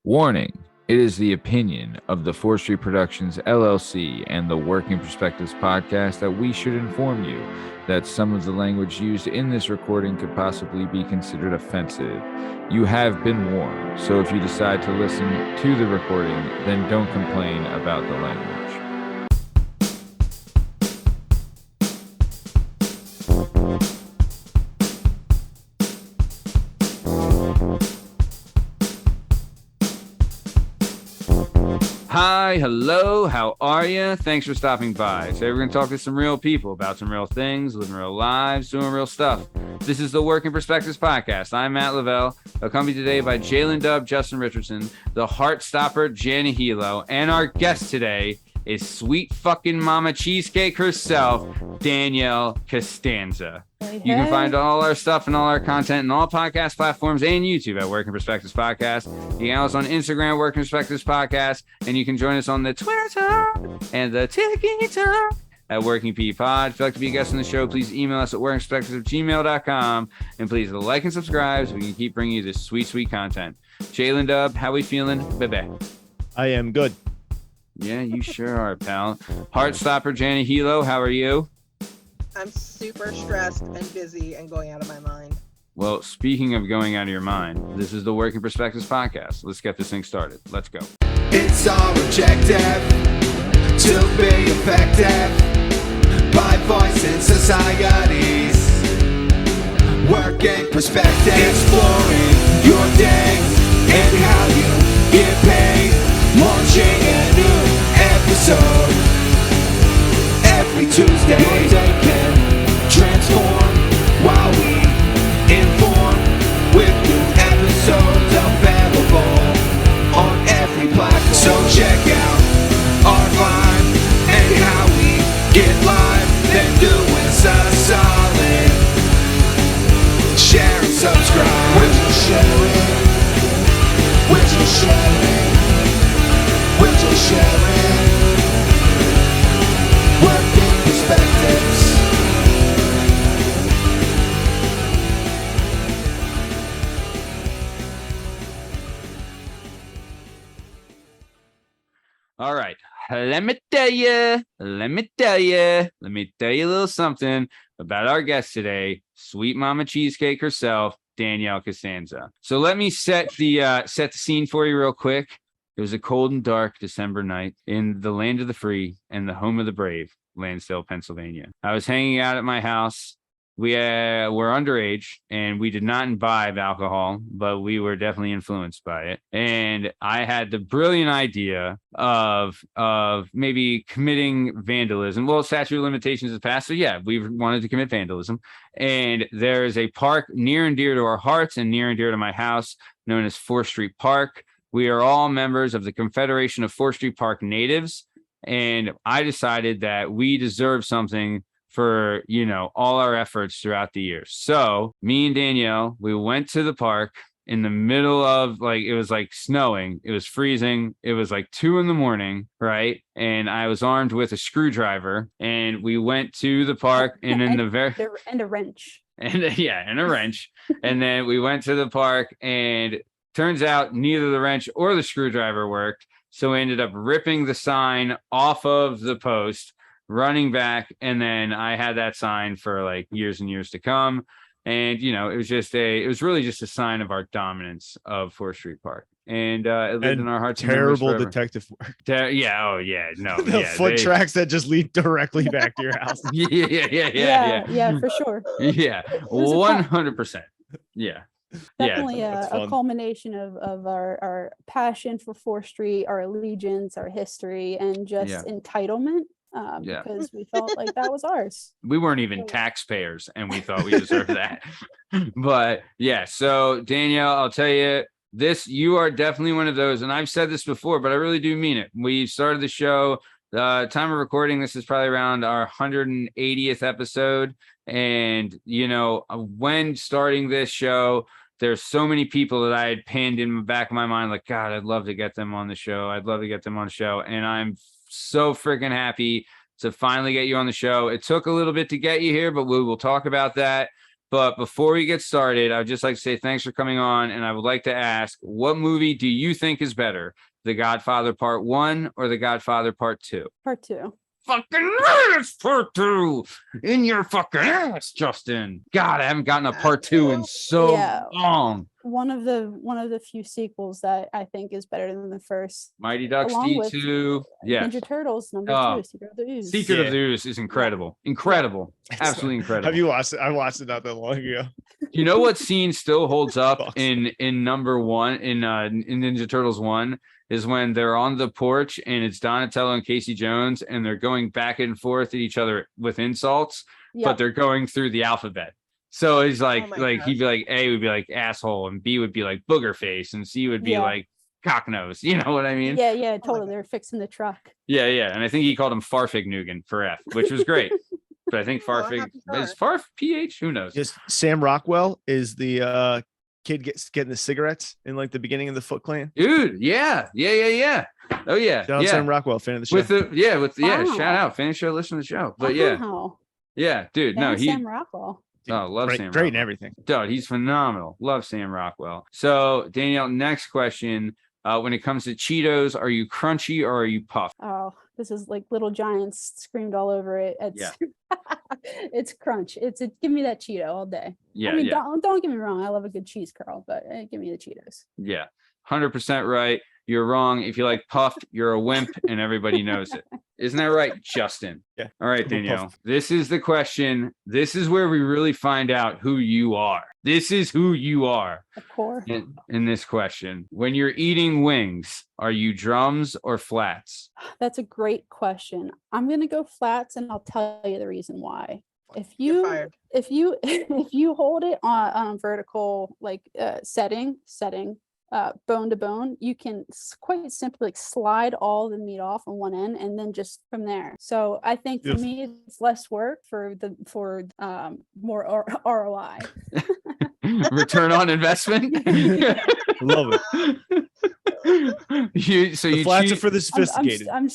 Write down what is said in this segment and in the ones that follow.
Warning. It is the opinion of the 4th Street Productions LLC and the Working Perspectives podcast that we should inform you that some of the language used in this recording could possibly be considered offensive. You have been warned, so if you decide to listen to the recording, then don't complain about the language. Hi, hello, how are you? Thanks for stopping by. Today we're going to talk to some real people about some real things, living real lives, doing real stuff. This is the Working Perspectives podcast. I'm Matt Lavelle, accompanied today by jdub, Justin Richardson, the Heartstopper, Jana Hehlo, and our guest today is sweet fucking Momma Cheesecake herself, Danielle Costanzo. You can find all our stuff and all our content and all podcast platforms and YouTube at Working Perspectives Podcast. You can follow us on Instagram, Working Perspectives Podcast, and you can join us on the Twitter and the TikTok at Working P Pod. If you'd like to be a guest on the show, please email us at workingperspectives@gmail.com, and please like and subscribe so we can keep bringing you this sweet, sweet content. Jalen Dub, how we feeling, baby? I am good. Yeah, you sure are, pal. Heartstopper, Jana Hehlo, how are you? I'm super stressed and busy and going out of my mind. Well, speaking of going out of your mind, this is the Working Perspectives podcast. Let's get this thing started. Let's go. It's our objective to be effective by voicing societies. Working perspective, exploring your day and how you get paid. Launching a new episode every Tuesday. Your day can transform while we inform with new episodes available on every platform. So check out our vibe and how we get live. Then do us a solid. Share and subscribe. We're just sharing. We're just sharing. We're just sharing. Working perspectives. All right. Let me tell you a little something about our guest today, sweet Momma Cheesecake herself, Danielle Costanzo. So let me set the scene for you real quick. It was a cold and dark December night in the land of the free and the home of the brave, Lansdale, Pennsylvania. I was hanging out at my house. We were underage and we did not imbibe alcohol, but we were definitely influenced by it. And I had the brilliant idea of maybe committing vandalism. Well, statute of limitations has passed, so yeah, we wanted to commit vandalism. And there is a park near and dear to our hearts and near and dear to my house, known as 4th Street Park. We are all members of the Confederation of 4th Street Park Natives, and I decided that we deserve something for, all our efforts throughout the years. So me and Danielle, we went to the park in the middle of it was snowing. It was freezing. It was 2 a.m, right? And I was armed with a screwdriver, and we went to the park and in and a wrench. And a wrench. And then we went to the park, and turns out neither the wrench or the screwdriver worked. So we ended up ripping the sign off of the post, running back, and then I had that sign for years and years to come. And it was really just a sign of our dominance of 4th Street Park. And it lived in our hearts. Terrible detective work. The foot tracks that just lead directly back to your house. Yeah, for sure. Yeah, 100%. Yeah. Definitely a culmination of our passion for 4th Street, our allegiance, our history, and just entitlement. Because we felt like that was ours. We weren't even taxpayers, and we thought we deserved that. But yeah, so Danielle, I'll tell you this: you are definitely one of those, and I've said this before, but I really do mean it. We started the show. The time of recording, this is probably around our 180th episode, and when starting this show, there's so many people that I had pinned in the back of my mind, like, God, I'd love to get them on the show. And I'm so freaking happy to finally get you on the show. It took a little bit to get you here, but we will talk about that. But before we get started, I'd just like to say thanks for coming on. And I would like to ask, what movie do you think is better? The Godfather Part 1 or The Godfather Part 2? Part 2. Fucking ass Part 2 in your fucking ass, Justin. God, I haven't gotten a Part 2 in so long. One of the few sequels that I think is better than the first. Mighty Ducks D2. Yeah. Ninja Turtles #2. Secret of the Ooze. Secret of the Ooze is incredible. Incredible. Absolutely incredible. Have you watched it? I watched it not that long ago. You know what scene still holds up in number 1 in Ninja Turtles 1 is when they're on the porch and it's Donatello and Casey Jones and they're going back and forth at each other with insults, but they're going through the alphabet. So he's like he'd be like, A would be like asshole, and B would be like booger face, and C would be like cock nose. You know what I mean? Yeah, totally. They're fixing the truck. Yeah. And I think he called him Farfignugan for F, which was great. But I think Farfig is Farf PH. Who knows? Just Sam Rockwell is the kid getting the cigarettes in like the beginning of the Foot Clan. Dude, yeah. Oh yeah, Shout out Sam Rockwell, fan of the show. Shout out, fan of the show, listen to the show. But dude, no, Sam Rockwell. Love Sam. Great and everything. Dude, he's phenomenal. Love Sam Rockwell. So Danielle, next question. When it comes to Cheetos, are you crunchy or are you puffed? Oh, this is like Little Giants screamed all over it. It's crunch. Give me that Cheeto all day. Yeah. I mean, don't get me wrong. I love a good cheese curl, but give me the Cheetos. Yeah. 100% right. You're wrong. If you like puffed, you're a wimp and everybody knows it. Isn't that right, Justin? Yeah. All right, Danielle. This is the question. This is where we really find out who you are. This is who you are. The core. In this question. When you're eating wings, are you drums or flats? That's a great question. I'm going to go flats, and I'll tell you the reason why. If you hold it on vertical setting bone to bone, you can quite simply slide all the meat off on one end and then just from there. So I think for me it's less work for more ROI. Return on investment. Love it. The flats are for the sophisticated. I'm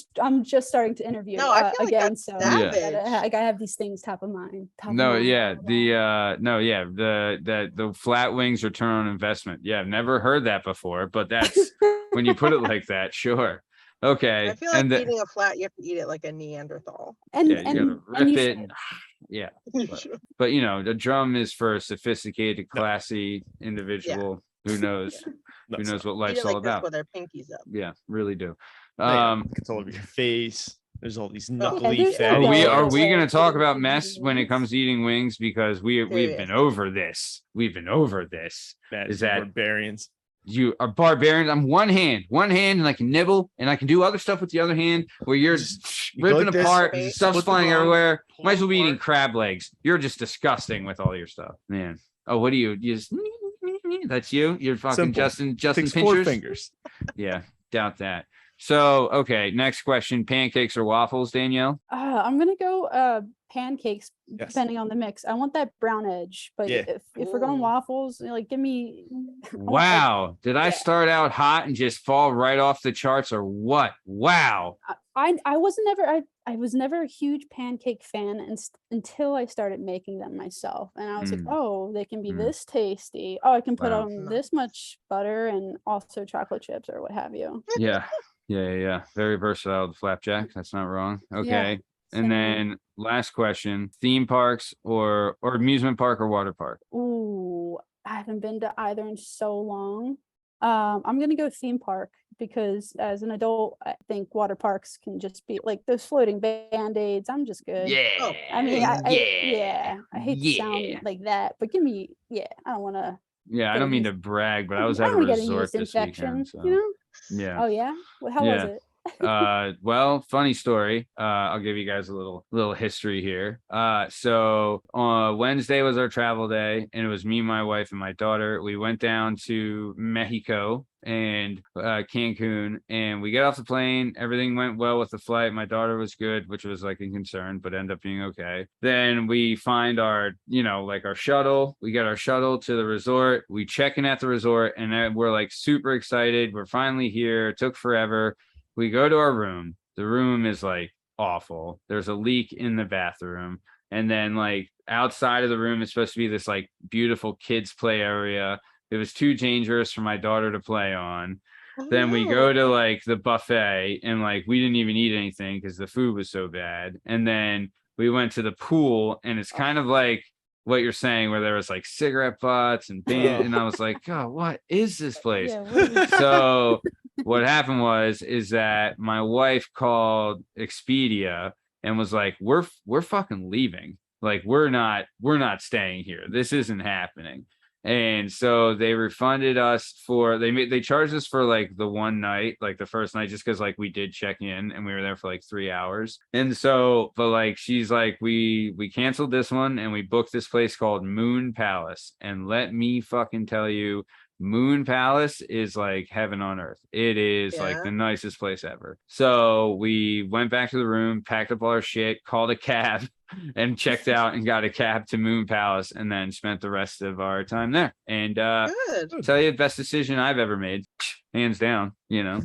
just starting to interview again, so I gotta have these things top of mind. The flat wings return on investment. Yeah, I've never heard that before, but that's when you put it like that. Sure. Okay. I feel like eating a flat, you have to eat it like a Neanderthal. You gotta rip it. Yeah. But the drum is for a sophisticated, classy individual who knows. Who knows what life's all about? With their pinkies up. Yeah, really do. It's all over your face. There's all these knuckly fat. Are we going to talk about mess when it comes to eating wings? Because we've been over this. Is that barbarians? You are barbarians. I'm one hand, and I can nibble, and I can do other stuff with the other hand. Where you're ripping like apart, stuff's flying everywhere. Might as well be eating crab legs. You're just disgusting with all your stuff, man. Oh, what do you just? That's you. You're fucking Simple. Justin Pinchers. 4 fingers. Yeah, doubt that. So, okay, next question: pancakes or waffles, Danielle? I'm gonna go pancakes, depending on the mix. I want that brown edge, but if we're going waffles, give me. Wow! Did I start out hot and just fall right off the charts, or what? Wow! I was never a huge pancake fan until I started making them myself, and I was like, oh, they can be this tasty. Oh, I can put on this much butter and also chocolate chips or what have you. Yeah. Very versatile. The flapjack. That's not wrong. Okay. And then last question: theme parks or amusement park or water park? Ooh, I haven't been to either in so long. I'm gonna go theme park because as an adult, I think water parks can just be like those floating band-aids. I'm just good. Yeah. I mean, I hate to sound like that, but give me, I don't want to. Yeah, I don't mean to brag, but I was at a resort this weekend. So. Yeah. Oh yeah. Well, how was it? Well, funny story. I'll give you guys a little history here. So Wednesday was our travel day, and it was me, my wife, and my daughter. We went down to Mexico and Cancun, and we get off the plane. Everything went well with the flight. My daughter was good, which was like a concern, but ended up being okay. Then we find our shuttle. We get our shuttle to the resort. We check in at the resort, and then we're like super excited. We're finally here. It took forever. We go to our room. The room is like awful. There's a leak in the bathroom. And then like outside of the room is supposed to be this like beautiful kids play area. It was too dangerous for my daughter to play on. Then we go to like the buffet and like we didn't even eat anything because the food was so bad. And then we went to the pool and it's kind of like what you're saying, where there was like cigarette butts and band, and I was like, God, what is this place? So what happened is that my wife called Expedia and was like, we're fucking leaving. Like we're not staying here. This isn't happening. And so they refunded us for they charged us for like the one night, like the first night, just because like we did check in and we were there for like 3 hours. And so, but like she's like, we canceled this one and we booked this place called Moon Palace. And let me fucking tell you, Moon Palace is like heaven on earth. It is like the nicest place ever. So we went back to the room, packed up all our shit, called a cab, and checked out and got a cab to Moon Palace, and then spent the rest of our time there. And tell you, the best decision I've ever made, hands down, you know.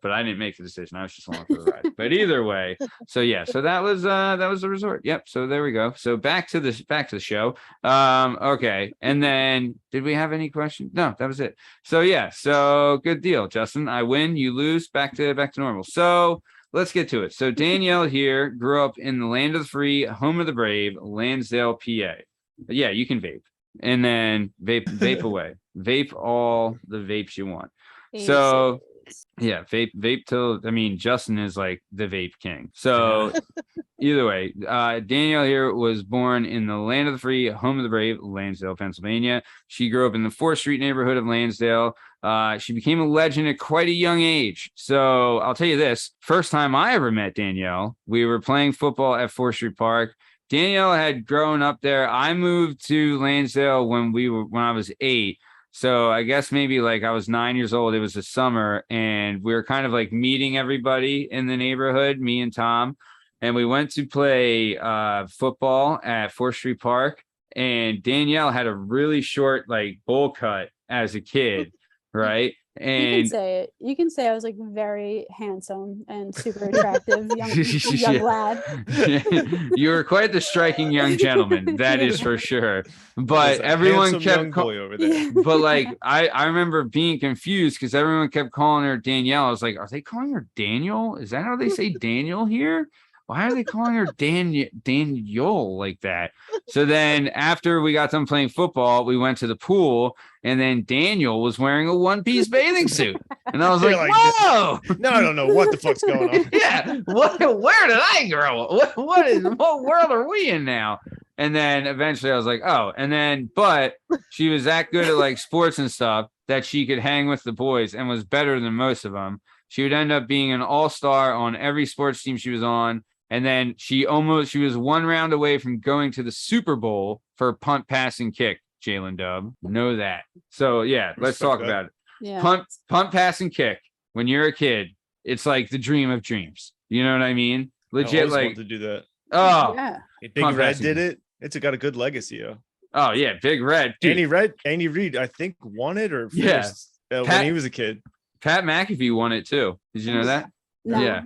But I didn't make the decision. I was just along for the ride. But either way, so yeah, so that was the resort. Yep. So there we go. So back to the show. Okay. And then did we have any questions? No, that was it. So yeah, so good deal, Justin. I win, you lose, back to normal. So let's get to it. So Danielle here grew up in the land of the free, home of the brave, Lansdale, PA. But yeah, you can vape. And then vape away. Vape all the vapes you want. So yeah, vape till, I mean, Justin is like the vape king. So either way, Danielle here was born in the land of the free, home of the brave, Lansdale, Pennsylvania. She grew up in the 4th Street neighborhood of Lansdale. She became a legend at quite a young age. So I'll tell you this, first time I ever met Danielle, we were playing football at 4th Street Park. Danielle had grown up there. I moved to Lansdale when I was 8. So I guess maybe like I was 9 years old. It was the summer and we were kind of like meeting everybody in the neighborhood, me and Tom. And we went to play football at 4th Street Park. And Danielle had a really short like bowl cut as a kid, right? And you can say it. You can say I was like very handsome and super attractive young lad. You were quite the striking young gentleman, that is for sure. But everyone kept boy over there. But like I remember being confused because everyone kept calling her Danielle. I was like, are they calling her Daniel? Is that how they say Daniel here? Why are they calling her Daniel like that? So then after we got done playing football, we went to the pool and then Daniel was wearing a one-piece bathing suit. And I was like, whoa! No, I don't know what the fuck's going on. Yeah. Where did I grow up? What world are we in now? And then eventually I was like, oh, and then, but she was that good at like sports and stuff that she could hang with the boys and was better than most of them. She would end up being an all-star on every sports team she was on. And then she was one round away from going to the Super Bowl for punt, pass, and kick. Jalen Dub, know that. So yeah, let's talk about it. Yeah. Punt, pass, and kick. When you're a kid, it's like the dream of dreams. You know what I mean? Legit, like to do that. Oh, yeah. Big Red did it. It's got a good legacy. Oh yeah, Big Red. Dude. Andy Reid, I think won it or finished when he was a kid. Pat McAfee won it too. Did you know that? No. Yeah.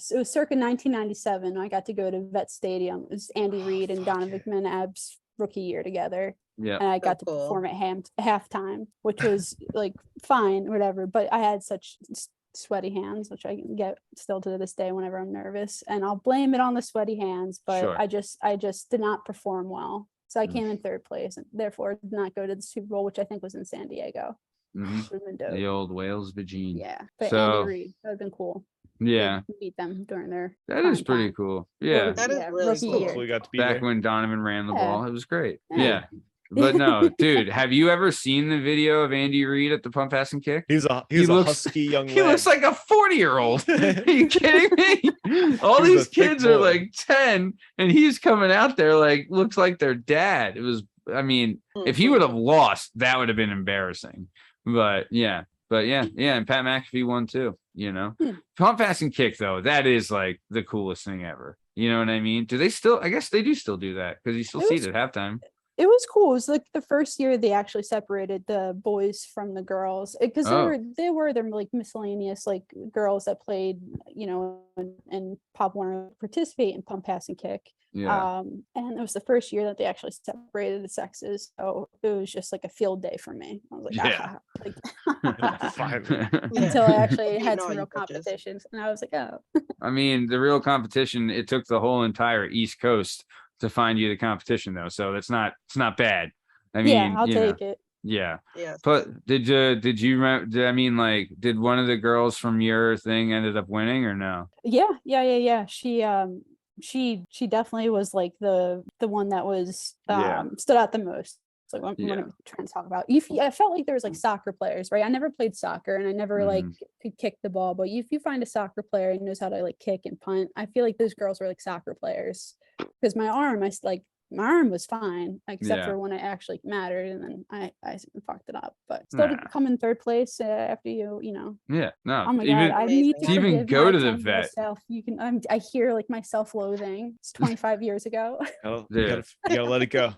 So it was circa 1997. I got to go to Vet Stadium. It was Andy Reid and Donovan McNabb's rookie year together. Yeah. And I got to perform at halftime, which was like fine, whatever. But I had such sweaty hands, which I can get still to this day whenever I'm nervous. And I'll blame it on the sweaty hands, but sure. I just did not perform well. So I came in 3rd place and therefore did not go to the Super Bowl, which I think was in San Diego. Mm-hmm. The old Wales Virginia. Yeah. But so, Andy Reid, that would have been cool. Yeah, meet them during their that is pretty time. Cool. Yeah, that is really cool. So we got to be back there. when Donovan ran the ball. It was great. Yeah. But no, dude, have you ever seen the video of Andy Reid at the pump, pass, and kick? He was a husky young He lad. looks like a 40-year-old. Are you kidding me? All these kids are like 10 and he's coming out there like looks like their dad. It was, I mean, if he would have lost, that would have been embarrassing. But yeah, and Pat McAfee won too, you know. Pump, pass, and kick though, that is like the coolest thing ever. You know what I mean? Do they still? I guess they do still do that because you still see it at halftime. it was cool. It was like the first year they actually separated the boys from the girls, because there were like miscellaneous like girls that played, and Pop Warner participate in pump, pass, and kick. Yeah. And it was the first year that they actually separated the sexes, so it was just like a field day for me. I was like, Yeah. until I actually Beating had all some you real bitches. competitions, and I was like, oh. I mean, the real competition, it took the whole entire East Coast to find you the competition, though. So it's not bad. I mean, I'll take it. Yeah. Yes. But did you remember, I mean, like, did one of the girls from your thing ended up winning or no? Yeah. She definitely was like the one that was stood out the most. It's like what I'm trying to talk about. I felt like there was like soccer players, right? I never played soccer and I never like could kick the ball, but if you find a soccer player who knows how to like kick and punt, I feel like those girls were like soccer players, because my arm was fine except for when it actually mattered, and then I fucked it up, but still to come in third place after Yeah, no. oh my god, I need to even forgive go my to the 10-year-old vet. self. You can I hear like my self-loathing. It's 25 years ago. You Yeah. gotta let it go.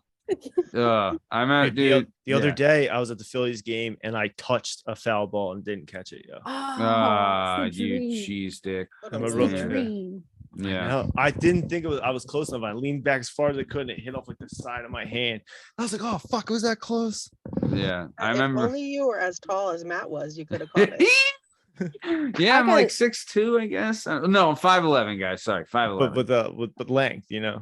I'm at, dude. The other day I was at the Phillies game and I touched a foul ball and didn't catch it. You cheese dick. I'm a It's rookie. the dream. Yeah. No, I didn't think I was close enough. I leaned back as far as I could and it hit off like the side of my hand. I was like, oh fuck, was that close? Yeah. I If remember. only you were as tall as Matt was, you could have caught it. Yeah, I'm like 6'2", I guess. No, I'm 5'11", guys. Sorry, 5'11". But length, Yeah.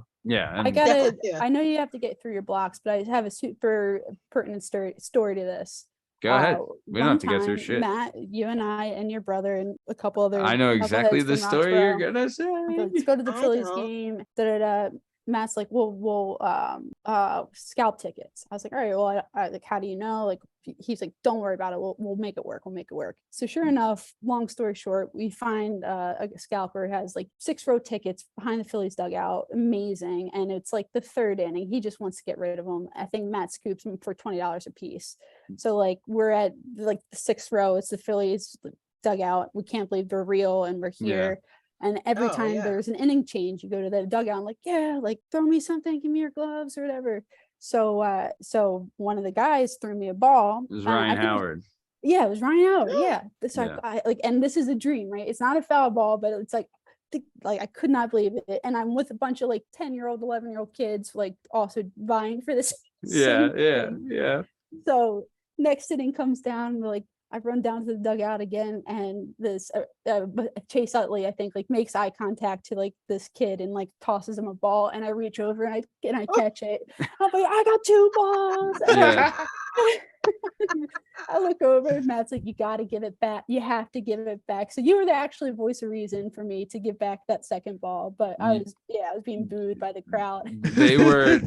I gotta. Yeah. I know you have to get through your blocks, but I have a super pertinent story to this. Go ahead. We don't have to get through shit. Matt, you and I and your brother and a couple other. I know exactly the story you're gonna say. Let's go to the I Phillies know. game. Matt's like, we'll scalp tickets. I was like, all right, well, I like, how do you know? Like, he's like, don't worry about it. We'll make it work. We'll make it work. So sure enough, long story short, we find a scalper who has like 6-row tickets behind the Phillies dugout. Amazing. And it's like the third inning. He just wants to get rid of them. I think Matt scoops them for $20 a piece. So like we're at like the 6th row. It's the Phillies dugout. We can't believe they're real and we're here. And every time there's an inning change, you go to the dugout and like throw me something, give me your gloves or whatever. So one of the guys threw me a ball. It was Ryan Howard. It was Ryan Howard. Yeah. So I like, and this is a dream, right? It's not a foul ball, but it's like I could not believe it. And I'm with a bunch of like 10-year-old, 11-year-old kids, like also vying for this. Yeah. So next inning comes down, like I run down to the dugout again, and this Chase Utley, I think, like makes eye contact to like this kid and like tosses him a ball, and I reach over and I catch it. I'm like, I got 2 balls. Yeah. I look over and Matt's like, you got to give it back. You have to give it back. So you were the actually voice of reason for me to give back that second ball. But I was being booed by the crowd. They were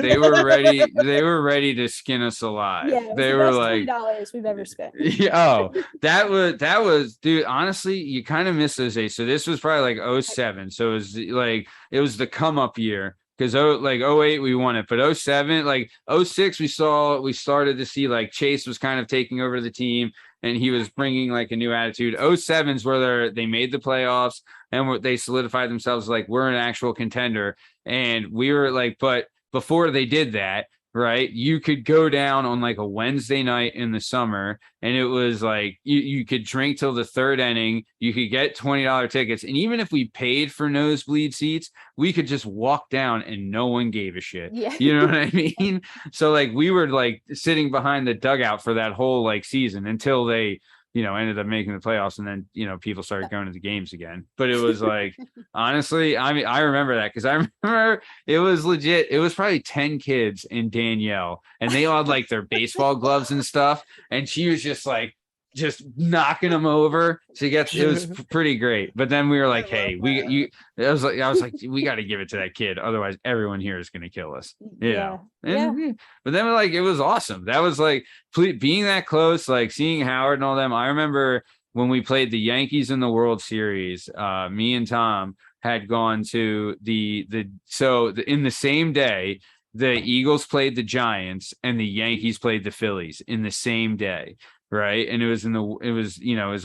ready. They were ready to skin us alive. Yeah, they were like $20 we've ever spent. That was, dude. Honestly, you kind of miss those days. So this was probably like 07. So it was the come up year. Because 08 we won it, but 07, like 06 we started to see like Chase was kind of taking over the team and he was bringing like a new attitude. 07's where they made the playoffs and they solidified themselves like we're an actual contender, and we were like, but before they did that, right, you could go down on like a Wednesday night in the summer and it was like you could drink till the 3rd inning, you could get $20 tickets, and even if we paid for nosebleed seats, we could just walk down and no one gave a shit. You know what I mean? So like we were like sitting behind the dugout for that whole like season until they ended up making the playoffs, and then people started going to the games again. But it was like, honestly, I mean, I remember that because I remember it was legit. It was probably 10 kids and Danielle, and they all had like their baseball gloves and stuff, and she was just knocking them over. It was pretty great. But then we were like, hey, I was like, we got to give it to that kid, otherwise everyone here is going to kill us. But then it was awesome. That was like being that close, like seeing Howard and all them. I remember when we played the Yankees in the World Series, me and Tom had gone to in the same day, the Eagles played the Giants and the Yankees played the Phillies in the same day. Right. And it was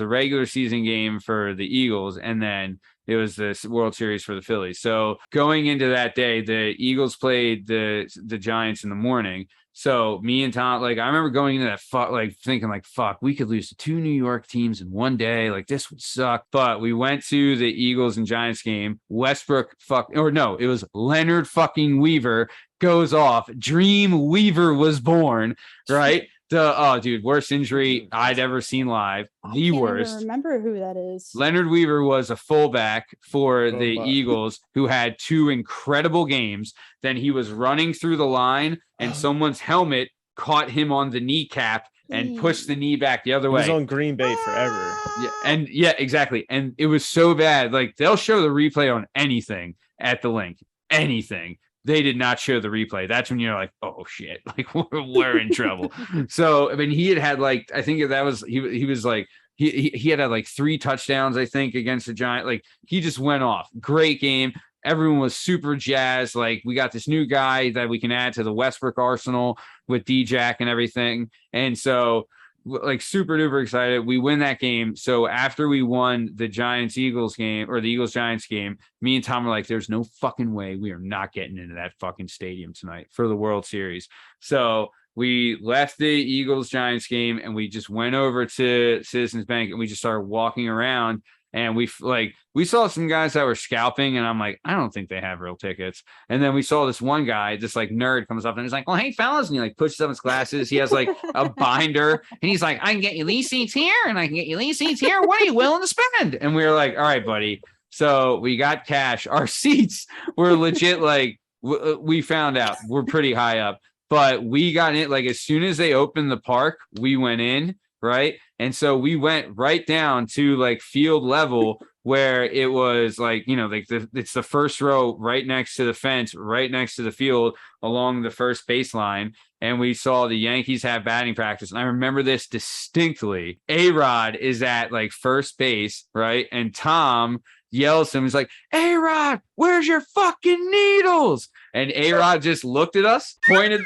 a regular season game for the Eagles. And then it was the World Series for the Phillies. So going into that day, the Eagles played the Giants in the morning. So me and Tom, like, I remember going into that thinking like, fuck, we could lose to 2 New York teams in one day. Like, this would suck. But we went to the Eagles and Giants game. Westbrook it was Leonard fucking Weaver goes off. Dream Weaver was born, right? Worst injury I'd ever seen live. The worst. I remember who that is. Leonard Weaver was a fullback for the Eagles who had 2 incredible games. Then he was running through the line and someone's helmet caught him on the kneecap and pushed the knee back the other way. He was on Green Bay forever. Yeah, exactly. And it was so bad. Like, they'll show the replay on anything at the link. Anything. They did not show the replay. That's when you're like, oh shit, like we're in trouble. So, I mean, he had like, I think that was, he was like, he had like 3 touchdowns, I think, against the Giant. Like, he just went off. Great game. Everyone was super jazzed. Like, we got this new guy that we can add to the Westbrook arsenal with D-Jack and everything. And so, like, super duper excited. We win that game. So after we won the Giants-Eagles game, or the Eagles-Giants game, me and Tom were like, there's no fucking way we are not getting into that fucking stadium tonight for the World Series. So we left the Eagles-Giants game and we just went over to Citizens Bank and we just started walking around. And we saw some guys that were scalping, and I'm like, I don't think they have real tickets. And then we saw this one guy, this like nerd, comes up and he's like, well, hey fellas, and he like pushes up his glasses. He has like a binder, and he's like, I can get you these seats here, and I can get you these seats here. What are you willing to spend? And we were like, all right, buddy. So we got cash. Our seats were legit. Like, we found out we're pretty high up, but we got in. Like, as soon as they opened the park, we went in. Right. And so we went right down to like field level where it was like, like it's the first row right next to the fence, right next to the field along the first baseline. And we saw the Yankees have batting practice. And I remember this distinctly. A-Rod is at like first base. Right. And Tom yells to him. He's like, A-Rod, where's your fucking needles? And A-Rod just looked at us, pointed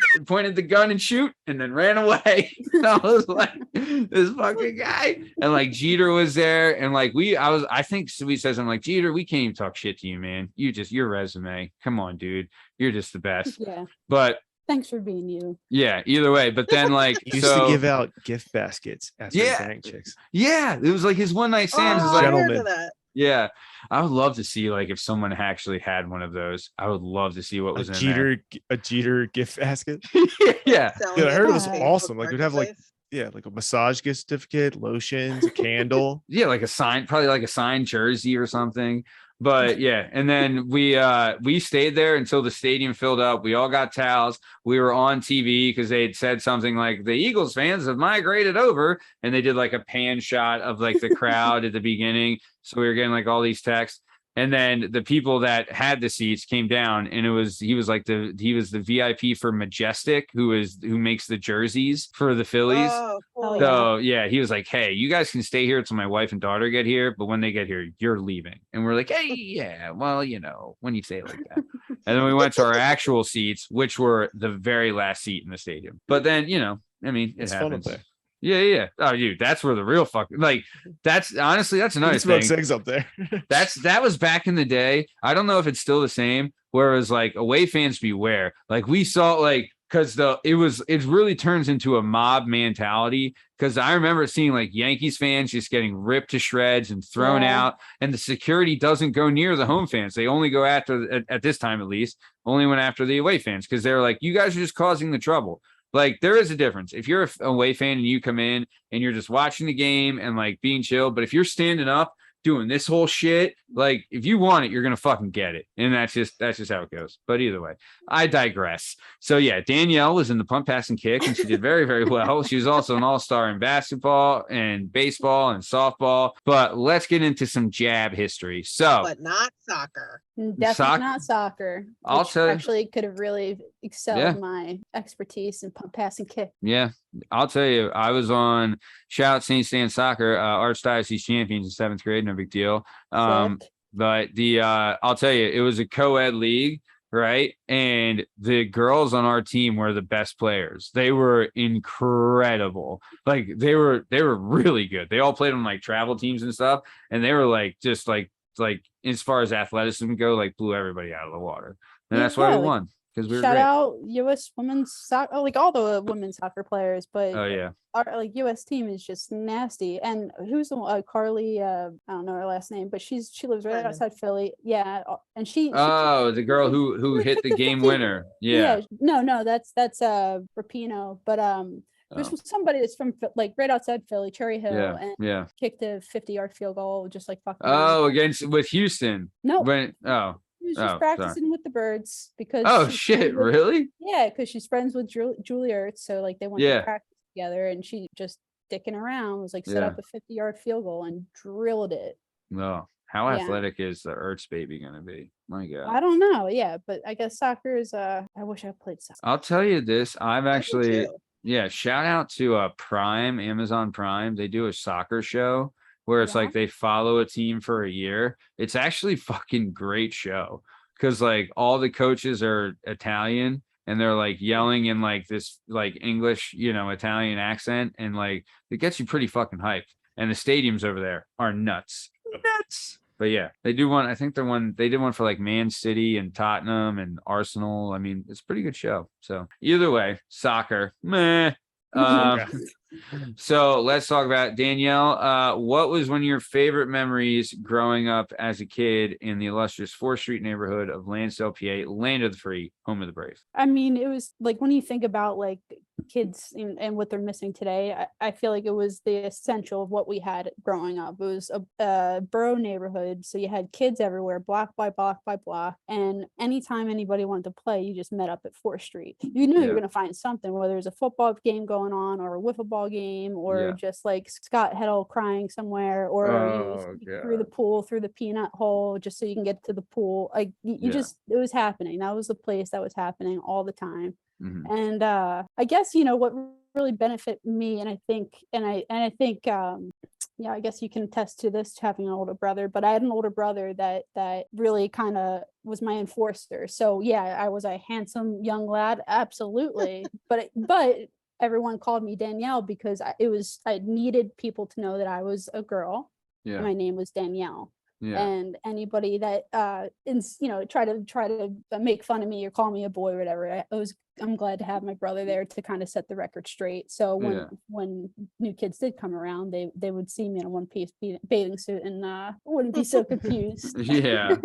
the gun and shoot, and then ran away. And I was like, this fucking guy. And like Jeter was there. And like I think we said something like, Jeter, we can't even talk shit to you, man. Your resume. Come on, dude. You're just the best. Yeah. But thanks for being you. Yeah, either way. But then like used to give out gift baskets at bank chicks. Yeah, it was like his one night stands. Gentlemen. Yeah, I would love to see like if someone actually had one of those. I would love to see what was in there. A Jeter gift basket. Yeah. Dude, I heard it was awesome. Like, we'd have like a massage gift certificate, lotions, a candle. Yeah, like a sign, probably like a signed jersey or something. But yeah, and then we stayed there until the stadium filled up. We all got towels. We were on TV because they had said something like the Eagles fans have migrated over, and they did like a pan shot of like the crowd at the beginning. So we were getting like all these texts. And then the people that had the seats came down, and he was the VIP for Majestic, who makes the jerseys for the Phillies. Oh, cool. So yeah, he was like, hey, you guys can stay here until my wife and daughter get here, but when they get here, you're leaving. And we're like, hey, yeah, well, when you say it like that. And then we went to our actual seats, which were the very last seat in the stadium. But then, I mean, it happens. Fun up there. Yeah. Oh, dude, that's where the real that's another thing. Things up there. that was back in the day. I don't know if it's still the same. Whereas like away fans beware. Like we saw because it really turns into a mob mentality. Because I remember seeing like Yankees fans just getting ripped to shreds and thrown out, and the security doesn't go near the home fans. They only go after, at this time at least, only went after the away fans because they're like, you guys are just causing the trouble. Like, there is a difference. If you're a away fan and you come in and you're just watching the game and like being chill, but if you're standing up doing this whole shit, like if you want it, you're gonna fucking get it. And that's just how it goes. But either way, I digress. So yeah, Danielle was in the punt, pass, and kick, and she did very, very well. She was also an all-star in basketball and baseball and softball. But let's get into some jab history. So, but not soccer. Definitely not soccer. I'll tell you, actually could have really excelled my expertise in punt, pass, and kick. Yeah, I'll tell you, I was on shout out St. Stan Soccer, Archdiocese champions in 7th grade, no big deal. But I'll tell you, it was a co-ed league, right? And the girls on our team were the best players. They were incredible. Like they were really good. They all played on like travel teams and stuff, and they were like just like as far as athleticism go, like blew everybody out of the water. And that's why we won. because we were Shout great. out U.S. women's soccer, like all the women's soccer players, but Oh yeah. our like U.S. team is just nasty. And who's the Carly? I don't know her last name, but she lives right Simon. outside Philly. Yeah, and she Oh, the girl who really hit took the the game 50 winner. Yeah. no, that's Rapino, but there's Oh, somebody that's from like right outside Philly, Cherry Hill, yeah. and Yeah. kicked a 50-yard field goal just like fucking Oh, with Houston. no. When She was just sorry. practicing with the birds because Oh she's shit, friends with- really? yeah, because she's friends with Julie Ertz, so like they went Yeah. to practice together, and she just dicking around was like set Yeah. up a 50-yard field goal and drilled it. No. How Yeah. athletic is the Ertz baby gonna be? My God. I don't know, yeah, but I guess soccer is I wish I played soccer. I'll tell you this. I've I do actually too. yeah, shout out to Prime, Amazon Prime. They do a soccer show where it's Yeah. like they follow a team for a year. It's actually fucking great show because like all the coaches are Italian and they're like yelling in like this like English, Italian accent, and like it gets you pretty fucking hyped. And the stadiums over there are nuts. Nuts. But yeah, they do one. I think they did one for like Man City and Tottenham and Arsenal. I mean, it's a pretty good show. So either way, soccer, meh. So let's talk about Danielle. What was one of your favorite memories growing up as a kid in the illustrious 4th Street neighborhood of Lansdale, PA, land of the free, home of the brave? I mean, it was like when you think about like kids and what they're missing today, I feel like it was the essential of what we had growing up. It was a borough neighborhood, so you had kids everywhere, block by block by block, and anytime anybody wanted to play, you just met up at 4th Street. You knew you Yeah. were going to find something, whether there's a football game going on or a wiffle ball game, or Yeah. just like Scott Hehlo crying somewhere, or Oh, you through the pool, through the peanut hole, just so you can get to the pool. Like you Yeah. just, it was happening. That was the place that was happening all the time. Mhm. And I guess what really benefit me, and I think yeah, I guess you can attest to this, having an older brother, but I had an older brother that really kind of was my enforcer. So yeah, I was a handsome young lad, absolutely. but everyone called me Danielle because I needed people to know that I was a girl. Yeah. And my name was Danielle. Yeah. And anybody that try to make fun of me or call me a boy or whatever, I'm glad to have my brother there to kind of set the record straight. So when new kids did come around, they would see me in a one-piece bathing suit and wouldn't be so confused. Yeah.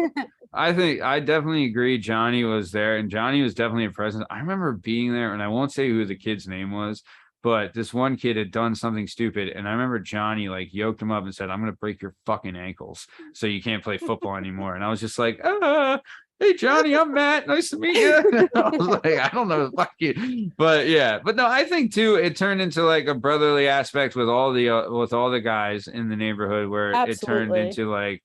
I think I definitely agree. Johnny was there, and Johnny was definitely a presence. I remember being there, and I won't say who the kid's name was, but this one kid had done something stupid, and I remember Johnny like yoked him up and said, "I'm gonna break your fucking ankles, so you can't play football anymore." And I was just like, "Hey Johnny, I'm Matt. Nice to meet you." I was like, "I don't know, fuck you," but yeah, but no, I think too, it turned into like a brotherly aspect with all the guys in the neighborhood, where it turned Absolutely. into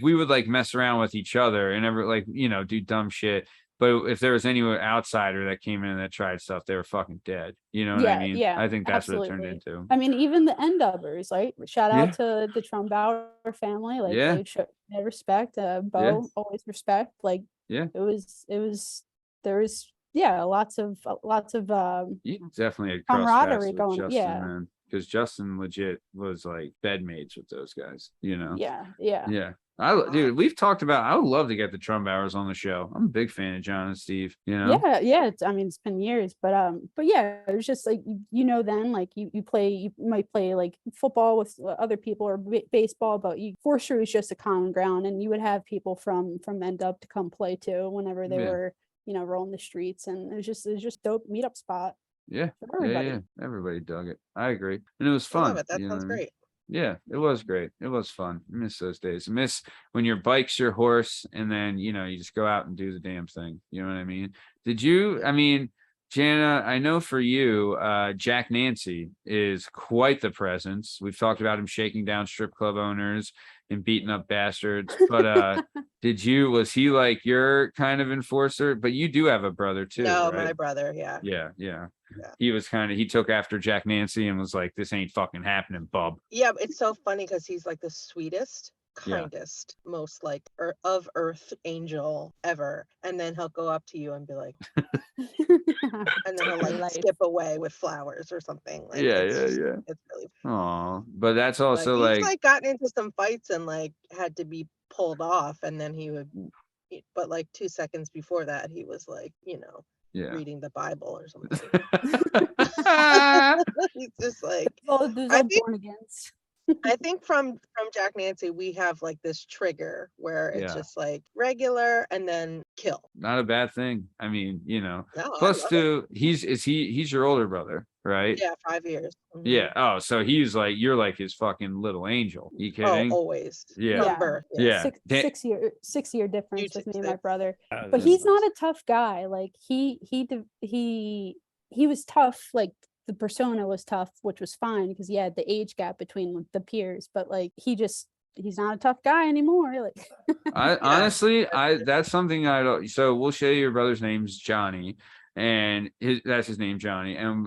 we would like mess around with each other and do dumb shit. But if there was any outsider that came in that tried stuff, they were fucking dead. You know what I mean? Yeah, I think that's what it absolutely. turned into. I mean, even the N-dubbers, like shout out to the Trumbauer family. Like Yeah. they showed respect. Bo Yeah. always respect. Like Yeah. there was lots of You definitely had camaraderie with going. Justin, Yeah. man. Because Justin legit was like bedmates with those guys, Yeah. Yeah. Dude, we've talked about, I would love to get the Trumbauers on the show. I'm a big fan of John and Steve, Yeah. It's been years, but yeah, it was just like then like you might play like football with other people or baseball, but 4th Street was just a common ground, and you would have people from N-dub to come play too whenever they were rolling the streets, and it was just dope meetup spot. Yeah. For everybody. Yeah. Everybody dug it. I agree. And it was I love fun. it. That you know sounds what I mean? great. Yeah, it was great. It was fun. I miss those days. I miss when your bike's your horse and then, you just go out and do the damn thing. You know what I mean? Jana, I know for you, Jack Nancy is quite the presence. We've talked about him shaking down strip club owners and beating up bastards. But was he like your kind of enforcer? But you do have a brother too, No, right? my brother. Yeah. Yeah. He was he took after Jack Nancy and was like, "This ain't fucking happening, bub." Yeah, it's so funny because he's like the sweetest, Yeah. kindest, most like of earth angel ever. And then he'll go up to you and be like, and then he'll like Life. skip away with flowers or something. Like, Yeah. it's really Oh, but that's like, also he's like gotten into some fights and like had to be pulled off, and then he would but like 2 seconds before that, he was like, Yeah. reading the Bible or something. Ah, He's just like, There's I all think born agains. I think from Jack Nancy, we have like this trigger where it's Yeah. just like regular and then kill. not a bad thing. I mean, No, I plus love it. he's your older brother, right? Yeah, 5 years. Yeah. Oh, so he's like, you're like his fucking little angel. You Oh, kidding? always. Yeah. From birth. Yeah. Six-year difference too, with me and my 6. brother. That But is he's not nice. a tough guy. Like he was tough. Like the persona was tough, which was fine because he had the age gap between the peers. But like he's not a tough guy anymore. Like I honestly, that's something I don't. So we'll show you your brother's name's Johnny, and that's his name, Johnny. And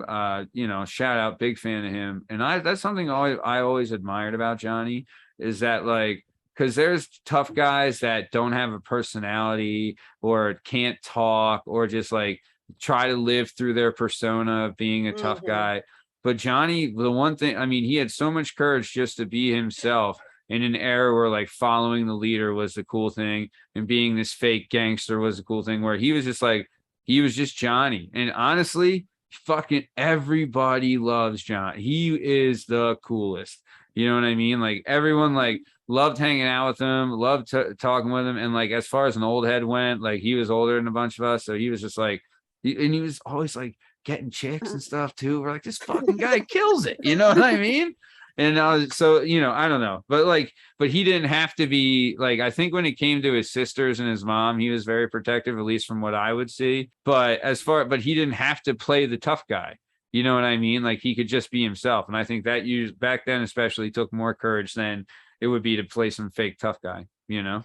shout out, big fan of him. And that's something I always admired about Johnny is that like, because there's tough guys that don't have a personality or can't talk or just like try to live through their persona of being a tough guy. But Johnny, the one thing, I mean, he had so much courage just to be himself in an era where like following the leader was the cool thing and being this fake gangster was the cool thing, where he was just like, he was just Johnny. And honestly, fucking everybody loves John. He is the coolest. You know what I mean? Like everyone like loved hanging out with him, loved talking with him. And like, as far as an old head went, like he was older than a bunch of us. So he was just like, and he was always like getting chicks and stuff too. We're like, this fucking guy kills it. You know what I mean? And I was so, I don't know, but he didn't have to be like, I think when it came to his sisters and his mom, he was very protective, at least from what I would see. But but he didn't have to play the tough guy. You know what I mean? Like he could just be himself. And I think that back then, especially, took more courage than it would be to play some fake tough guy, yeah,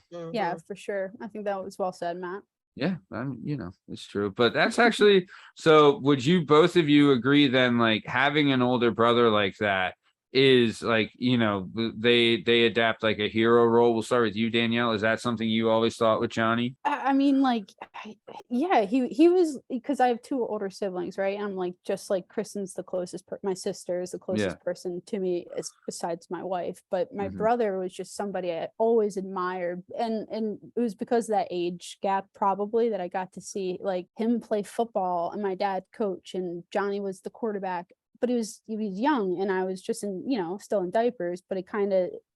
for sure. I think that was well said, Matt. Yeah, it's true. But that's actually, so would you, both of you, agree then, like having an older brother like that is like, they adapt like a hero role? We'll start with you, Danielle. Is that something you always thought with Johnny? I mean, like, yeah, he was, because I have 2 older siblings, right? I'm like, just like Kristen's the closest, my sister is the closest person to me besides my wife. But my brother was just somebody I always admired. And it was because of that age gap, probably, that I got to see like him play football and my dad coach, and Johnny was the quarterback. But he was young and I was just still in diapers, but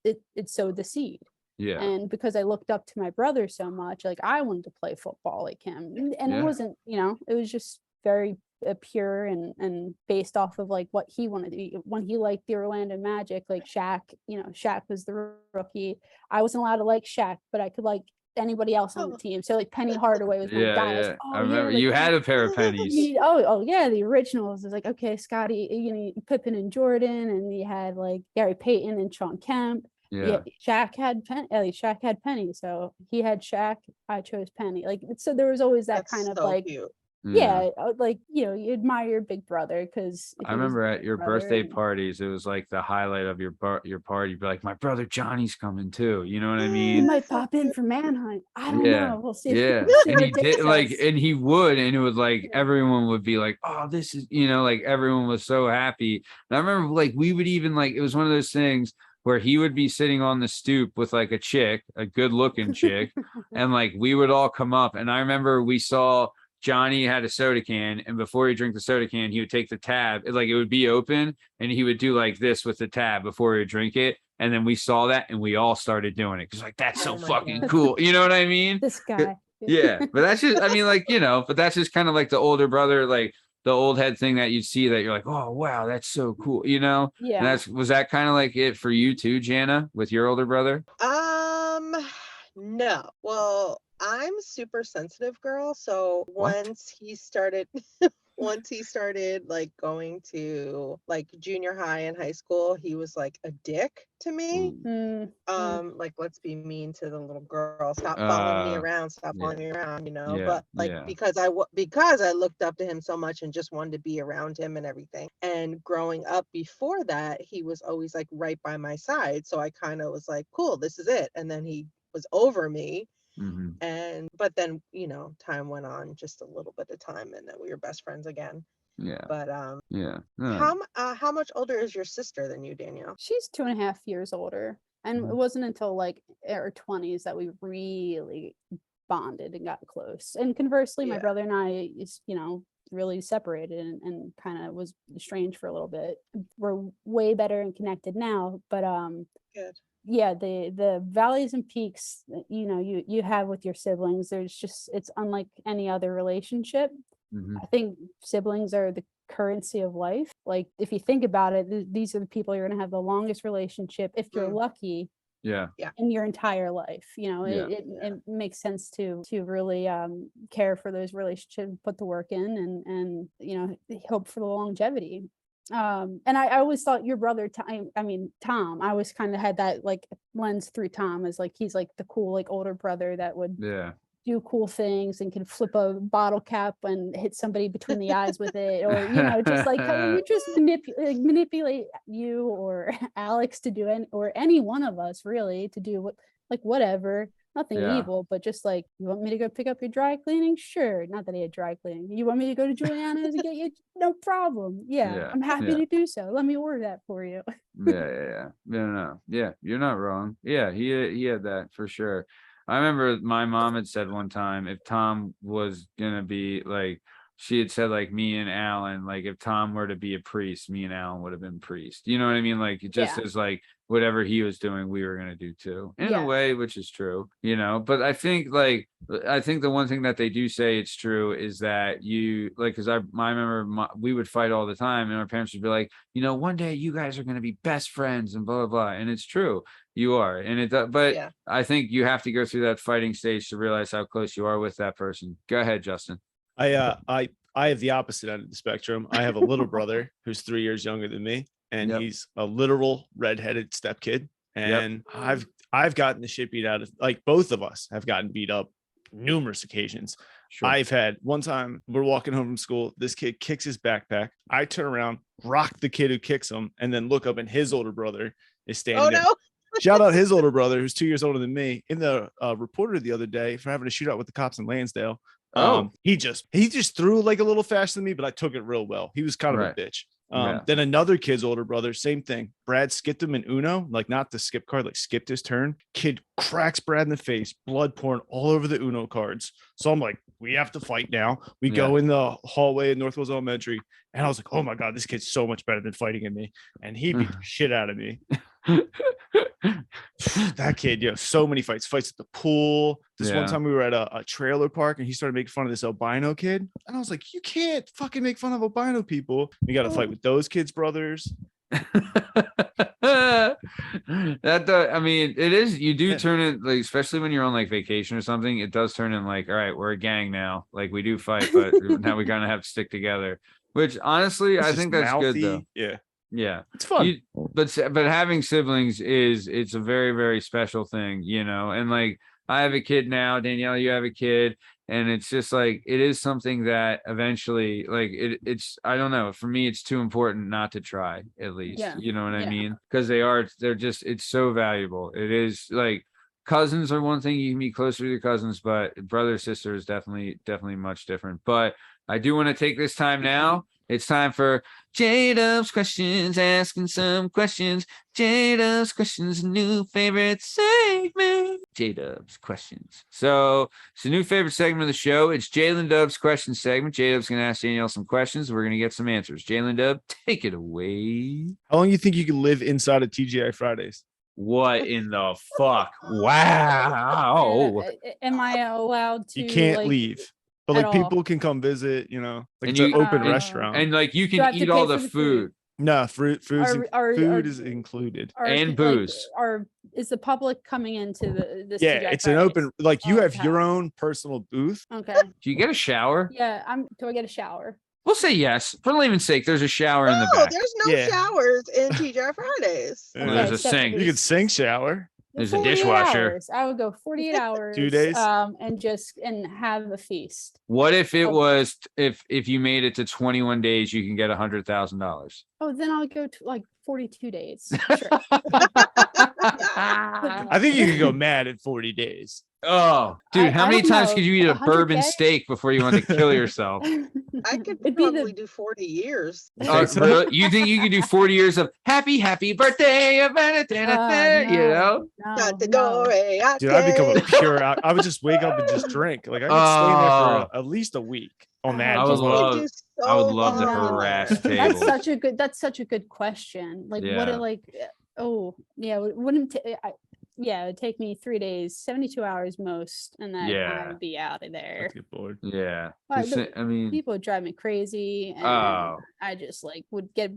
it sowed the seed. Yeah. And because I looked up to my brother so much, like I wanted to play football like him. And it wasn't, it was just very pure and based off of like what he wanted to be. When he liked the Orlando Magic, like Shaq, Shaq was the rookie. I wasn't allowed to like Shaq, but I could like anybody else on the team. So like Penny Hardaway was my guy. Yeah. I remember you had a pair of pennies. Oh yeah, the originals. It was like, okay, Scotty, Pippen and Jordan, and you had like Gary Payton and Sean Kemp. Yeah, Shaq had Penny, so he had Shaq. I chose Penny. Like, so there was always that kind of like, cute. Like you admire your big brother because I remember at your birthday parties, it was like the highlight of your party. You'd be like, my brother Johnny's coming too. You know what I mean? He might pop in for Manhunt. I don't know. We'll see. Yeah, and he did and he would, and it would like everyone would be like, oh, this is like everyone was so happy. And I remember like we would even like, it was one of those things where he would be sitting on the stoop with like a good looking chick, and like we would all come up. And I remember we saw Johnny had a soda can, and before he drank the soda can, he would take the tab, it would be open, and he would do like this with the tab before he would drink it. And then we saw that and we all started doing it because like, that's so fucking cool. You know what I mean? This guy. Yeah. But that's just, I mean, like, but that's just kind of like the older brother, like the old head thing that you see that you're like, oh wow, that's so cool, Yeah. And was that kind of like it for you too, Jana, with your older brother? No. Well, I'm super sensitive girl, so once he started like going to like junior high and high school, he was like a dick to me. Like, let's be mean to the little girl, stop following me around, but like because I looked up to him so much and just wanted to be around him and everything. And growing up before that, he was always like right by my side, so I kind of was like, cool, this is it. And then he was over me. But then time went on, just a little bit of time, and then we were best friends again. But how much older is your sister than you, Danielle? She's 2.5 years older, and it wasn't until like our 20s that we really bonded and got close. And conversely, my Yeah. brother and I is, really separated and kind of was estranged for a little bit. We're way better and connected now, but Good. yeah, the valleys and peaks that, you have with your siblings, it's unlike any other relationship. Mhm. I think siblings are the currency of life. Like, if you think about it, these are the people you're going to have the longest relationship, if you're lucky, Yeah. in your entire life. Yeah. It makes sense to really care for those relationships, put the work in, and hope for the longevity. And I always thought your brother, Tom, I always kind of had that like lens through Tom, as like he's like the cool like older brother that would do cool things and can flip a bottle cap and hit somebody between the eyes with it, or just like you just manipulate you or Alex to do or any one of us really to do whatever. Nothing evil, but just like, you want me to go pick up your dry cleaning? Sure. Not that he had dry cleaning. You want me to go to Juliana's and get you? No problem. Yeah, I'm happy to do so. Let me order that for you. No. Yeah, you're not wrong. Yeah, he had that for sure. I remember my mom had said one time, if Tom was gonna be like, she had said like me and Alan, like if Tom were to be a priest, me and Alan would have been priest. You know what I mean? Like, it just is like whatever he was doing, we were gonna do too, in a way, which is true, But I think the one thing that they do say it's true is that you like, because I remember we would fight all the time, and our parents would be like, one day you guys are gonna be best friends and blah blah blah, and it's true. You are, and but I think you have to go through that fighting stage to realize how close you are with that person. Go ahead, Justin. I have the opposite end of the spectrum. I have a little brother who's 3 years younger than me, and he's a literal redheaded stepkid. And I've gotten the shit beat out of, like, both of us have gotten beat up numerous occasions. Sure. I've had one time, we're walking home from school, this kid kicks his backpack. I turn around, rock the kid who kicks him, and then look up, and his older brother is standing there. No. Shout out his older brother, who's 2 years older than me. In the reporter the other day for having a shootout with the cops in Lansdale. He just threw like a little faster than me, but I took it real well. He was kind of a bitch. Then another kid's older brother, same thing. Brad skipped him in Uno, like not the skip card, like skipped his turn. Kid cracks Brad in the face, blood pouring all over the Uno cards. So I'm like, we have to fight now. We go in the hallway at Northwest Elementary, and I was like, oh my God, this kid's so much better than fighting in me. And he beat the shit out of me. That kid, so many fights at the pool. This one time we were at a trailer park, and he started making fun of this albino kid, and I was like, you can't fucking make fun of albino people. We got to fight with those kids' brothers. It is, you do turn it, like, especially when you're on like vacation or something, it does turn in like, all right, we're a gang now, like we do fight, but now we kind of have to stick together, which honestly I think that's mouthy. Good though. Yeah, it's fun. But having siblings it's a very, very special thing, and like, I have a kid now, Danielle, you have a kid, and it's just like, it is something that eventually, like, it's I don't know, for me it's too important not to try, at least. You know what I mean? Because they're just, it's so valuable. It is like, cousins are one thing, you can be closer to your cousins, but brother sister is definitely much different. But I do want to take this time now. It's time for jdub's questions, asking some questions. jdub's questions, new favorite segment. jdub's questions. So it's a new favorite segment of the show. It's Jalen Dub's question segment. J-Dub's going to ask Danielle some questions. We're going to get some answers. Jalen Dub, take it away. How long do you think you can live inside of TGI Fridays? What in the fuck? Wow. Am I allowed to? You can't leave. But like, people can come visit, like, it's an open restaurant, and like you can eat all the food. No, food is included, and booze. Is the public coming into this? Yeah, it's an open, like, you have your own personal booth. Okay. Do you get a shower? Yeah, do I get a shower? We'll say yes. For layman's sake, there's a shower in the back. There's no showers in TGI Fridays. Well, there's a sink. You could sink shower. There's a dishwasher. Hours. I would go 48 hours. 2 days. And have a feast. What if it was, if you made it to 21 days, you can get $100,000? Oh, then I'll go to like 42 days. Sure. I think you could go mad at 40 days. Oh, dude, how I many don't times know, could you eat a 100K? bourbon steak before you want to kill yourself? I could It'd be probably do 40 years. You think so? Really? You think you could do 40 years of happy birthday, you know? Dude, I'd become a pure I would just wake up and just drink. Like I could stay in there for at least a week on that. I would alone. love to harass tables. That's such a good question. Like what Yeah. It'd take me 3 days, 72 hours most, and then I'd be out of there. I'd get bored. Yeah. Well, I mean, people would drive me crazy, and I just like would get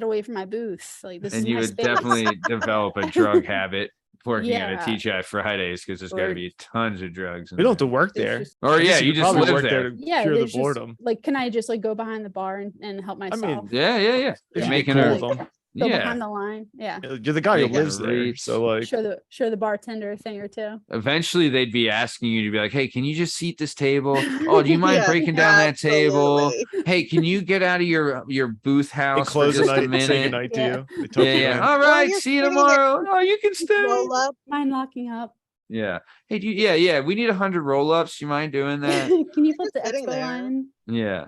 away from my booth. Like this and is you my would space. definitely develop a drug habit working at a Yeah. TGI Fridays because there's got to Or- be tons of drugs. We don't have to work It's there. just- Or I guess you could just probably live work there. to Yeah, cure the there's just, boredom. like, can I just like go behind the bar and help I myself? mean, Yeah. if Yeah. you're Making cool her, with them. Go yeah. behind the line. Yeah. You're the guy who Making lives there. reads. So like Show the bartender a thing or two. Eventually, they'd be asking you to be like, "Hey, can you just seat this table? Oh, do you mind Yeah, breaking down that table? absolutely. Hey, can you get out of your booth they house for close the just a night, say minute?" goodnight to Yeah. you. They tuck Yeah, you yeah. in. All While right, you're see you sitting there, tomorrow. Oh, you can stay. Roll up. Mind locking up? Yeah. Hey, yeah. We need 100 roll-ups. You mind doing that? Can you flip just the sitting expo there. line? Yeah.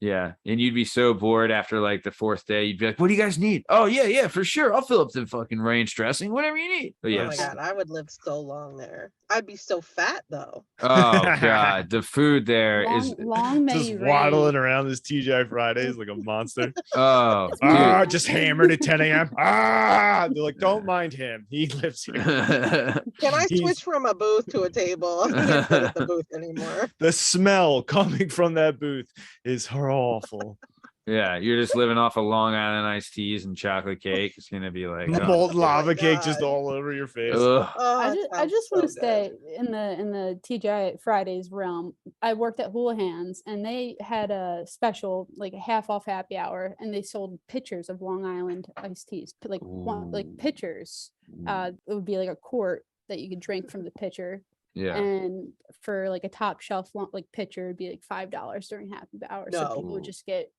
Yeah. And you'd be so bored after like the fourth day. You'd be like, "What do you guys need?" "Oh, yeah, for sure. I'll fill up the fucking range dressing, whatever you need." But Oh yes. my God, I would live so long there. I'd be so fat though. Oh God, the food there is Long may Just you waddling reign. around this TGI Fridays like a monster. oh dude. Just hammered at 10 a.m. They're like, don't mind him. He lives here. Can I He's- switch from a booth to a table? I can't sit at the booth anymore. The smell coming from that booth is awful. Yeah, you're just living off of Long Island iced teas and chocolate cake. It's gonna be like Molten lava cake God. just all over your face. ugh. Oh, I it just sounds want to so stay good. in the TGI Fridays realm. I worked at Houlihan's, and they had a special, like a half off happy hour, and they sold pitchers of Long Island iced teas, like Ooh. pitchers. It would be like a quart that you could drink from the pitcher. Yeah. And for like a top shelf like pitcher, it'd be like $5 during happy hour. So No. people would just get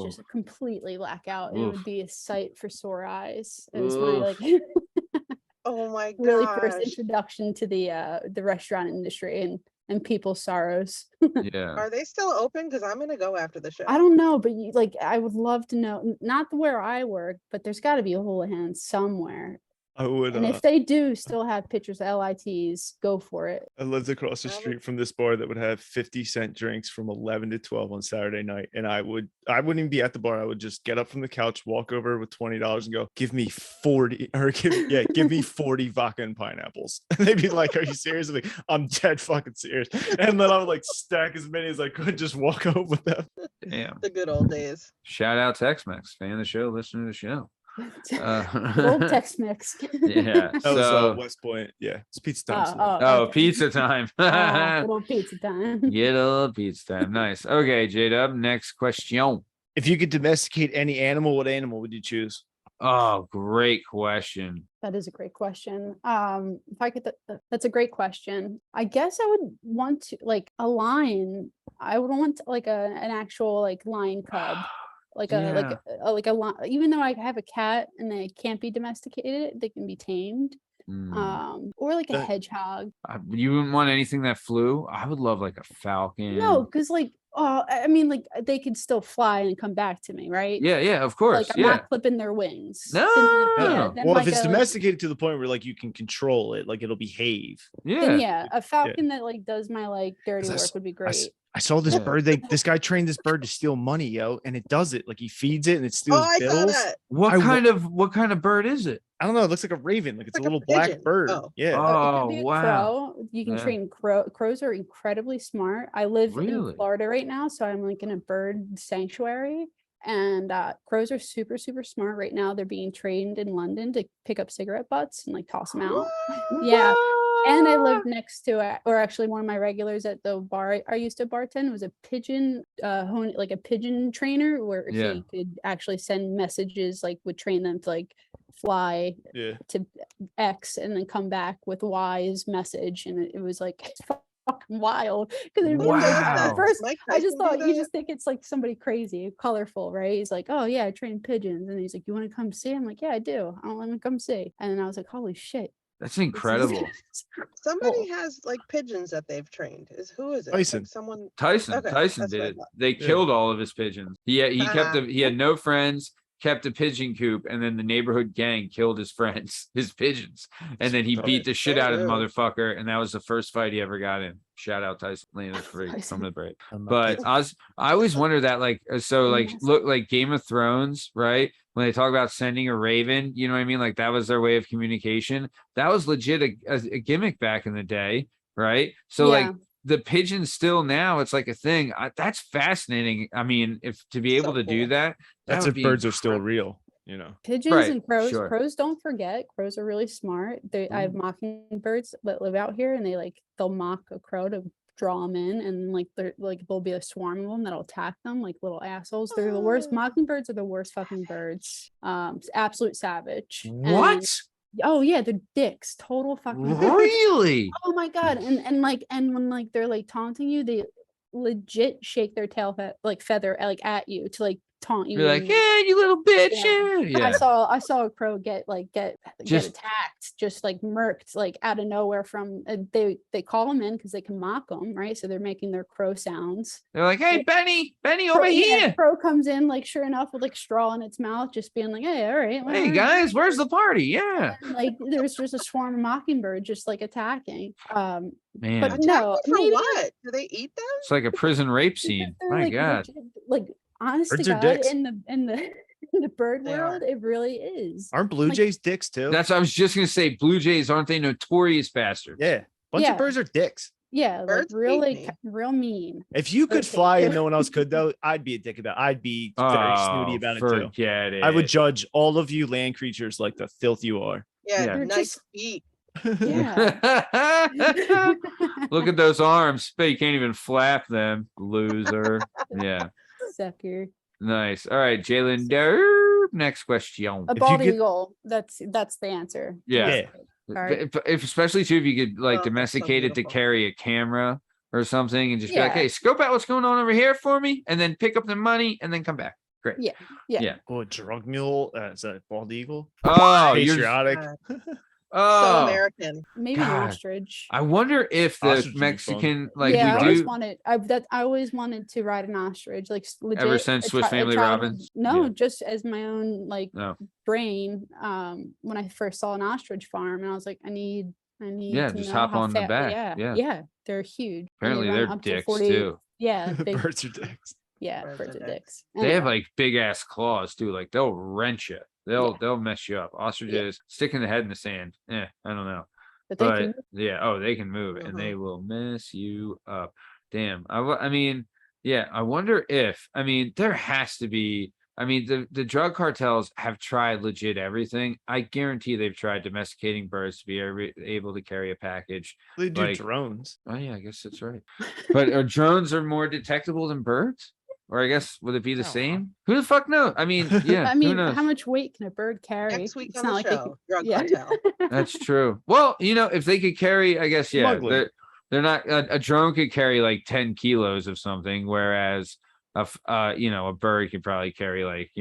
just completely black out, and it Oof. would be a sight for sore eyes. It was my Oof. like Oh my really first gosh. introduction to the restaurant industry and people's sorrows. Yeah. Are they still open? Because I'm gonna go after the show. I don't know, but I would love to know, not where I work, but there's got to be a Houlihan somewhere. I would. And if they do still have pictures of LITs, go for it. I lived across the I would- street from this bar that would have 50-cent drinks from 11 to 12 on Saturday night. And I wouldn't even be at the bar. I would just get up from the couch, walk over with $20 and go, give me 40 or give me 40 vodka and pineapples. And they'd be like, are you serious? I'm like, I'm dead fucking serious. And then I would like stack as many as I could, just walk home with them. Damn. The good old days. Shout out Tex-Mex, fan of the show, listener to the show. Old Tex Mix. Yeah. That was So West Point. Yeah. It's pizza time. so- Okay. pizza time. Good old pizza time. Get a little pizza time. Nice. Okay, J-Dub, next question. If you could domesticate any animal, what animal would you choose? Oh, great question. That is a great question. If I could, that's a great question. I guess I would want to like a lion. I would want like an actual like lion cub, like a lion. Even though I have a cat and they can't be domesticated, they can be tamed. Or like a That- hedgehog. You wouldn't want anything that flew? I would love like a falcon. No, because like I mean, like they could still fly and come back to me, right? Yeah, of course. Like I'm not clipping their wings. No. Then Well, like if it's a, domesticated to the point where like you can control it, like it'll behave. then a falcon that like does my like dirty 'Cause I work s- would be I great. s- I saw this Yeah. bird. This guy trained this bird to steal money, yo, and it does it. Like he feeds it and it steals Oh, I saw bills. that. What I wa- kind of bird is it? I don't know. It looks like a raven. Like it's Like a a little black pigeon. bird. Oh. Yeah. It Oh, could be a wow. crow. You can Yeah. train crows are incredibly smart. I live Really? in Florida right now, so I'm like in a bird sanctuary. And crows are super, super smart right now. They're being trained in London to pick up cigarette butts and like toss them out. Yeah. And I lived next to or actually one of my regulars at the bar I used to bartend was a pigeon like a pigeon trainer where Yeah. he could actually send messages, like would train them to like fly Yeah. to X and then come back with Y's message. And it was like fucking wild. Because Wow. at first Mike I just Tyson do thought you that? just think it's like somebody crazy, colorful, right? He's like, oh yeah, I train pigeons, and he's like, you want to come see? I'm like, yeah, I do. I want to come see. And then I was like, holy shit, That's this is- incredible. Somebody has like pigeons that they've trained. Who is it? Tyson. Like someone. Tyson Okay, Tyson that's did what I it. thought. They Yeah. killed all of his pigeons. He kept Ah. he had no friends, kept a pigeon coop, and then the neighborhood gang killed his friends, his pigeons. And then he Tough. beat the shit So out of the rude. motherfucker. And that was the first fight he ever got in. Shout out Tyson Landis for Tyson. from the break. I'm not But kidding. I always wonder that, like, so like Yes. look like Game of Thrones, right? When they talk about sending a raven, you know what I mean? Like that was their way of communication. That was legit a gimmick back in the day, right? So Yeah. like the pigeon still now, it's like a thing. That's fascinating. I mean, if to be able So to do cool. that, That's would if be birds are still incredible. real. Pigeons Right, and crows. sure. Crows don't forget. Crows are really smart. I have mockingbirds that live out here, and they'll mock a crow to draw them in, and like there'll be a swarm of them that'll attack them like little assholes. They're the worst. Oh. Mockingbirds are the worst fucking birds. Absolute savage. What? And- oh yeah, they're dicks. Total fucking dicks. Really? Oh my god. And when like they're like taunting you, they legit shake their tail feather like at you to like taunt you. You're like, and- yeah, you little bitch. Yeah. Yeah. I saw a crow get Just- attacked, just like murked, like out of nowhere from they call them in because they can mock them, right? So they're making their crow sounds. They're like, hey, Benny over Yeah, here. crow comes in like sure enough with like straw in its mouth, just being like, hey, all right, well, Hey all right." guys, where's the party? Yeah. And, like there's just a swarm of mockingbird just like attacking. Man, But Attack no, them for maybe what? Do they eat them? it's like a prison rape scene. they're, My like, God. legit- like honest to Birds are God, dicks. in the in the bird They world, are. it really is. Aren't blue Like- jays dicks too? That's what I was just gonna say. Blue Jays, aren't they notorious bastards? Yeah. Bunch Yeah. of birds are dicks. Yeah, like Birds hate really me. real mean. If you could Okay. fly and no one else could, though, I'd be a dick about. I'd be very snooty about it too. Forget it. I would judge all of you land creatures like the filth you are. Yeah, Yeah. They're nice just- feet. Yeah. Look at those arms. Bet you can't even flap them, loser. Yeah, Sucker. nice. All right, Jalen Derb. Next question. A you bald get- eagle. That's the answer. Yeah. Yeah. Alright. If especially too, if you could like Oh, that's so domesticate it to beautiful. carry a camera or something and just be like, Yeah. hey, scope out what's going on over here for me, and then pick up the money and then come back. Great. Yeah. Yeah. Yeah. Oh, a drug mule. Is that a bald eagle? Oh, you're Patriotic. God, so oh. American. Maybe an God. ostrich. I wonder if the Ostrich would be fun. Mexican like yeah, I we always do. wanted. I always wanted to ride an ostrich. Like legit. Ever since a Swiss chi- a Family child- Robins? No, Yeah. just as my own like No. brain. When I first saw an ostrich farm, and I was like, I need. Yeah, to just know hop how on the fat- back. Yeah. Yeah. They're huge. and they Apparently run they're up to dicks 40 too. Yeah, big, Birds are dicks. yeah, Birds birds are are dicks. dicks. They have Anyway, like big ass claws too. Like they'll wrench you. They'll mess you up. Ostriches sticking the head in the sand. I don't know. but they But can yeah, they can move and they will mess you up. Damn. I mean, yeah, I wonder if there has to be. The drug cartels have tried legit everything. I guarantee they've tried domesticating birds to be able to carry a package. They do Like- drones. Oh yeah, I guess that's right. But are drones more detectable than birds? Or I guess would it be the I don't know. same? Who the fuck knows? Yeah. I who mean, knows? how much weight can a bird carry? Next week It's on the not like they show, can- drug yeah. cartel. That's true. Well, if they could carry, I guess, yeah, Smuggling. they're not a drone could carry like 10 kilos of something, whereas a bird could probably carry like,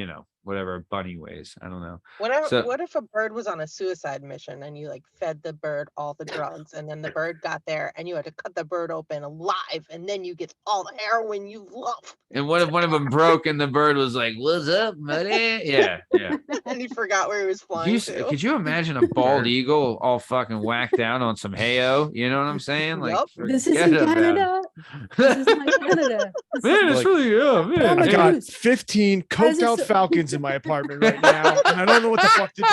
whatever a bunny weighs. I don't know. So- What if a bird was on a suicide mission and you like fed the bird all the drugs and then the bird got there and you had to cut the bird open alive and then you get all the heroin you love And what if one of them broke and the bird was like, "What's up, buddy?" Yeah. and he forgot where he was flying to. Could you imagine a bald Bird. eagle all fucking whacked out on some Hehlo? You know what I'm saying? Like, Yup. This is forget in about it. Canada. This is in Canada. This Man, is- it's really man. Oh my I damn. got goodness. 15 coked out this- falcons in my apartment right now, and I don't know what the fuck to do.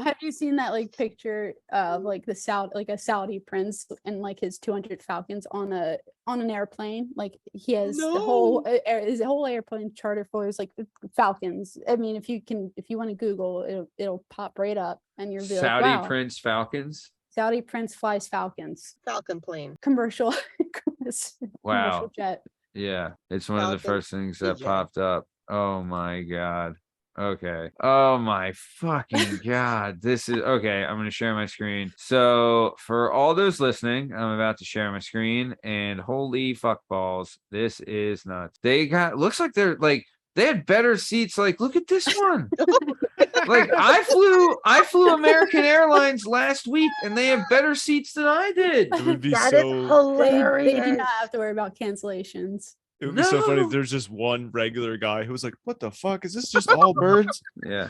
have you seen that like picture of like a Saudi prince and like his 200 falcons on an airplane? Like he has the whole his whole airplane charter for is like falcons. I mean, if you want to Google, it'll pop right up and you'll be like, Saudi wow, Prince Falcons. Saudi prince flies falcons. Falcon plane. Commercial, Wow. commercial jet. Yeah, it's one of the Falcon first things that DJ. popped up. Oh my god. Okay. Oh my fucking God. This is okay. I'm going to share my screen. So for all those listening, I'm about to share my screen and holy fuck balls. This is nuts. Looks like they had better seats. Like, look at this one. Like I flew American Airlines last week and they have better seats than I did. It would be That is hilarious. They do not have to worry about cancellations. It would be so funny if No. there's just one regular guy who was like, "What the fuck? Is this just all birds?" Yeah.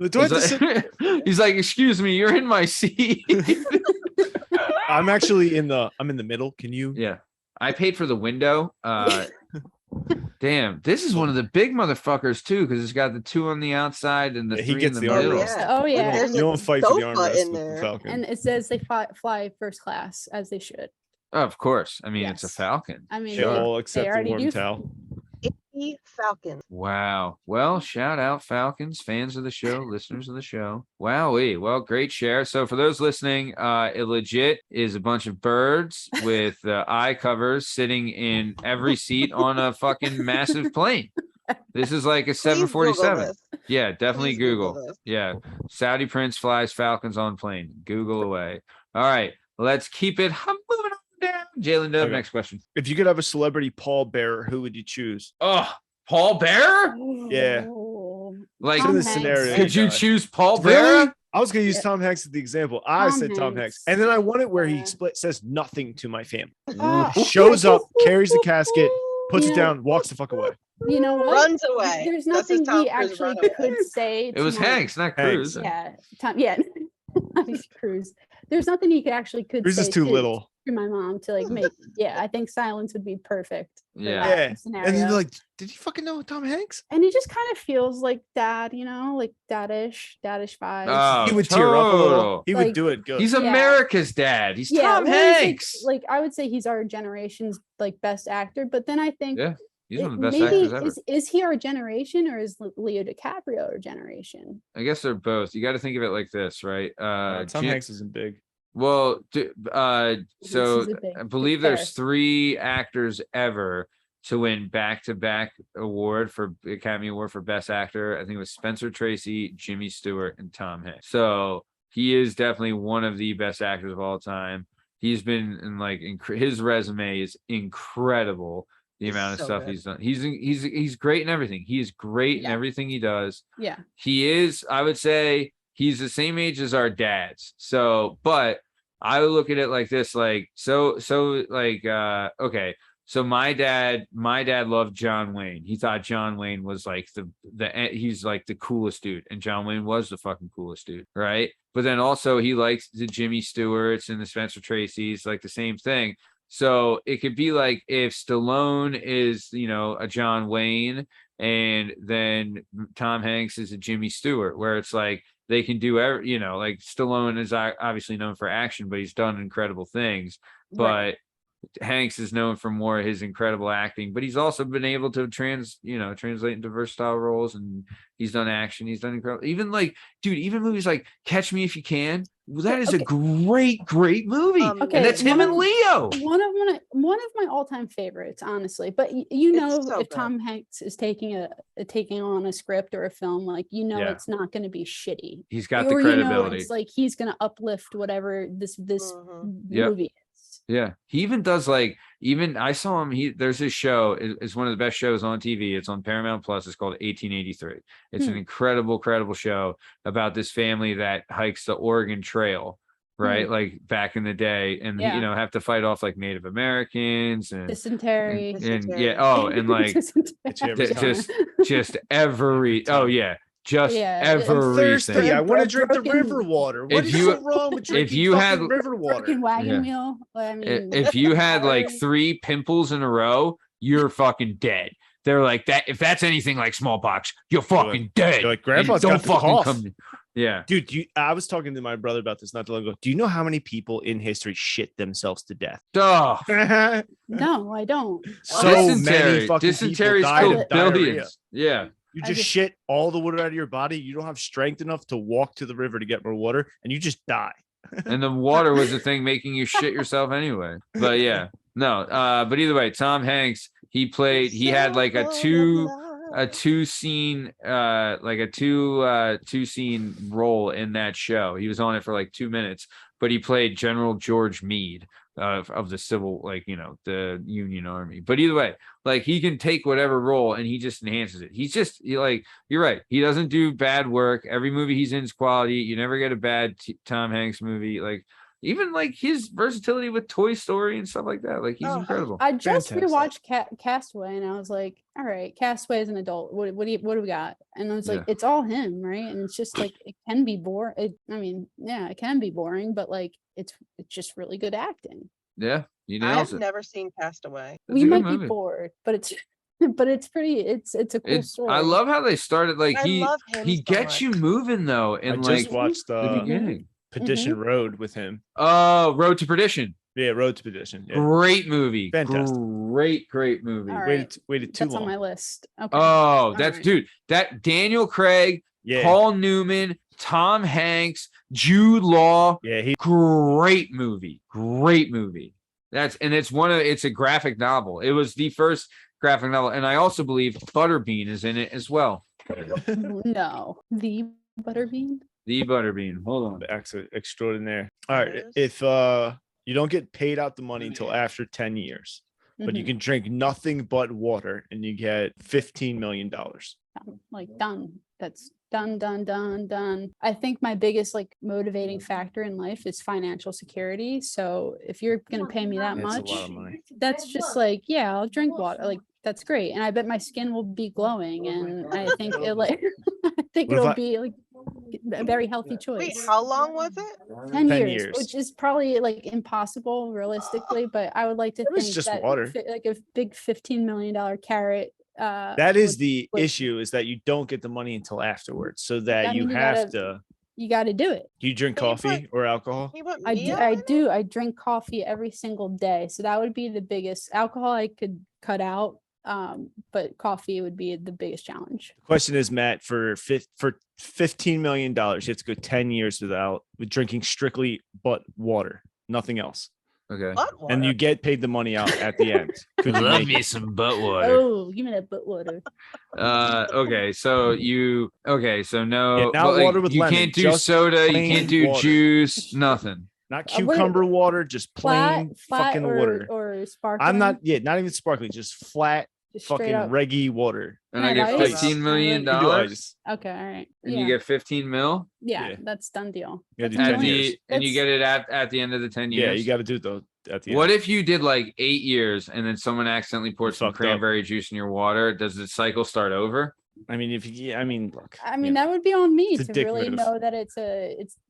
Do I have to sit? He's like, excuse me, you're in my seat. I'm actually in the middle. Can you? Yeah. I paid for the window. Damn, this is one of the big motherfuckers too, because it's got the 2 on the outside and the Yeah, he 3 gets in the the middle. armrest. Oh yeah. There's You don't fight for the sofa armrest in with the there. Falcon. And it says they fly first class as they should. Oh, of course. I mean, it's a Yes. Falcon. I mean, Yeah, all except the already warm do. towel. 80 Falcon. Wow. Well, shout out Falcons, fans of the show, listeners of the show. Wowee. Well, great share. So for those listening, it legit is a bunch of birds with eye covers sitting in every seat on a fucking massive plane. This is like a Please Google 747. this. Yeah, definitely Please Google Google. this. Yeah. Saudi Prince flies Falcons on plane. Google away. All right. Let's keep it moving on down. Jalen Dove, Okay. next question. If you could have a celebrity pallbearer, who would you choose? Oh, Paul Bearer? Yeah. Oh, Like, Tom the Hanks. scenario. could you God. choose Paul Really? Bearer? I was going to use Yeah. Tom Hanks as the example. I Tom said Tom Hanks. Hanks. And then I want it where he Yeah. says nothing to my family. Ah. Shows up, carries the casket, puts You it know- down, walks the fuck away. You know what? Runs away. There's That's his nothing Tom he Cruise actually runaway. could say. It was to my- Hanks, not Hanks. Cruz. Yeah, Tom. Yeah, not Cruz. There's nothing he could actually could Cruz say is too to little. my mom to like make. Yeah, I think silence would be perfect. for Yeah. that Yeah. scenario. And then they're like, did you fucking know Tom Hanks? And he just kind of feels like dad, you know, like daddish vibes. Oh, He would tear up a little. total. He would Like, do it good. He's Yeah. America's dad. He's yeah, Tom well, he's, Hanks. Like I would say he's our generation's like best actor, but then I think Yeah, he's one of the best maybe actors ever. is he our generation or is Leo DiCaprio our generation? I guess they're both. You got to think of it like this, right? Tom Jim- Hanks isn't big. Well, so He's a big- I believe big there's character. 3 actors ever to win back-to-back award for Academy Award for Best Actor. I think it was Spencer Tracy, Jimmy Stewart, and Tom Hanks. So he is definitely one of the best actors of all time. He's been in like his resume is incredible. The He's amount of so stuff good. he's done. He's great in everything. He is great in Yeah. everything he does. Yeah. He is, I would say, he's the same age as our dads. So, but I would look at it like this, like, okay. So my dad loved John Wayne. He thought John Wayne was like he's like the coolest dude. And John Wayne was the fucking coolest dude. Right. But then also he likes the Jimmy Stewarts and the Spencer Tracy's, like the same thing. So it could be like if Stallone is, a John Wayne and then Tom Hanks is a Jimmy Stewart, where it's like they can do, like Stallone is obviously known for action, but he's done incredible things. But Right. Hanks is known for more of his incredible acting, but he's also been able to translate into versatile roles, and he's done action. He's done incredible. Even even movies like Catch Me If You Can. Well, that is a great movie, Okay, and that's him and Leo. One of my all-time favorites, honestly. But you know, It's so if good. Tom Hanks is taking on a script or a film, like Yeah. it's not going to be shitty. He's got the Or, credibility. it's like he's going to uplift whatever this Mhm. Yep. movie is. Yeah, he even does I saw him. There's this show. It's one of the best shows on TV. It's on Paramount Plus. It's called 1883. It's an incredible show about this family that hikes the Oregon Trail, right? Like back in the day, and Yeah. have to fight off like Native Americans and Dysentery. yeah. Oh, and like just every. Oh yeah. Just Yeah, I'm everything. Thirsty. I want to drink the Broken- river water. What If is you- so wrong with drinking you had- fucking river water? Freaking wagon Yeah. wheel. I mean, If you had like 3 pimples in a row, you're fucking dead. They're like that. If that's anything like smallpox, you're fucking dead. You're like, And Grandpa's got the cough. Yeah. Dude, I was talking to my brother about this not too long ago. Do you know how many people in history shit themselves to death? Duh. no, I don't. So many fucking dysentery's people died killed of diarrhea. billions. Yeah. You I just just- shit all the water out of your body. You don't have strength enough to walk to the river to get more water, and you just die. And the water was the thing making you shit yourself anyway. But yeah. No. But either way, Tom Hanks, he had like a a two scene role in that show. He was on it for like 2 minutes, but he played General George Meade of the civil, like, you know, the Union Army. But either way, like, he can take whatever role and he just enhances it. He's just like, you're right. He doesn't do bad work. Every movie he's in is quality. You never get a bad Tom Hanks movie. Like, even like his versatility with Toy Story and stuff like that. Like, he's incredible. I just Fantastic. rewatched Castaway, and I was like, all right, Castaway is an adult. What do we got? And I was like, it's all him, right? And it's just like, it can be boring. It can be boring, but like, it's just really good acting. Yeah, you I've nails it. never seen Castaway. That's We a good might be movie. bored, but it's pretty. It's a cool story. I love how they started. Like, I love him he so gets you much. moving though. I And just like watched the beginning. Petition Road with him. Oh, Road to Perdition. Yeah, Road to Petition. Yeah. Great movie. Fantastic. Great movie. All right. Waited too That's long. on my list. Okay. Oh, that's right. dude. That Daniel Craig, Yeah. Paul Newman, Tom Hanks, Jude Law. Yeah, Great movie. It's a graphic novel. It was the first graphic novel, and I also believe Butterbean is in it as well. No, the Butterbean. The Butterbean. Hold on. the actor extraordinaire. All right, Yes. if you don't get paid out the money until after 10 years, but you Mhm. can drink nothing but water and you get $15 million. Like done. That's done. I think my biggest like motivating factor in life is financial security. So if you're gonna pay me that That's a much, lot of money. that's just like, yeah, I'll drink water. Like, that's great. And I bet my skin will be glowing. And I think it like I think What if it'll I- be like a very healthy Wait, choice. how long was it? 10 10 years, years. which is probably like impossible realistically, but I would like to It was think just that water. like a big $15 million carrot. That is would- the would- issue, is that you don't get the money until afterwards, so that I you mean, you have gotta- to. You got to do it. You drink But you coffee or alcohol? He put I Mio do, I in it? do. I drink coffee every single day. So that would be the biggest. Alcohol I could cut out, but coffee would be the biggest challenge. The question is, Matt, for $15 million, you have to go 10 years with drinking strictly but water, nothing else. Okay. What And you water? get paid the money out at the end. Could you make it? some butt water. Oh, give me that butt water. Okay, so no, Yeah, not but, like, water with you lemon, can't do just soda, you plain can't do water. juice, nothing. Not what- cucumber water, just Flat, plain fucking water. or sparkling. I'm not even sparkling, just flat just straight fucking up. reggae water. And I Can I get have ice? $15 million, You do ice. Okay, all right. and Yeah, you get 15 mil yeah, yeah. that's done deal. You gotta do That's 10 at nice. years. and you get it at the end of the 10 years. Yeah, you got to do it though at the What end. if you did like 8 years and then someone accidentally poured some fucked up. cranberry juice in your water? Does the cycle start over? I mean, look. I mean, that would be on me It's a to dick really move. know that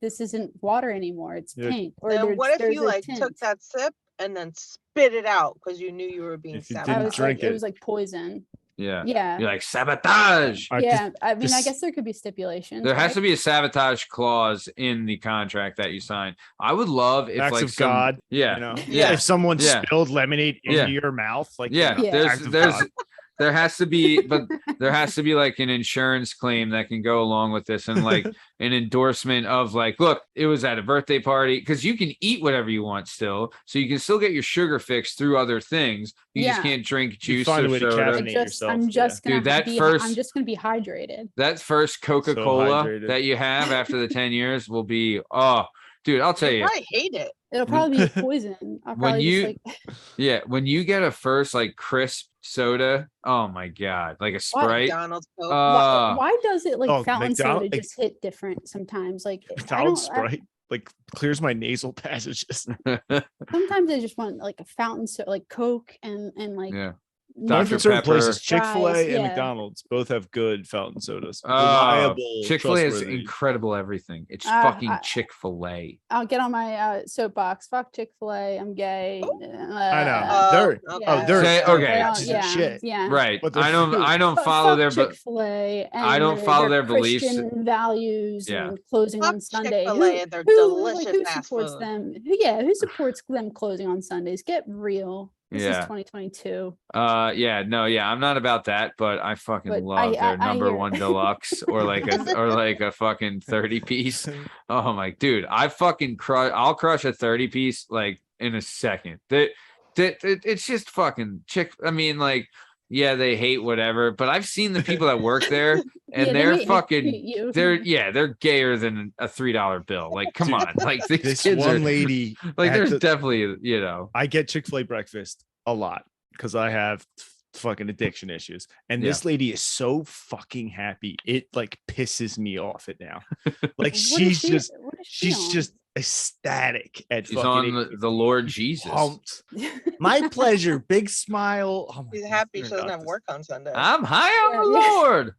this isn't water anymore. It's Yeah. pink. Or Then what if there's you a like took tint. that sip and then spit it out because you knew you were being If you I didn't was sabotaged? like, drink it it. was like poison. Yeah. Yeah. You're like sabotage. All right, Yeah. I mean, I this- guess there could be stipulations. There has right? to be a sabotage clause in the contract that you sign. I would love if Acts like of some, God, yeah, you know, yeah, if someone Yeah. spilled lemonade Yeah. into your mouth, like, yeah. you know, act of There's God. there has to be, but there has to be like an insurance claim that can go along with this, and like an endorsement of like, look, it was at a birthday party, because you can eat whatever you want still, so you can still get your sugar fix through other things. You just Yeah. can't drink You juice find a or way to soda. caffeinate yourself, I'm yeah. just gonna Dude, that be, first- I'm just gonna be hydrated. That first Coca-Cola hydrated. that you have after the 10 years will be, oh, dude, I'll tell You you. probably hate it. It'll probably be poison. I'll When probably you- just like Yeah, when you get a first like crisp soda, oh my god, like a Sprite. McDonald's Coke. why does it like oh, fountain McDonald- soda like- just hit different sometimes? Like I McDonald's don't- I- Sprite like clears my nasal passages. sometimes I just want like a fountain soda, like Coke and like Yeah. Not Dr. for certain places. Pepper. Chick-fil-A Fries, and yeah. McDonald's both have good fountain sodas. Oh, Reliable, Chick-fil-A is trustworthy. incredible everything. It's Ah, fucking I- Chick-fil-A. I'll get on my soapbox. Fuck Chick-fil-A. I'm gay. I know. Oh, they're yeah. they're Say- okay. pieces of shit. Yeah. Right. But the I don't But follow fuck their Chick-fil-A. I don't follow their beliefs. Christian values Yeah. and closing Fuck on Sunday. Chick-fil-A and their who delicious ass supports food. them? Who supports them closing on Sundays? Get real. This is Yeah. 2022. I'm not about that, but I fucking But love their I number hear it. one deluxe or like a fucking 30 piece. Oh my dude, I'll crush a 30 piece like in a second. It's just fucking I mean, like yeah, they hate whatever. But I've seen the people that work there, and Yeah, they're hate fucking, you. they're gayer than a $3 bill. Like, come Dude, on, like these This kids one are lady, like, at there's the- definitely, you know, I get Chick-fil-A breakfast a lot because I have fucking addiction issues. And Yeah. this lady is so fucking happy. It like pisses me off it now. Like What is she's she- just what is she she's on? just ecstatic at she's fucking on the Lord Jesus. pumped. My pleasure. Big smile. Oh my She's God, happy you're she doesn't not have this- work on Sunday. I'm high on the Yeah. Lord.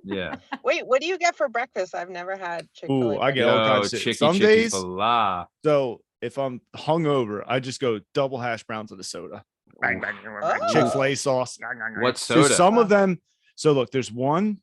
Yeah. Wait, what do you get for breakfast? I've never had Chick-fil-A. Ooh, I get all Yo, kinds of shit. chicky Some chicky days, blah. so if I'm hungover, I just go double hash browns with a soda. Bang, bang, bang, bang, Oh. Chick-fil-A sauce. What So soda? some of them. So look, there's one.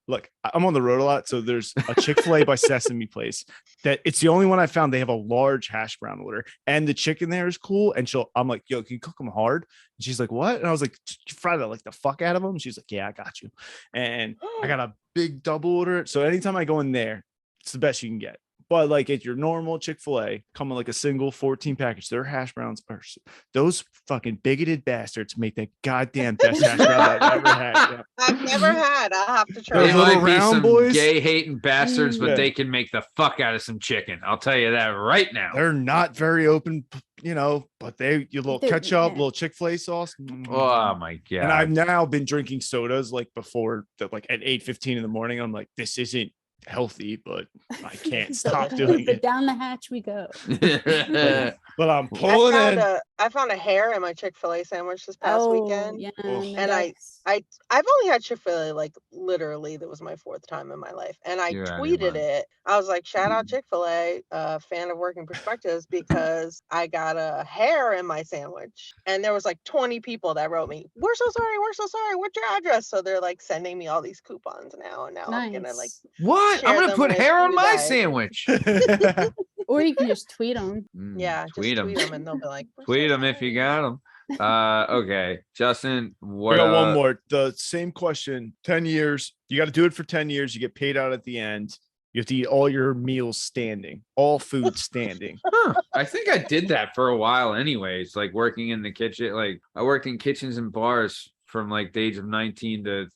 Look, I'm on the road a lot. So there's a Chick-fil-A by Sesame Place that it's the only one I found. They have a large hash brown order, and the chicken there is cool. And I'm like, yo, can you cook them hard? And she's like, what? And I was like, you fry the like the fuck out of them. She's like, yeah, I got you. And I got a big double order. So anytime I go in there, it's the best you can get. But like at your normal Chick-fil-A, come in like a single 14 package, their hash browns are those fucking bigoted bastards make the goddamn best hash browns I've ever had. Yeah. I've never had. I'll have to try. They Those it. little might be round some boys? gay hating bastards, but Yeah. they can make the fuck out of some chicken. I'll tell you that right now. They're not very open, but you little They're- ketchup, yeah. little Chick-fil-A sauce. Oh my god! And I've now been drinking sodas like before that, like at 8:15 in the morning. I'm like, this isn't healthy, but I can't stop doing But it. down the hatch we go. But I'm pulling in. I found a hair in my Chick-fil-A sandwich this past weekend. Yeah, Oh. the And ducks. I've only had Chick-fil-A like literally that was my 4th time in my life. And I You're out of your tweeted mind. it. I was like, shout out Chick-fil-A, fan of Working Perspectives, because I got a hair in my sandwich. And there was like 20 people that wrote me, we're so sorry, what's your address? So they're like sending me all these coupons now. And now I'm gonna like Nice. What? I'm share gonna them put with hair on you my guys. sandwich. Or you can just tweet them. yeah, tweet just them. tweet them and they'll be like, "We're so Tweet them if you sorry." got them. Okay, Justin. I What? got one more. The same question. 10 years. You got to do it for 10 years. You get paid out at the end. You have to eat all your meals standing, all food standing. I think I did that for a while, anyways. Like working in the kitchen. Like I worked in kitchens and bars from like the age of 19 to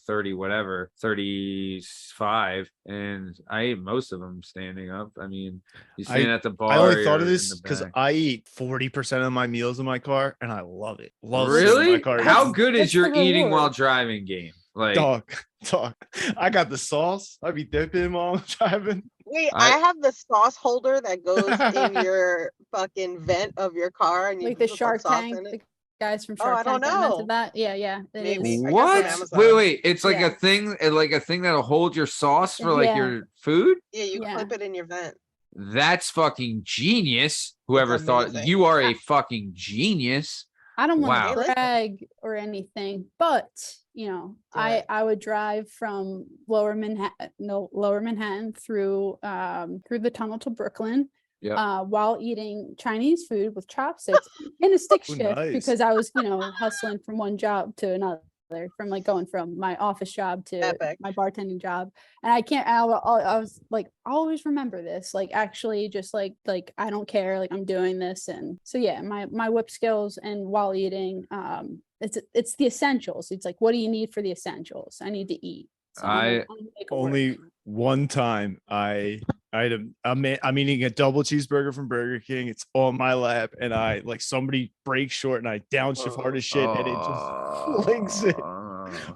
30, whatever, 35, and I ate most of them standing up. I mean, you stand at the bar. I only thought of you're this in the because back. I eat 40% of my meals in my car, and I love it. Love sitting in Really? my car. How It's- good What's is your the eating while reward? driving game? Like, dog. I got the sauce. I be dipping while I'm driving. Wait, I- I have the sauce holder that goes in your fucking vent of your car, and you Like can the put Shark sauce Tank, in it. the guys from Oh, Shark I don't Tank invented know. that. Yeah, it Maybe. is. I got it on what? Amazon. Wait. It's like Yeah. a thing, like a thing that'll hold your sauce for like Yeah. your food. Yeah, you Yeah. clip it in your vent. That's fucking genius. Whoever thought amazing. you are a fucking genius. I don't want Wow. Hey, to listen. brag or anything, but Do I it. would drive from Lower Manhattan through the tunnel to Brooklyn, Yep. while eating Chinese food with chopsticks in a stick Oh, shift nice. because I was hustling from one job to another, from like going from my office job to Epic. my bartending job. And I was like, I'll always remember this, like actually just like I don't care, like I'm doing this. And so yeah, my whip skills and while eating, it's the essentials. It's like, what do you need for the essentials? I need to eat. So I'm gonna make it work. Only one time I'm eating a double cheeseburger from Burger King. It's on my lap, and somebody breaks short, and I downshift hard as shit, and it just flings it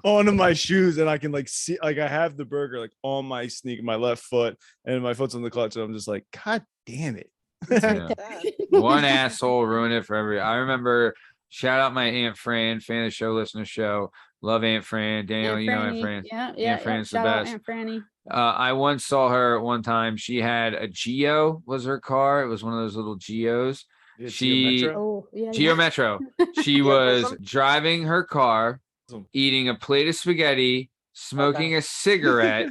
onto my shoes, and I can see I have the burger on my my left foot, and my foot's on the clutch, and I'm just like, God damn it. Yeah. Bad. One asshole ruined it for I remember. Shout out my Aunt Fran, fan of the show, listen to the show. Love Aunt Fran. Danielle, Aunt you know Aunt Franny. Fran. Yeah. Aunt Fran's the Shout out best. Aunt Franny. I once saw her one time. She had a Geo was her car. It was one of those little Geos. Yeah, She- Geo Metro. Oh yeah. Geo Metro. She Yeah, was Prism. driving her car, eating a plate of spaghetti, smoking a cigarette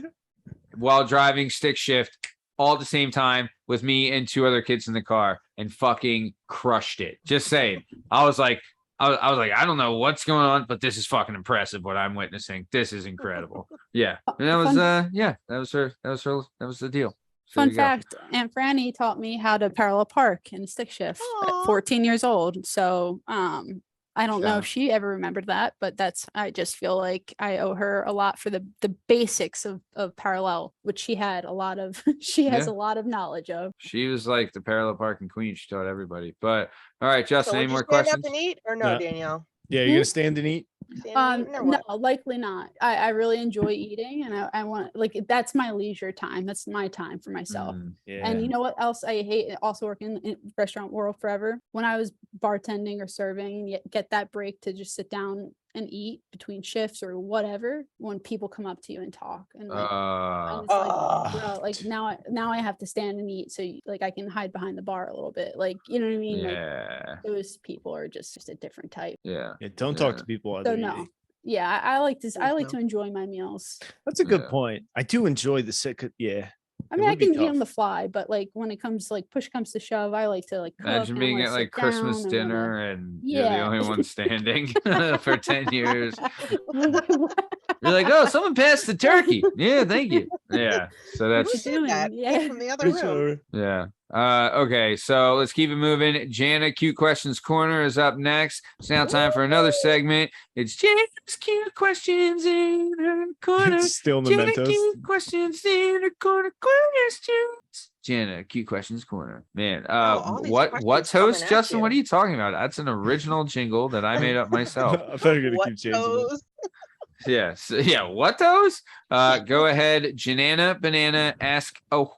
while driving stick shift all at the same time with me and 2 other kids in the car, and fucking crushed it. Just saying. I was like, I don't know what's going on, but this is fucking impressive what I'm witnessing. This is incredible. Yeah. And that was that was the deal. So Fun there you go. fact, Aunt Franny taught me how to parallel park in a stick shift Aw. at 14 years old. So I I don't know if she ever remembered that, but I just feel like I owe her a lot for the basics of parallel, which she had a lot of, she has a lot of knowledge of. She was like the parallel parking queen. She taught everybody. But all right, Justin, So any would you more stand questions? up and eat or no, No. Danielle? Yeah, you're gonna stand and eat. Stand and eat or No, what? likely not. I really enjoy eating, and I want, like, that's my leisure time. That's my time for myself. Yeah. And you know what else I hate? Also working in restaurant world forever. When I was bartending or serving, and get that break to just sit down and eat between shifts or whatever, when people come up to you and talk, and like, I'm just like, bro, like now I have to stand and eat, so like I can hide behind the bar a little bit, like, you know what I mean? Yeah. Like, those people are just a different type. Yeah. Don't talk to people while So they're no. eating. Yeah, I like to No. enjoy my meals. That's a good Yeah. point. I do enjoy the sick. Yeah. I It mean, I would be can eat on tough. the fly, but like when it comes to like push comes to shove, I like to like cook. Imagine and I being wanna at like sit Christmas down, I wanna- dinner and you're the Yeah. only one standing for 10 years. You're like, oh, someone passed the turkey. Yeah, thank you. Yeah. So What that's you doing? That Yeah. from the other room. yeah. Okay, so let's keep it moving. Jana, Cute Questions Corner is up next. It's now time for another segment. It's Jana's Cute Questions in her corner. It's still Jana, mementos. Cute Questions in her corner. Questions. Jana, Cute Questions Corner. Man, all these what questions toast, coming at Justin? What are you. you talking about? That's an original jingle that I made up myself. I thought you were gonna What keep changing it. those? Yes. Yeah. What those? Go ahead. Janana Banana ask away.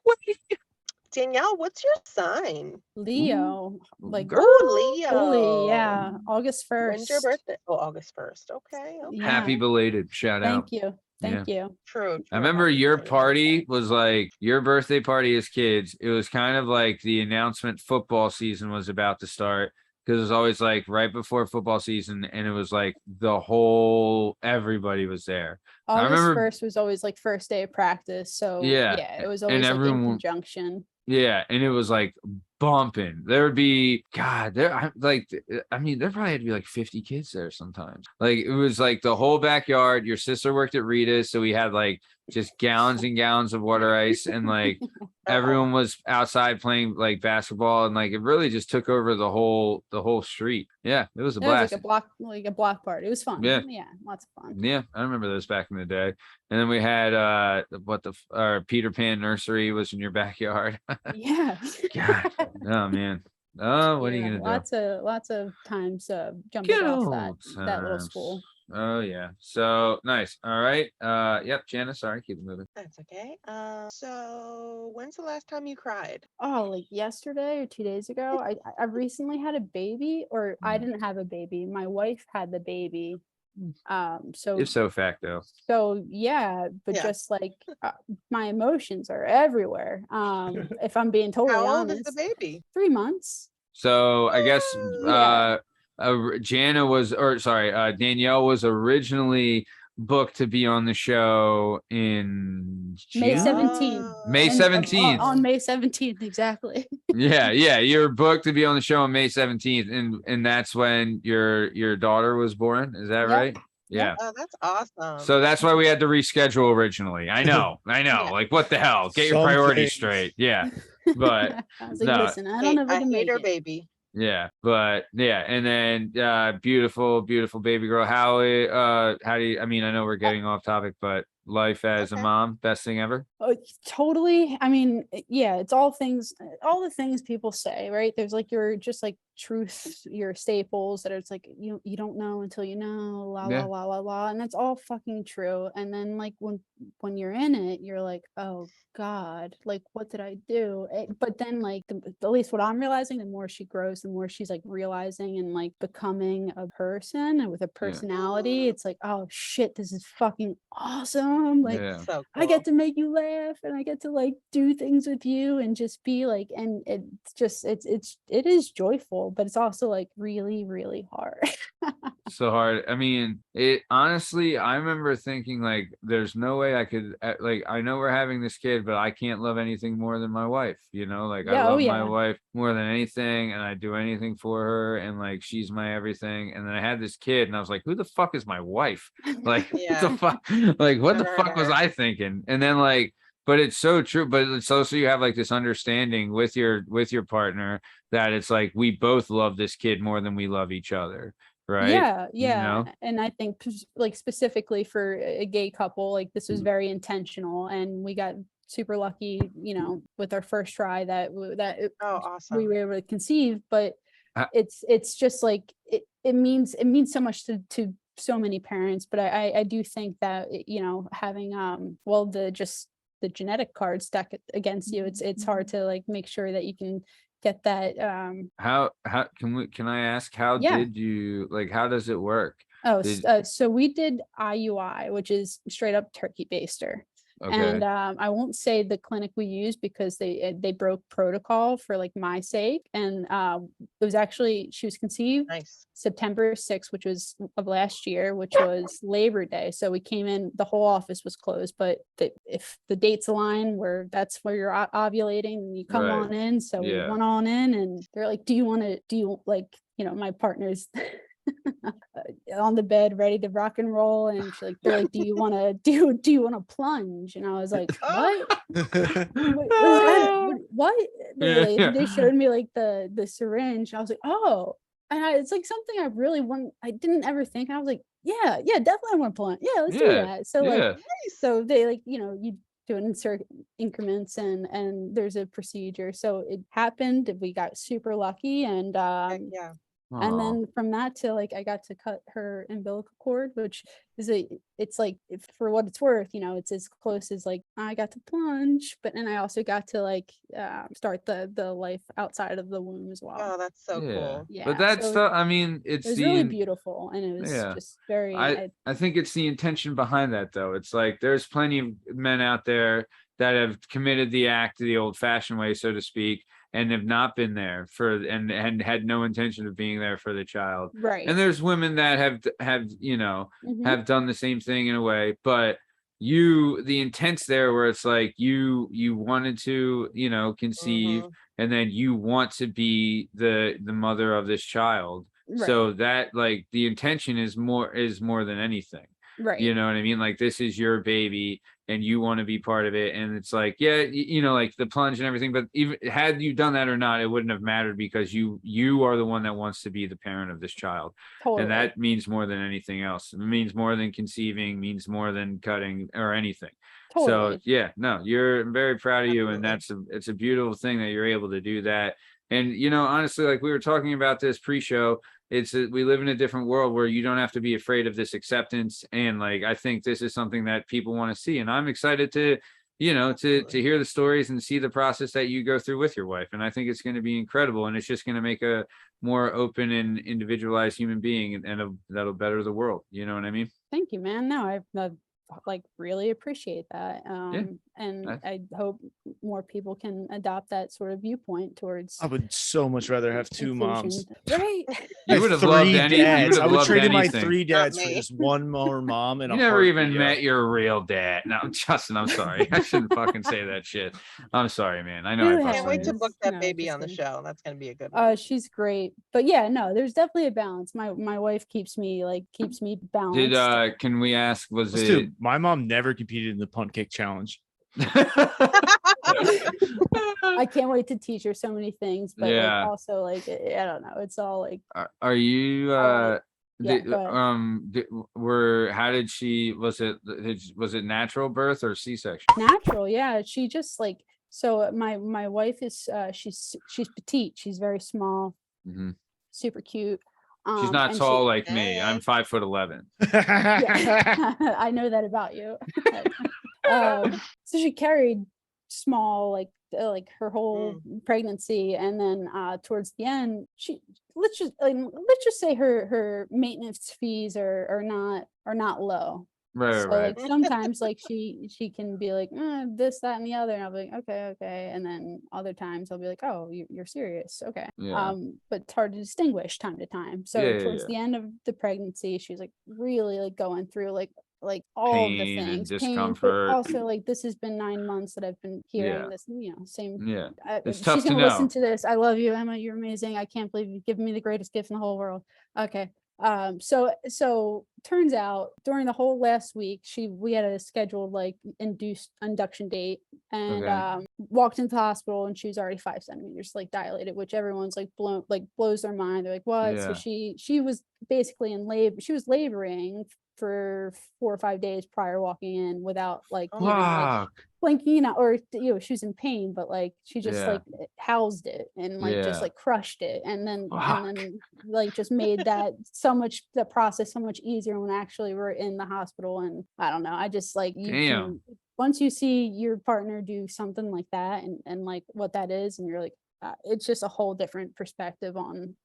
Danielle, what's your sign? Leo, like Girl. Oh, Leo. fully, yeah, August 1st. When's your birthday? Oh, August 1st. Okay. Yeah. Happy belated. Shout out. Thank you. Thank you. True. I remember your party was like your birthday party as kids. It was kind of like the announcement football season was about to start because it was always like right before football season, and it was like everybody was there. I August remember- 1st was always like first day of practice. So Yeah, it was and always like in everyone- conjunction. Yeah, and it was like bumping. There would be there probably had to be like 50 kids there sometimes. Like it was like the whole backyard. Your sister worked at Rita's, so we had like just gallons and gallons of water ice, and like everyone was outside playing like basketball, and like it really just took over the whole street. Yeah, it was a It was blast. like a block party. It was fun. Yeah. Yeah, lots of fun. Yeah, I remember those back in the day. And then we had Peter Pan nursery was in your backyard. Yeah. God, oh man. Oh, what are you gonna do? Lots of times jumping Good off old that little times. school. Oh yeah. So nice. All right. Yep, Jana, sorry, keep it moving. That's okay. So when's the last time you cried? Oh, like yesterday or 2 days ago. I recently had a baby, or I didn't have a baby. My wife had the baby. So If so facto. So yeah, but Yeah. just like my emotions are everywhere. If I'm being totally How old honest, is the baby? 3 months. So I guess Yeah. Danielle was originally booked to be on the show in May June? 17th. May And 17th. On May 17th, exactly. Yeah, you're booked to be on the show on May 17th, and that's when your daughter was born. Is that Yep. right? Yeah. Oh, that's awesome. So that's why we had to reschedule originally. I know. Yeah. Like, what the hell? Get your Some priorities things. straight. Yeah. But I was like, no. listen, I don't know if I I can hate make her it. baby. yeah. But yeah. And then beautiful baby girl. How do you, I mean, I know we're getting off topic, but life as a Okay. mom, best thing ever. Oh, totally. I mean, yeah, it's all the things people say, right? There's like your just like truth, your staples that it's like you don't know until you know, la Yeah. la la la la, and that's all fucking true. And then like when you're in it, you're like, oh God, like what did I do? But then like at least what I'm realizing, the more she grows, the more she's like realizing and like becoming a person and with a personality. It's like, oh shit, this is fucking awesome. Like Yeah. So I get to make you laugh and I get to like do things with you and just be like, and it's just it is joyful, but it's also like really, really hard. So hard. I mean, it honestly, I remember thinking like, there's no way I could like, I know we're having this kid, but I can't love anything more than my wife, you know, like I Yeah, oh love my yeah. wife more than anything, and I do anything for her, and like she's my everything. And then I had this kid and I was like, who the fuck is my wife? Like what Yeah. the fuck? Like what the Never fuck was heard. I thinking? And then like, but it's so true. But it's also you have like this understanding with your partner that it's like we both love this kid more than we love each other. right? Yeah, You yeah. know? And I think like specifically for a gay couple, like this was very intentional, and we got super lucky, with our first try that Oh, we awesome. were able to conceive. But Uh, it's just like it means so much to so many parents. But I do think that having the genetic card stacked against you, it's hard to like make sure that you can get that. how can I ask, how Yeah. did you, like, how does it work? Oh, Did- so we did IUI, which is straight up turkey baster. And okay. I won't say the clinic we used because they broke protocol for like my sake. And it was actually, she was conceived Nice. September 6th, which was of last year, which was Labor Day. So we came in, the whole office was closed, but if the dates align that's where you're ovulating, you come Right. on in. So we Yeah. went on in, and they're like, do you like, my partner's on the bed ready to rock and roll, and they're like, do you want to plunge? And I was like, what? What was that? What? They showed me like the syringe, and I was like, oh. And it's like something I didn't ever think. And I was like, yeah, definitely I want to plunge. Yeah, let's do that. So yeah. so they you do it in certain increments, and there's a procedure. So it happened. We got super lucky, and Yeah. and then from that to like I got to cut her umbilical cord, which is it's like, for what it's worth, it's as close as like I got to plunge, but then I also got to like start the life outside of the womb as well. Oh, that's so Yeah. cool. Yeah, But that's so the, I mean, it it's was really beautiful, and it was yeah. just very. I think it's the intention behind that, though. It's like there's plenty of men out there that have committed the act the old-fashioned way, so to speak, and have not been there and had no intention of being there for the child. Right. And there's women that have Mhm. have done the same thing in a way, but the intent's there, where it's like you wanted to conceive, and then you want to be the mother of this child. Right. So that, like, the intention is more than anything. Right. You know what I mean? Like, this is your baby and you want to be part of it. And it's like, yeah, like the plunge and everything, but even had you done that or not, it wouldn't have mattered, because you are the one that wants to be the parent of this child. Totally. And that means more than anything else. It means more than conceiving, means more than cutting or anything. Totally. So yeah, no, I'm very proud of you. And it's a beautiful thing that you're able to do that. And, honestly, like we were talking about this pre-show, we live in a different world where you don't have to be afraid of this acceptance. And like, I think this is something that people want to see. And I'm excited to hear the stories and see the process that you go through with your wife. And I think it's going to be incredible. And it's just going to make a more open and individualized human being, and that'll better the world. You know what I mean? Thank you, man. No, I like really appreciate that. And I hope more people can adopt that sort of viewpoint towards. I would so much rather have two moms. Right. You would have loved dads. I would trade in my anything. 3 dads Not for me. just one more mom. And You never even met your real dad. No, Justin, I'm sorry. I shouldn't fucking say that shit. I'm sorry, man. I know. You I have Can't wait to Yes. book that No, baby just on the kidding. show. That's gonna be a good one. She's great, but yeah, no, there's definitely a balance. My wife keeps me balanced. Can we ask, was Let's it do- my mom never competed in the punt cake challenge. I can't wait to teach her so many things, but Yeah. like also like I don't know, it's all like are you yeah, go ahead. how did she, was it natural birth or C-section? Natural. Yeah, she just like, so my wife is she's petite, she's very small, Mhm. super cute. She's not and tall like me. I'm 5'11". Yeah. I know that about you. So she carried small like her whole pregnancy, and then towards the end let's just say her maintenance fees are not low. Right, So right. like sometimes like she can be like this, that, and the other, and I'll be like okay, and then other times I'll be like, oh, you're serious, okay. Yeah. But it's hard to distinguish time to time. So Yeah, towards the end of the pregnancy, she's like really like going through like all of the Pain and things, discomfort. but also like this has been 9 months that I've been hearing Yeah. this, same. Yeah. It's She's tough to gonna know. listen to this. I love you, Emma. You're amazing. I can't believe you've given me the greatest gift in the whole world. Okay. So turns out during the whole last week, we had a scheduled like induction date, and Okay. walked into the hospital and she was already 5 centimeters like dilated, which everyone's like blows their mind. They're like, what? Yeah. So she was basically in labor. She was laboring for 4 or 5 days prior walking in without like even like blinking, or she was in pain, but like she just like housed it and like just like crushed it, and then like just made the process so much easier when actually we're in the hospital. And I don't know, I just like once you see your partner do something like that and like what that is, and you're like it's just a whole different perspective on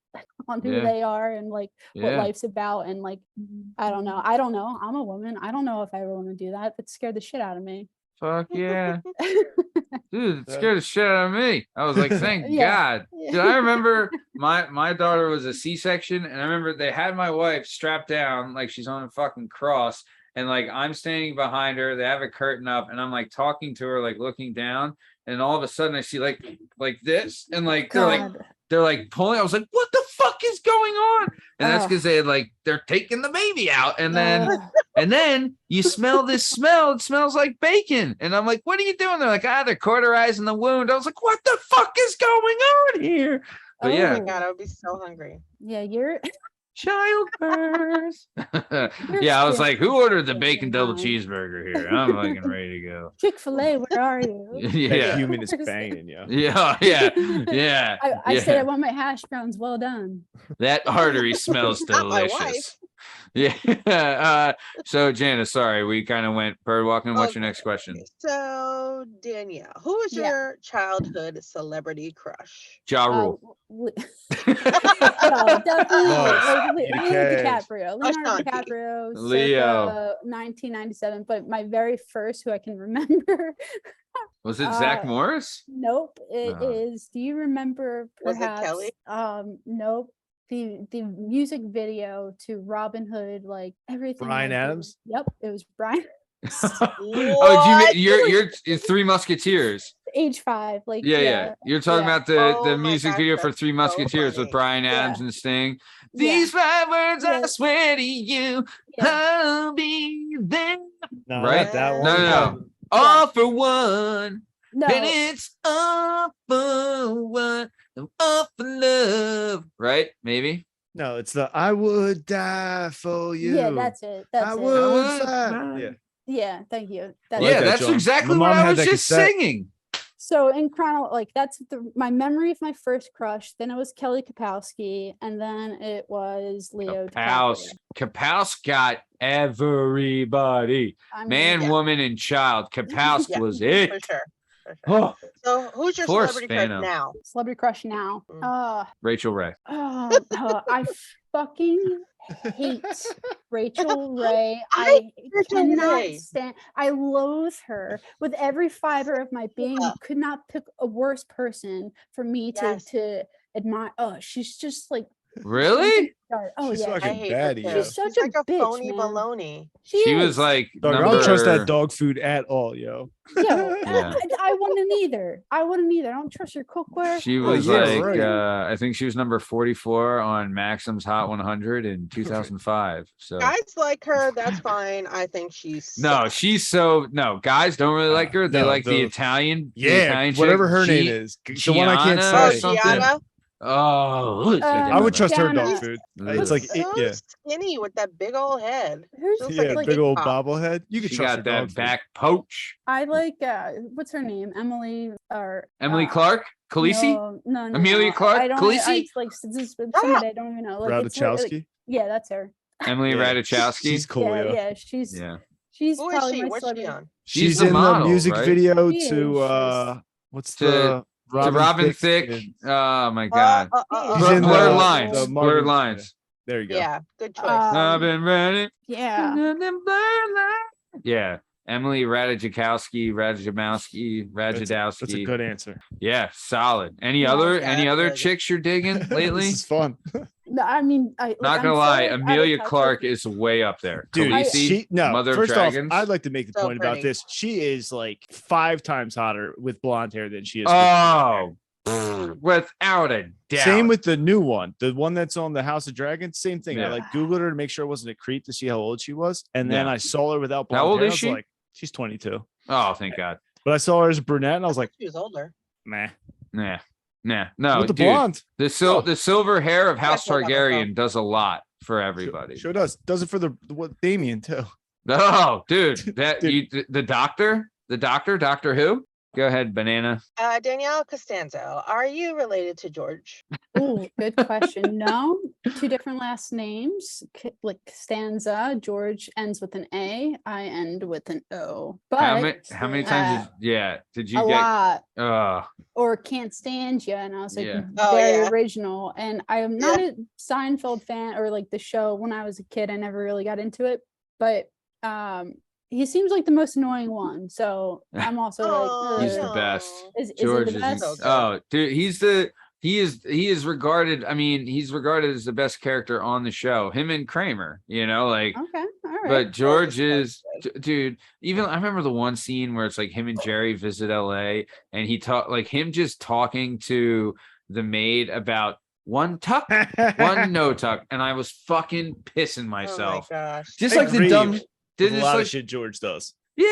who they are and like what life's about. And like I don't know, I'm a woman, I don't know if I ever want to do that. It scared the shit out of me. Fuck yeah. Dude, it scared the shit out of me. I was like, thank God. Dude, I remember my daughter was a C-section, and I remember they had my wife strapped down like she's on a fucking cross, and like I'm standing behind her, they have a curtain up, and I'm like talking to her, like looking down, and all of a sudden I see like this, and like they're like pulling. I was like, what the fuck is going on? And that's because they're taking the baby out, and then you smell this smell. It smells like bacon, and I'm like, what are you doing? They're like, they're cauterizing the wound. I was like, what the fuck is going on here? But oh my God, I would be so hungry. Yeah, you're childbirth. Yeah, I was like, who ordered the bacon double cheeseburger here? I'm fucking ready to go. Chick-fil-A, where are you? That human is banging, yeah. Yeah. I said I want my hash browns well done. That artery smells delicious. Yeah. So Jana, sorry, we kind of went bird walking. What's your next question? So Danielle, who was your childhood celebrity crush? Ja Rule. Definitely DiCaprio. Leonardo DiCaprio. Leo. 1997. But my very first, who I can remember. Was it Zach Morris? Nope. It is. Do you remember? Perhaps, was it Kelly? Nope. The music video to Robin Hood, like everything. Bryan Adams. Yep, it was Bryan. You're Three Musketeers. Age 5, like yeah. You're talking about the music video for Three Musketeers with Bryan Adams and Sting. These 5 words I swear to you, I'll be there. No, right? That one. No. All for one. No. And it's all for one. All for love. Right? Maybe. No, it's the I would die for you. Yeah, that's it. That's would die. Yeah, thank you. That's exactly what I was just singing. So in that's my memory of my first crush. Then it was Kelly Kapowski, and then it was Leo DiCaprio. Kapowski got everybody, woman, and child. Kapowski was it for sure. Oh. So who's your celebrity crush now? Celebrity crush now. Rachel Ray. I fucking hate Rachel Ray. I cannot stand. I loathe her with every fiber of my being. You could not pick a worse person for me to admire. Oh, she's just like. Really? Oh, she's yeah. fucking baddie. She's such a bitch, phony man. baloney. She was like, dog, I don't trust that dog food at all, yo. I wouldn't either. I don't trust your cookware. She was I think she was number 44 on Maxim's Hot 100 in 2005. So guys like her, that's fine. I think she's guys don't really like her. They like the Italian. Whatever her name is. The one I can't say. Gianna. Oh, I would trust her dog food. It's like skinny with that big old head. Big old bobblehead. You could trust her that dog back poach. I like what's her name? Emily Clark? Khaleesi? No. Amelia Clark? Khaleesi? Somebody I don't even know. Ratajkowski? Yeah, that's her. Emily Ratajkowski. She's cool. Yeah, she's Who probably is she? my What's celebrity. she on? She's in the music video to what's the Robin Thicke. Oh my God. Blurred Lines. Blurred Lines. There you go. Yeah, good choice. I've been ready. Yeah. Yeah. Emily Ratajkowski. That's a good answer. Yeah, solid. Any other chicks you're digging lately? This is fun. No, I mean, not gonna lie, Amelia Clark is way up there. Dude, Mother of first Dragons. off, I'd like to make the point about this. She is like 5 times hotter with blonde hair than she is. Oh, without a doubt. Same with the new one, the one that's on the House of Dragons. Same thing. I like Googled her to make sure it wasn't a creep to see how old she was, and then I saw her without blonde hair. How old is she? She's 22. Oh, thank God. But I saw her as a brunette, and I was like, she was older. nah. No, With the dude, blonde. the silver hair of House Yeah, I know about Targaryen myself. does a lot for everybody. Sure does. Does it for the what Damien too. Oh, dude, that Dude. the Doctor Who? Go ahead, Banana. Danielle Costanzo, are you related to George? Oh, good question. No, two different last names. Like Costanza, George ends with an A. I end with an O. But How many times did you a get lot. Or Can't Stand You, and I was like Yeah. very original. And I am not a Seinfeld fan or like the show. When I was a kid, I never really got into it. But he seems like the most annoying one. So I'm also like, he's the best. Is George he the best? oh, dude, he is regarded. I mean, he's regarded as the best character on the show. Him and Kramer, like. Okay, all right. But George is, dude. Even I remember the one scene where it's like him and Jerry visit LA, and he like him just talking to the maid about one tuck, one no tuck, and I was fucking pissing myself. Oh my gosh! Just like the dumb. There's a lot of shit George does. Yeah,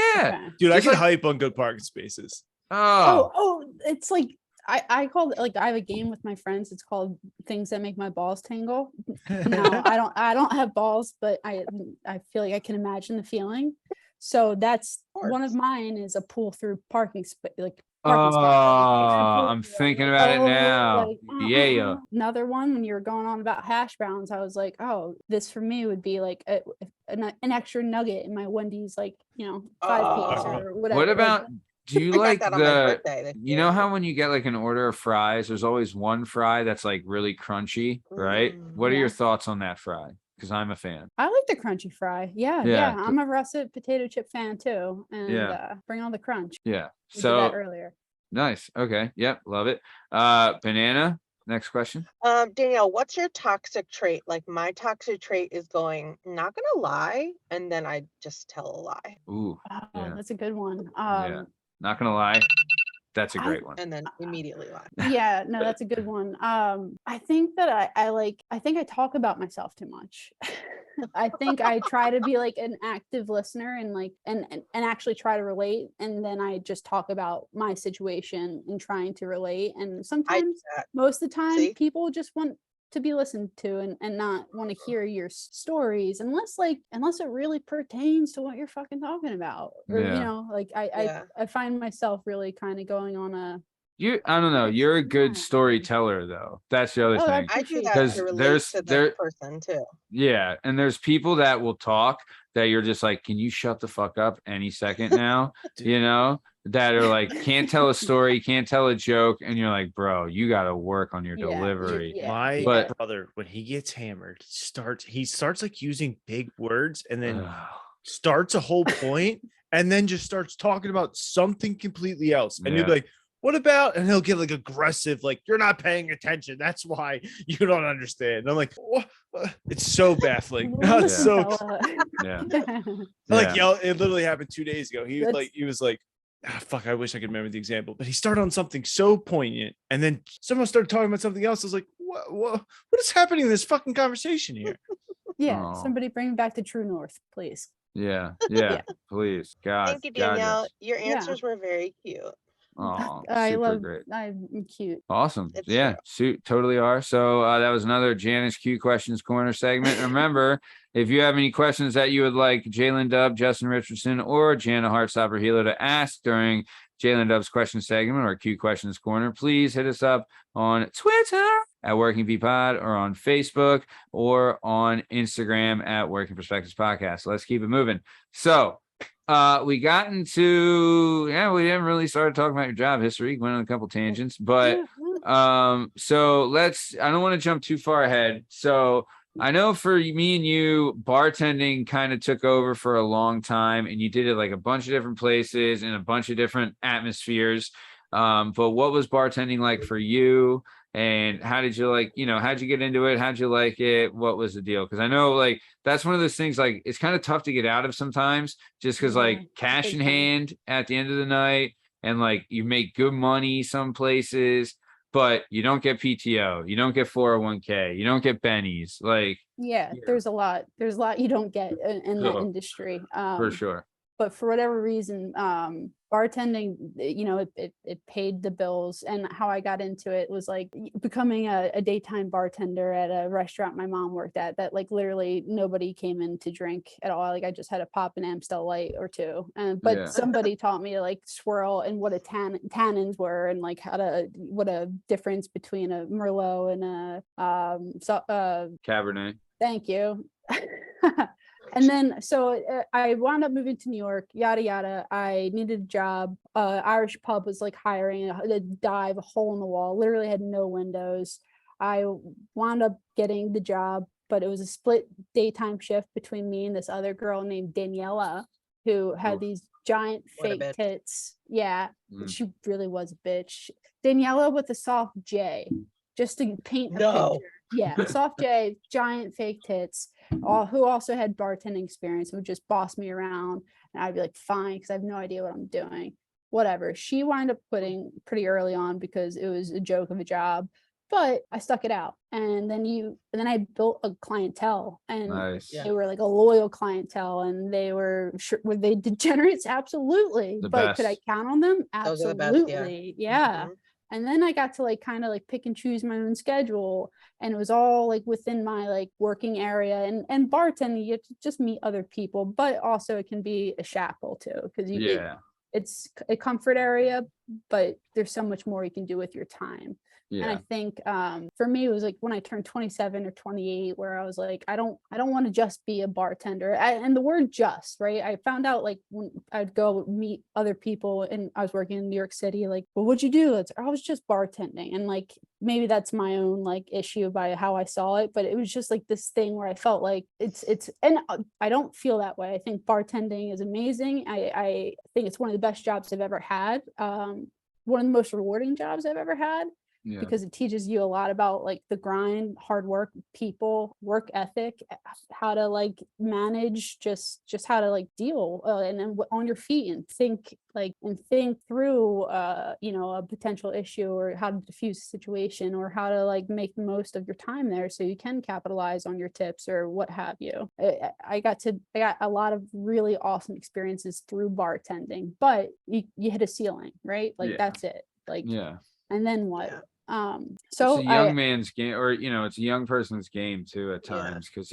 Okay. Dude, I Just get like- hype on good parking spaces. Oh, it's like I call it, like, I have a game with my friends. It's called Things That Make My Balls Tingle. No, I don't have balls, but I feel like I can imagine the feeling. So that's one of mine is a pull through parking space, like parking spot. I'm thinking about it now. Like, Yeah. Another one, when you were going on about hash browns, I was like, oh, this for me would be like an extra nugget in my Wendy's, like, 5-piece or whatever. What about? Do you like that on my birthday this you know how when you get like an order of fries, there's always one fry that's like really crunchy, right? What are your thoughts on that fry? Because I'm a fan. I like the crunchy fry. Yeah. I'm a russet potato chip fan too. And bring on the crunch. Yeah. We did So that earlier. nice. Okay. Yep. Love it. Banana. Next question. Danielle, what's your toxic trait? Like, my toxic trait is going, not gonna lie, and then I just tell a lie. Ooh. Oh, that's a good one. Not gonna lie. That's a great one. And then immediately lie. Yeah, no, that's a good one. I think that I think I talk about myself too much. I think I try to be like an active listener and like and actually try to relate, and then I just talk about my situation and trying to relate. And sometimes, most of the time, people just want to be listened to and not want to hear your stories unless it really pertains to what you're fucking talking about. Or I find myself really kind of going on a I don't know. You're a good storyteller, though. That's the other thing. I do that to relate to the person too. Yeah, and there's people that will talk that you're just like, can you shut the fuck up any second now? That are like, can't tell a story, can't tell a joke, and you're like, bro, you got to work on your delivery. My brother, when he gets hammered, he starts like using big words and then starts a whole point and then just starts talking about something completely else. And you'll be like, what about? And he'll get like aggressive, like, you're not paying attention. That's why you don't understand. And I'm like, what? It's so baffling. Like, it literally happened 2 days ago. He was like, fuck, I wish I could remember the example, but he started on something so poignant, and then someone started talking about something else. I was like, what is happening in this fucking conversation here? Somebody bring me back to True North, please. Yeah, please. God. Thank you, Danielle. Your answers were very cute. Oh, great. I'm cute. Awesome. Totally are. So that was another Janice Q Questions Corner segment. Remember, if you have any questions that you would like Jalen Dub, Justin Richardson, or Jana Heartstopper Hehlo to ask during Jalen Dub's question segment or Q Questions Corner, please hit us up on Twitter at Working P Pod, or on Facebook, or on Instagram at Working Perspectives Podcast. So let's keep it moving. So we got into we didn't really start talking about your job history, went on a couple tangents, but so I don't want to jump too far ahead. So I know for me and you, bartending kind of took over for a long time, and you did it like a bunch of different places and a bunch of different atmospheres. But what was bartending like for you? And how did you how'd you get into it? How'd you like it? What was the deal? Because I know like that's one of those things, like it's kind of tough to get out of sometimes, just because like cash in hand at the end of the night, and like you make good money some places, but you don't get PTO, you don't get 401k, you don't get bennies. Like there's a lot you don't get in that industry. For sure. But for whatever reason, bartending, you know, it paid the bills. And how I got into it was like becoming a daytime bartender at a restaurant my mom worked at, that like literally nobody came in to drink at all. Like I just had to pop an Amstel Light or two. But somebody taught me to like swirl and what a tannins were, and like what a difference between a Merlot and a Cabernet. Thank you. And then, so I wound up moving to New York, yada, yada. I needed a job. Irish pub was like hiring a dive, a hole in the wall, literally had no windows. I wound up getting the job, but it was a split daytime shift between me and this other girl named Daniela, who had these giant fake tits. Yeah, she really was a bitch. Daniela with a soft J, just to paint a picture. Yeah, soft J, giant fake tits, who also had bartending experience, would just boss me around, and I'd be like, fine, because I have no idea what I'm doing. Whatever. She wound up quitting pretty early on because it was a joke of a job, but I stuck it out. And then I built a clientele, and they were like a loyal clientele, and were they degenerates? Absolutely. But could I count on them? Absolutely. Yeah. Mm-hmm. And then I got to like kind of like pick and choose my own schedule, and it was all like within my like working area, and bartending, you just meet other people, but also it can be a shackle too, because it's a comfort area, but there's so much more you can do with your time. And I think for me, it was like when I turned 27 or 28, where I was like, I don't want to just be a bartender. And the word just, right? I found out like when I'd go meet other people and I was working in New York City, like, well, what'd you do? I was just bartending. And like, maybe that's my own like issue by how I saw it, but it was just like this thing where I felt like it's, and I don't feel that way. I think bartending is amazing. I think it's one of the best jobs I've ever had. One of the most rewarding jobs I've ever had. Because it teaches you a lot about like the grind, hard work, people, work ethic, how to like manage, just how to like deal and then on your feet and think through a potential issue, or how to diffuse a situation, or how to like make the most of your time there so you can capitalize on your tips or what have you. I got a lot of really awesome experiences through bartending, but you hit a ceiling, right? Like that's it. Like and then what? So it's a young man's game, or it's a young person's game too at times, because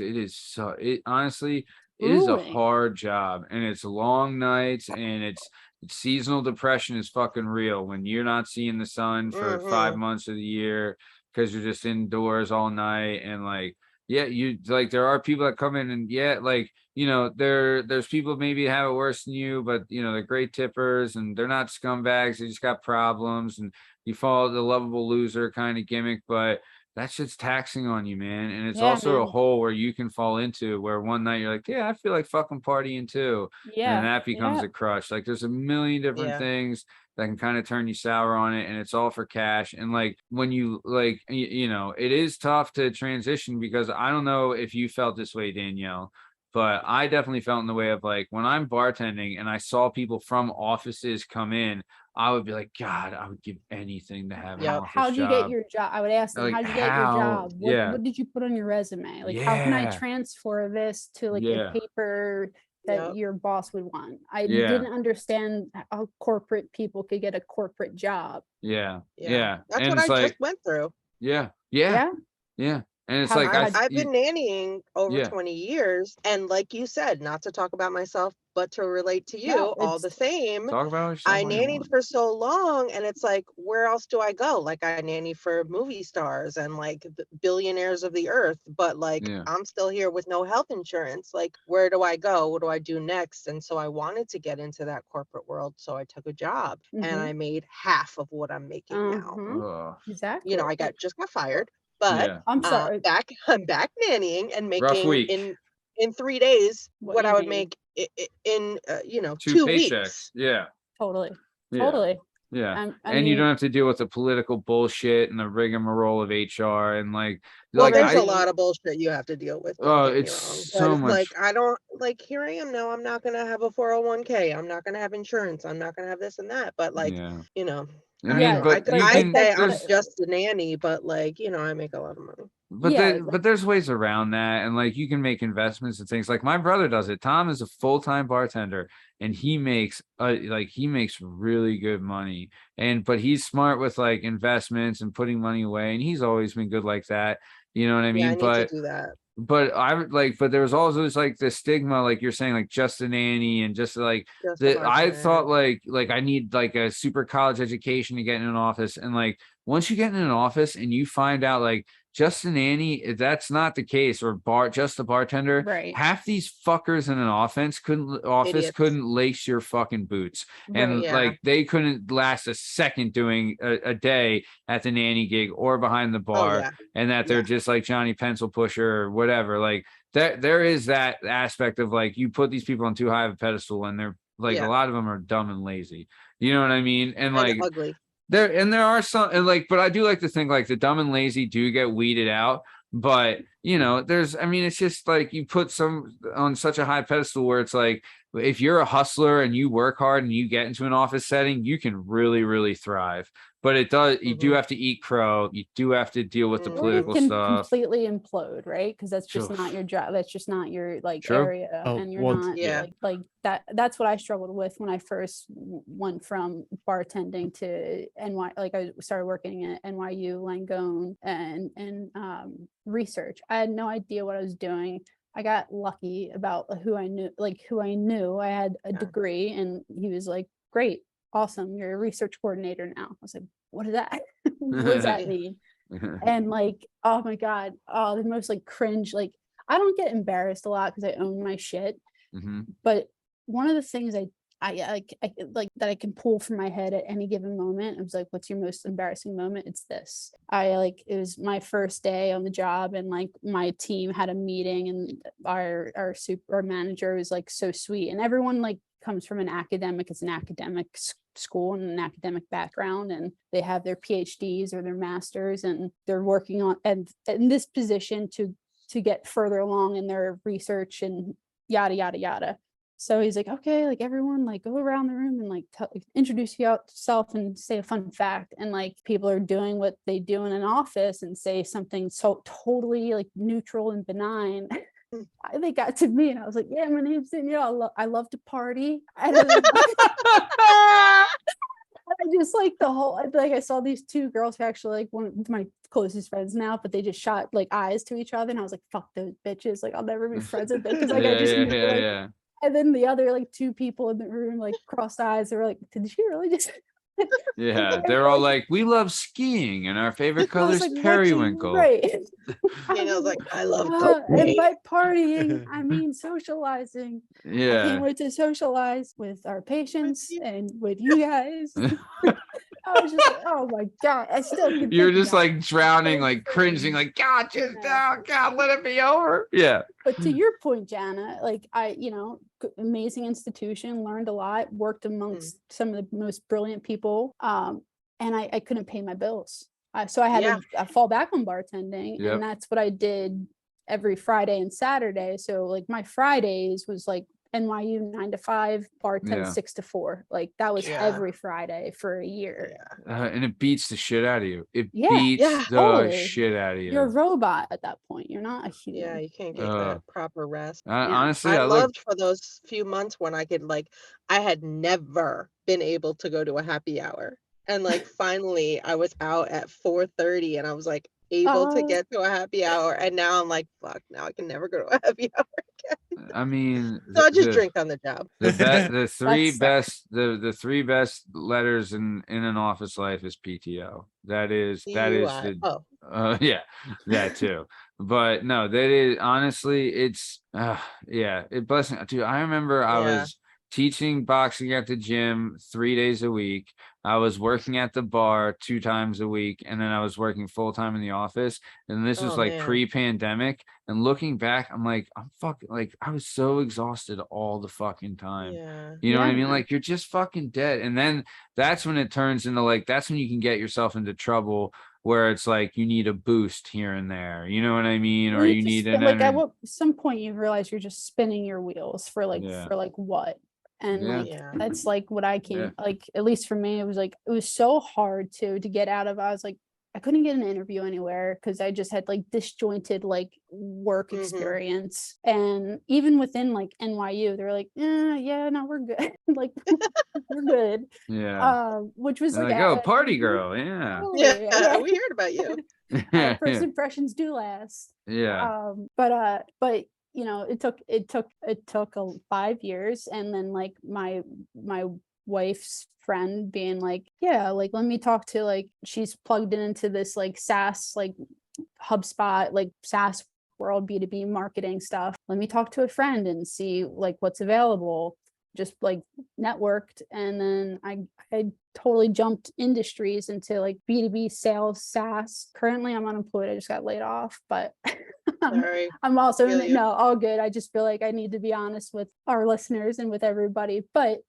honestly it is a hard job, and it's long nights, and it's seasonal depression is fucking real when you're not seeing the sun for 5 months of the year because you're just indoors all night. And like you like, there are people that come in and there's people maybe have it worse than you, but they're great tippers and they're not scumbags, they just got problems, and you follow the lovable loser kind of gimmick, but that shit's taxing on you, man. And it's also a hole where you can fall into, where one night you're like, I feel like fucking partying too. And that becomes a crush. Like there's a million different things that can kind of turn you sour on it, and it's all for cash. And like when you like, it is tough to transition, because I don't know if you felt this way, Danielle, but I definitely felt in the way of like when I'm bartending and I saw people from offices come in, I would be like, God, I would give anything to have an office How'd you get your job? I would ask them, how'd you get your job? What did you put on your resume? Like, how can I transfer this to like a paper that your boss would want? I didn't understand how corporate people could get a corporate job. That's what I just went through. And it's like I've been nannying over 20 years, and like you said, not to talk about myself, but to relate to you, all the same. Talk about I nannied for so long, and it's like, where else do I go? Like I nanny for movie stars and like the billionaires of the earth, but like I'm still here with no health insurance. Like, where do I go? What do I do next? And so I wanted to get into that corporate world, so I took a job, and I made half of what I'm making now. Exactly. I just got fired. But I'm sorry. I'm back nannying and making in 3 days what I would make in 2 weeks. Totally. And you don't have to deal with the political bullshit and the rigmarole of HR and like. Well, there's a lot of bullshit you have to deal with. It's so much. Like I don't like. Here I am now. I'm not gonna have a 401k. I'm not gonna have insurance. I'm not gonna have this and that. But like I mean, but I say I'm just a nanny, but like, I make a lot of money. But Yeah, but there's ways around that, and like you can make investments and things. Like my brother does it. Tom is a full-time bartender, and he makes really good money. But he's smart with like investments and putting money away, and he's always been good like that. You know what I Yeah, I mean? need to do that. But I would like, but there was always like the stigma, like you're saying, like just a nanny and just like Just a I thought bartender. like I need like a super college education to get in an office. And like once you get in an office and you find out like just a nanny, that's not the case, or just a bartender. right, Half these fuckers in an office Idiots. couldn't lace your fucking boots. right. And Yeah. like they couldn't last a second doing a day at the nanny gig or behind the Oh bar, yeah. and that they're Yeah. just like Johnny Pencil Pusher or whatever. Like there is that aspect of like you put these people on too high of a pedestal, and they're like Yeah. a lot of them are dumb and lazy. You know what I mean? And And like ugly. there are some, and like, but I do like to think like the dumb and lazy do get weeded out. But you know, I mean, it's just like you put some on such a high pedestal where it's like if you're a hustler and you work hard and you get into an office setting, you can really, really thrive. But you do have to eat crow. You do have to deal with the Mhm. Or you political can stuff. completely implode, right? Because that's just Sure. not your job. That's just not your like True. area, Oh, and you're well, not Yeah. like that. That's what I struggled with when I first went from bartending to NY. Like I started working at NYU, Langone, and research. I had no idea what I was doing. I got lucky about who I knew. I had a Yeah. degree, and he was like, "Great, awesome, you're a research coordinator now." I was like, "What is that? What does that mean?" And like, oh my God, oh, the most like cringe, like I don't get embarrassed a lot because I own my shit. Mhm. But one of the things I like that I can pull from my head at any given moment, it was like, what's your most embarrassing moment? It's this. It was my first day on the job, and like my team had a meeting, and our manager was like so sweet, and everyone like comes from it's an academic school and an academic background, and they have their PhDs or their masters, and they're working on and in this position to get further along in their research and yada yada yada. So he's like, okay, like everyone, like go around the room and like introduce yourself and say a fun fact. And like people are doing what they do in an office and say something so totally like neutral and benign. They got to me and I was like, yeah, my name's Danielle. I love to party. I just like the whole, like I saw these two girls who are actually like one of my closest friends now, but they just shot like eyes to each other, and I was like, fuck those bitches. Like I'll never be friends with them because like I just knew, like, and then the other like two people in the room like crossed eyes. They were like, did she really just? Yeah, they're all like, we love skiing and our favorite color is periwinkle. Right. Danielle's like, I love and cocaine. by partying, I mean socializing. I Yeah. can't wait to socialize with our patients and with you guys. I was just like, oh my God. I still can You're think just about like it. drowning, like cringing, like, God, just God, let it be over. Yeah. But to your point, Jana, like amazing institution, learned a lot, worked amongst some of the most brilliant people. And I couldn't pay my bills. So I had to fall back on bartending. And that's what I did every Friday and Saturday. So like my Fridays was like NYU 9 to 5, bartend 6 to 4. Like that was every Friday for a year. And it beats the shit out of you. It beats the totally. shit out of you. You're a robot at that point. You're not a human. Yeah, you can't get that proper rest. Honestly, I loved for those few months when I could I had never been able to go to a happy hour. And like finally I was out at 4:30 and I was like able to get to a happy hour. And now I'm like, fuck, now I can never go to a happy hour again. I mean, so I just drink on the job. The three best letters in an office life is PTO. That is that too. But no, that is honestly, it's it blessing. Dude, I remember I was teaching boxing at the gym 3 days a week. I was working at the bar 2 times a week, and then I was working full time in the office. And this was like pre-pandemic. And looking back, I'm like, I'm fucking like, I was so exhausted all the fucking time. You know what I mean? Like you're just fucking dead. And then that's when it turns into like, that's when you can get yourself into trouble where it's like you need a boost here and there. You know what I mean? Or you need an like at some point you realize you're just spinning your wheels for what? And that's like what I came like, at least for me, it was like it was so hard to get out of. I was like, I couldn't get an interview anywhere because I just had like disjointed like work Mhm. experience. And even within like NYU, they're like, yeah, no, we're good. Like we're good. Yeah. Which was They're like, like, oh, party girl. Yeah. totally, Yeah, we heard about you. First impressions do last. Yeah. But you know, it took 5 years, and then like my wife's friend being like, yeah, like let me talk to, like, she's plugged into this like SaaS, like HubSpot, like SaaS world, B2B marketing stuff. Let me talk to a friend and see like what's available. Just like networked, and then I totally jumped industries into like B2B sales, SaaS. Currently I'm unemployed. I just got laid off, but Sorry. I'm also Feel you. no, all good. I just feel like I need to be honest with our listeners and with everybody. But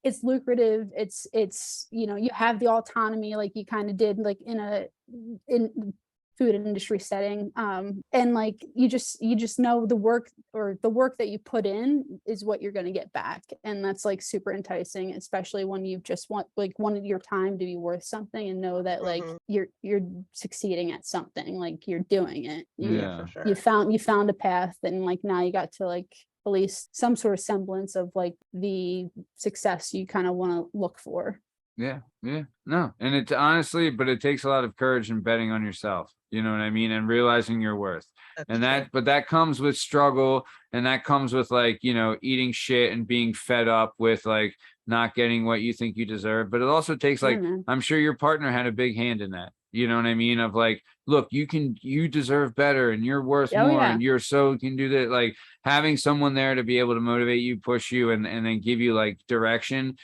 it's lucrative. It's you know, you have the autonomy like you kind of did like in food industry setting, and like you just know the work that you put in is what you're going to get back, and that's like super enticing, especially when you just wanted your time to be worth something and know that like you're succeeding at something, like you're doing it. Yeah. For sure. You found a path, and like now you got to like at least some sort of semblance of like the success you kind of want to look for. Yeah. No. And it's honestly, but it takes a lot of courage and betting on yourself. You know what I mean? And realizing your worth. That's true. That comes with struggle, and that comes with like, you know, eating shit and being fed up with like not getting what you think you deserve. But it also takes like, I'm sure your partner had a big hand in that. You know what I mean? Of like, look, you deserve better, and you're worth more, and you're so can do that. Like having someone there to be able to motivate you, push you, and then give you like direction.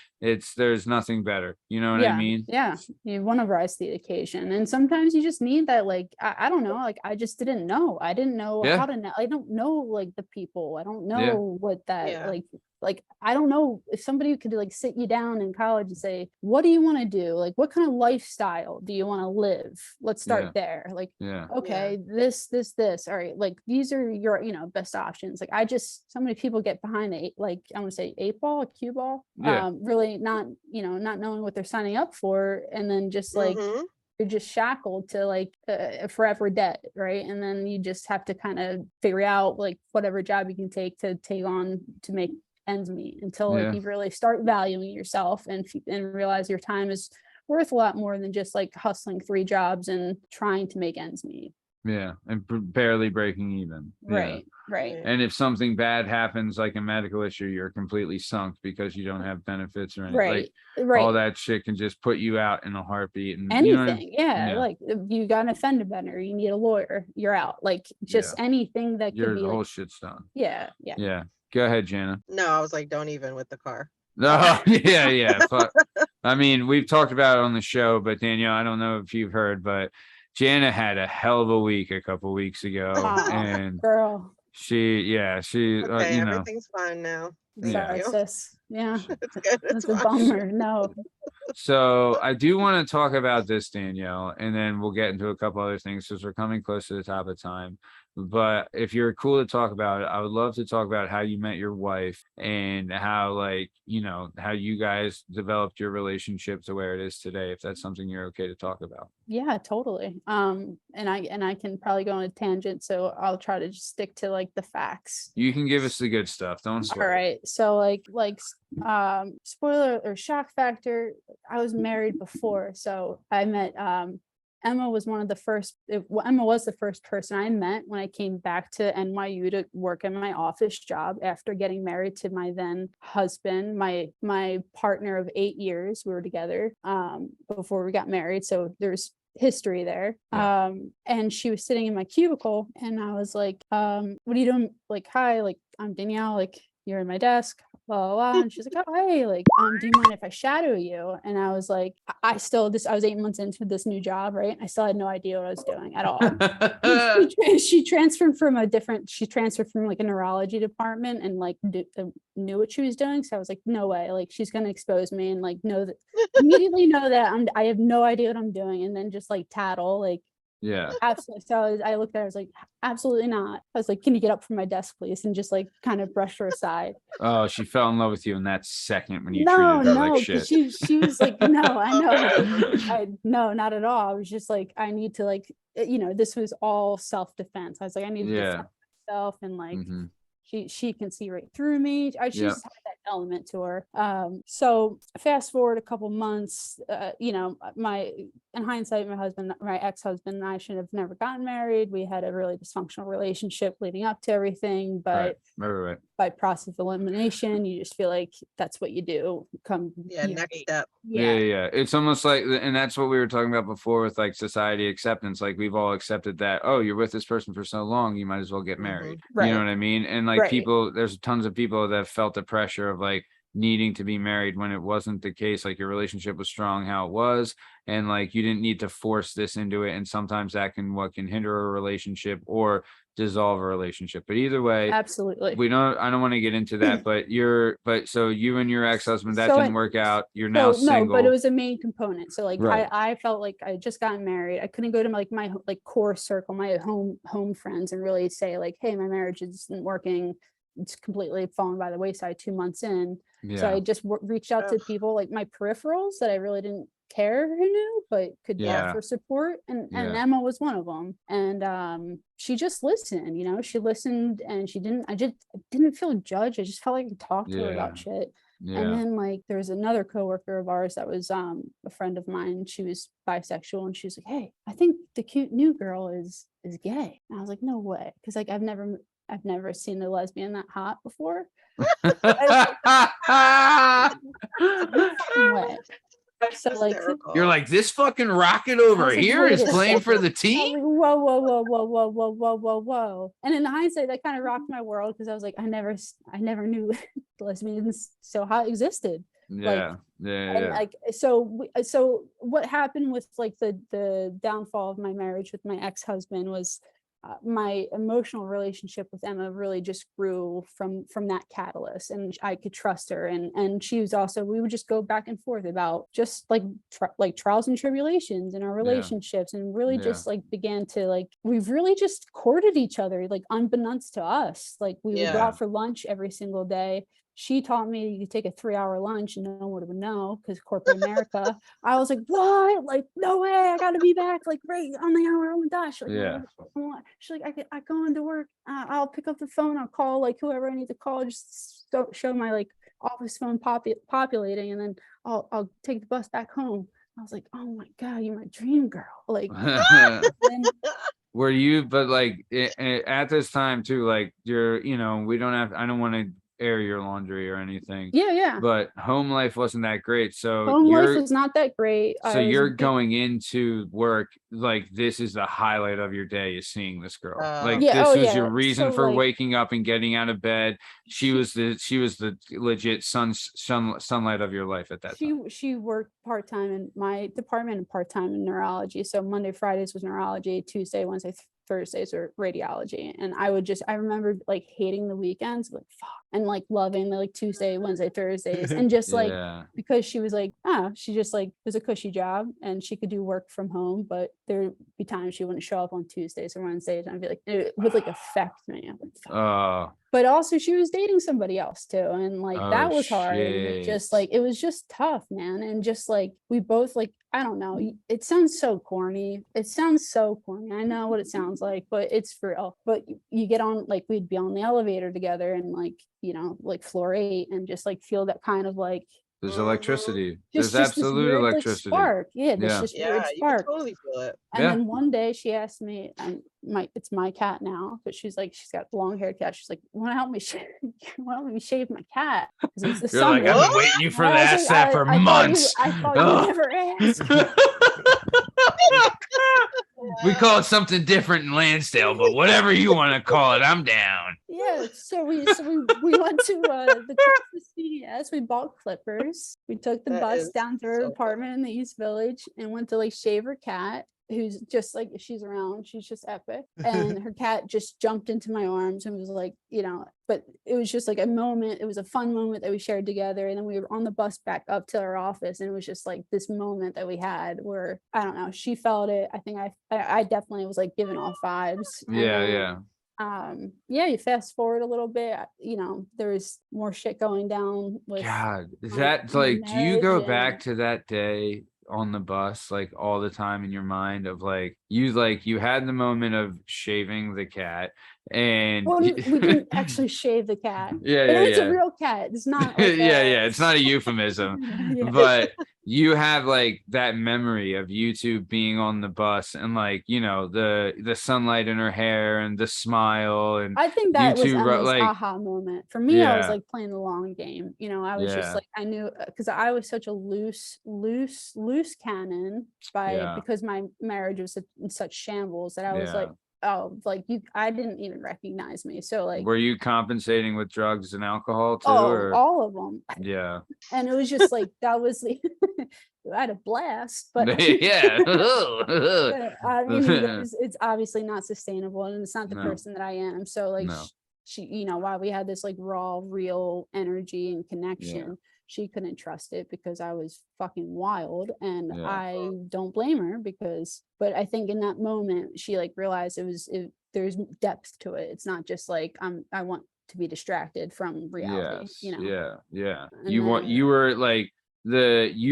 There's nothing better. You know what I mean? Yeah. You want to rise to the occasion. And sometimes you just need that, like, I don't know, like I just didn't know. I didn't know how to know. I don't know like the people. I don't know what that like I don't know if somebody could like sit you down in college and say, what do you want to do? Like what kind of lifestyle do you want to live? Let's start there. Like, okay, this. All right, like these are your, you know, best options. Like so many people get behind like I want to say 8-ball, a cue ball. Really not, you know, not knowing what they're signing up for, and then just like you're just shackled to like a forever debt, right? And then you just have to kind of figure out like whatever job you can take on to make ends meet until like you really start valuing yourself and realize your time is worth a lot more than just like hustling 3 jobs and trying to make ends meet. And barely breaking even. Right. And if something bad happens, like a medical issue, you're completely sunk because you don't have benefits or anything. All that shit can just put you out in a heartbeat. And anything, like if you got an offender bender, you need a lawyer, you're out. Like just anything that could be the whole like, shit's done. Yeah. Go ahead, Jana. No, I was like, don't even with the car. No, But, I mean, we've talked about it on the show, but Danielle, I don't know if you've heard, but Jana had a hell of a week a couple weeks ago, and girl, she okay, you know, everything's fine now. Sorry, sis. Yeah, it's good. It's a bummer. No. So I do want to talk about this, Danielle, and then we'll get into a couple other things because we're coming close to the top of time. But if you're cool to talk about it, I would love to talk about how you met your wife and how, like, you know, how you guys developed your relationship to where it is today, if that's something you're okay to talk about. Yeah, totally. And I can probably go on a tangent, so I'll try to just stick to like the facts. You can give us the good stuff. Don't sweat. All right. So like spoiler or shock factor, I was married before. So I met Emma was the first person I met when I came back to NYU to work in my office job after getting married to my then husband, my partner of 8 years. We were together before we got married. So there's history there. And she was sitting in my cubicle, and I was like, what are you doing? Like, hi, like I'm Danielle, like you're in my desk, blah, blah, blah. And she's like, oh, hey, like, do you mind if I shadow you? And I was like, I was 8 months into this new job, right? I still had no idea what I was doing at all. She transferred from like a neurology department and like knew what she was doing. So I was like, no way, like she's going to expose me and like immediately know that I have no idea what I'm doing. And then just like tattle, like, Yeah. Absolutely. So I looked at her, I was like, absolutely not. I was like, can you get up from my desk, please? And just like kind of brushed her aside. Oh, she fell in love with you in that second when you No, treated her no, like because shit. she was like, no, I know. Yeah. No, not at all. I was just like, I need to like, this was all self-defense. I was like, I need to defend myself, and like Mhm. she can see right through me. She Yep. just had that element to her. So fast forward a couple months, in hindsight, my ex-husband and I should have never gotten married. We had a really dysfunctional relationship leading up to everything, but Right. by process of elimination, you just feel like that's what you do. Next step. Yeah. It's almost like, and that's what we were talking about before with like society acceptance. Like we've all accepted that, oh, you're with this person for so long, you might as well get married. Right. You know what I mean? And like people, there's tons of people that felt the pressure of like needing to be married when it wasn't the case. Like your relationship was strong how it was, and like you didn't need to force this into it. And sometimes that can hinder a relationship or dissolve a relationship. But either way, absolutely, I don't want to get into that, but so you and your ex-husband, that didn't work out. You're now single. No, but it was a main component. So like Right. I felt like I just gotten married. I couldn't go to my core circle, my home friends, and really say like, hey, my marriage isn't working. It's completely fallen by the wayside 2 months in. So I just reached out to people like my peripherals that I really didn't care who knew, but could offer support. And Emma was one of them. And she just listened, she listened, and I just didn't feel judged. I just felt like I could talk to her about shit. And then like there was another coworker of ours that was a friend of mine. She was bisexual, and she was like, hey, I think the cute new girl is gay. And I was like, no way. Because like I've never seen a lesbian that hot before. Way. So like you're like, this fucking rocket over here is playing for the team. Like, whoa. And in hindsight, that kind of rocked my world, because I was like, I never knew lesbians so hot existed. And like so what happened with like the downfall of my marriage with my ex-husband was my emotional relationship with Emma really just grew from that catalyst, and I could trust her, and she was also, we would just go back and forth about just like trials and tribulations in our relationships, and really just like began to like, we've really just courted each other, like unbeknownst to us. Like we would go out for lunch every single day. She taught me you could take a 3-hour lunch and no one would know, because corporate America. I was like, what? Like, no way, I gotta be back like right on the hour. Oh my gosh. Like, she's like, I go into work, I'll pick up the phone, I'll call like whoever I need to call, just show my like office phone populating, and then I'll take the bus back home. I was like, oh my God, you're my dream girl. Like were you, but like at this time too, like you're, I don't want to air your laundry or anything. But home life wasn't that great. So home life was not that great. So you're going into work like this is the highlight of your day, is seeing this girl. This was your reason for waking up and getting out of bed. She was the legit sunlight of your life at that time. She worked part-time in my department and part-time in neurology. So Monday, Fridays was neurology, Tuesday, Wednesday, Thursdays were radiology. And I remember like hating the weekends, like fuck, and like loving the like Tuesday, Wednesday, Thursdays, and just like because she was like, she just like, it was a cushy job and she could do work from home, but there'd be times she wouldn't show up on Tuesdays or Wednesdays, and I'd be like, it would like affect me. But also she was dating somebody else too, and like that was hard. And just like it was just tough, man. And just like we both like, I don't know, it sounds so corny. I know what it sounds like, but it's real. But you get on, like we'd be on the elevator together and like, like floor 8, and just like feel that kind of like there's electricity. There's absolute weird, electricity. Like, spark. There's just weird spark. You can totally feel it. And then one day she asked me, it's my cat now, but she's got long haired cat. She's like, want to help me shave my cat? It's the summer. Like, I've been waiting you for that for months. I thought you never asked. We call it something different in Lansdale, but whatever you want to call it, I'm down. Yeah, so we went to the CVS. We bought clippers. We took the bus down to her apartment in the East Village and went to like shave her cat. who's just like, if she's around, she's just epic. And her cat just jumped into my arms and was like, but it was just like a moment. It was a fun moment that we shared together. And then we were on the bus back up to our office, and it was just like this moment that we had where, I don't know, she felt it. I think I definitely was like giving off vibes. Yeah. You fast forward a little bit, there was more shit going down with God, is that like, do you go back to that day on the bus like all the time in your mind of like you had the moment of shaving the cat and we didn't actually shave the cat. It's a real cat. It's not like it's not a euphemism. But you have like that memory of you two being on the bus and like the sunlight in her hair and the smile, and I think that was Emily's like aha moment for me. I was like playing the long game, I was just like, I knew, because I was such a loose cannon because my marriage was in such shambles that I was like, oh, like I didn't even recognize me. So like, were you compensating with drugs and alcohol too? All of them. Yeah. And it was just like, that was the, I had a blast, but I mean, it's obviously not sustainable, and it's not the person that I am. So like, she, while we had this like raw, real energy and connection, she couldn't trust it because I was fucking wild, and I don't blame her but I think in that moment she like realized there's depth to it. It's not just like I want to be distracted from reality. You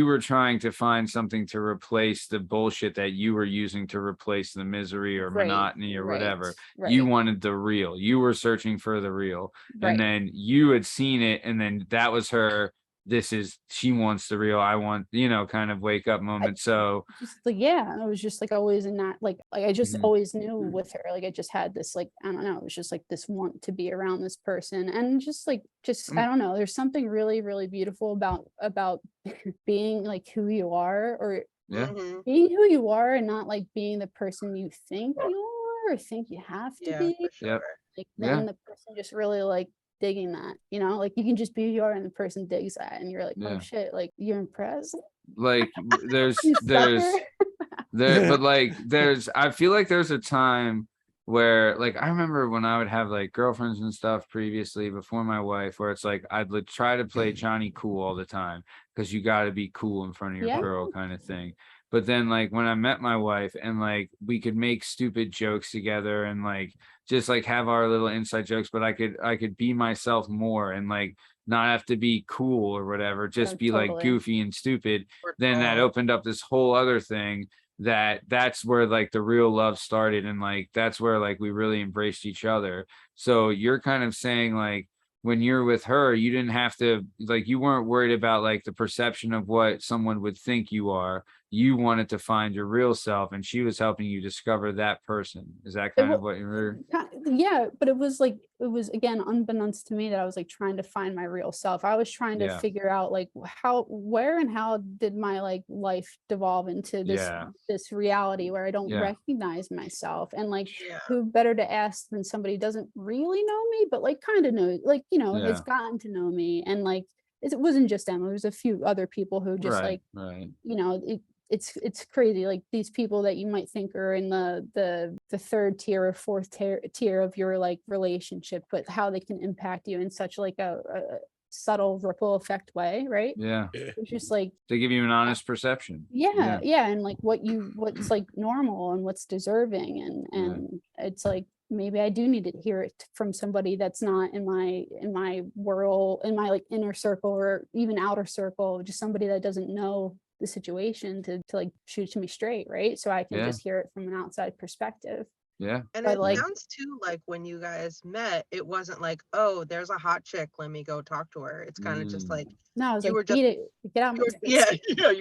were trying to find something to replace the bullshit that you were using to replace the misery or monotony or whatever. You wanted the real. You were searching for the real, and then you had seen it, and then that was her. She wants the real, I want, kind of wake up moment. So just like, it was just like always in that, like I just always knew with her, like I just had this, like, I don't know, it was just like this want to be around this person, and I don't know, there's something really, really beautiful about being like who you are, or being who you are, and not like being the person you think you are or think you have to be. Like then the person just really like digging that, like you can just be who you are and the person digs that, and you're like, oh shit, like you're impressed. Like there's I feel like there's a time where like I remember when I would have like girlfriends and stuff previously before my wife, where it's like I'd try to play Johnny Cool all the time because you got to be cool in front of your girl kind of thing. But then like when I met my wife and like we could make stupid jokes together and like just like have our little inside jokes, but I could be myself more and like not have to be cool or whatever, just be like goofy and stupid. Then that opened up this whole other thing that's where like the real love started, and like that's where like we really embraced each other. So you're kind of saying like when you're with her, you didn't have to, like, you weren't worried about like the perception of what someone would think you are. You wanted to find your real self, and she was helping you discover that person. Is that kind of what you were? Yeah, but it was again unbeknownst to me that I was like trying to find my real self. I was trying to figure out like where and how did my like life devolve into this reality where I don't recognize myself, and like who better to ask than somebody who doesn't really know me but like kind of knows, like has gotten to know me, and like it wasn't just them, it was a few other people who just it's crazy, like these people that you might think are in the third tier or fourth tier of your like relationship, but how they can impact you in such like a subtle ripple effect way, right? It's just like they give you an honest perception. And like what's like normal and what's deserving, and it's like maybe I do need to hear it from somebody that's not in my world, in my like inner circle or even outer circle, just somebody that doesn't know the situation to like shoot to me straight, right? So I can just hear it from an outside perspective. And it sounds too like when you guys met, it wasn't like, oh, there's a hot chick, let me go talk to her. It's kind of just like, no, I was you like, were just, get out. You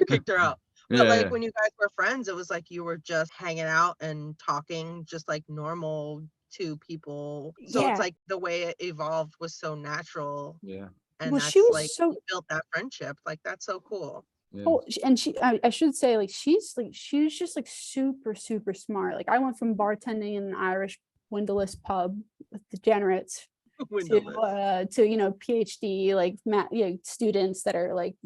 kicked her out. But like when you guys were friends, it was like you were just hanging out and talking just like normal two people. So it's like the way it evolved was so natural. And that's she was like so, you built that friendship. Like that's so cool. Oh, and I should say, like she's just like super, super smart. Like I went from bartending in an Irish windowless pub with degenerates to PhD like students that are like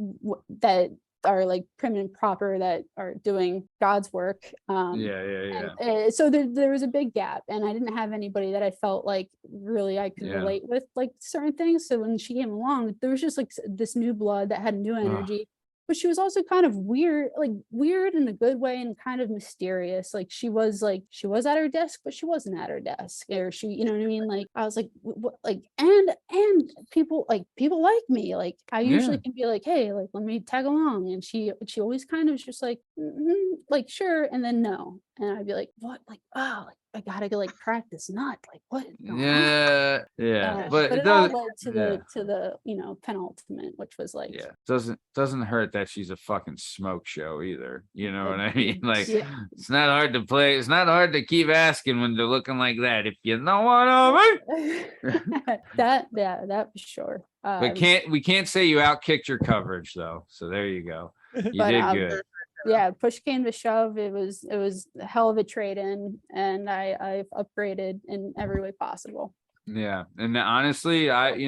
that are like prim and proper, that are doing God's work. So there was a big gap, and I didn't have anybody that I felt like really I could relate with like certain things. So when she came along, there was just like this new blood that had new energy. But she was also kind of weird in a good way, and kind of mysterious. Like she was at her desk, but she wasn't at her desk, or she, you know what I mean? Like I was like, what, like, and people like me. Like I usually can be like, hey, like let me tag along, and she always kind of was just like, like sure, and then no, and I'd be like, what? Like oh, like I gotta like crack this nut. Like what? But it all led to the penultimate, which was like doesn't hurt that she's a fucking smoke show either. You know what I mean? Like it's not hard to play. It's not hard to keep asking when they're looking like that. If you know what I mean. that for sure. But we can't say you outkicked your coverage though. So there you go. You did good. Yeah, push came to shove. It was a hell of a trade-in, and I've upgraded in every way possible. Yeah, and honestly, for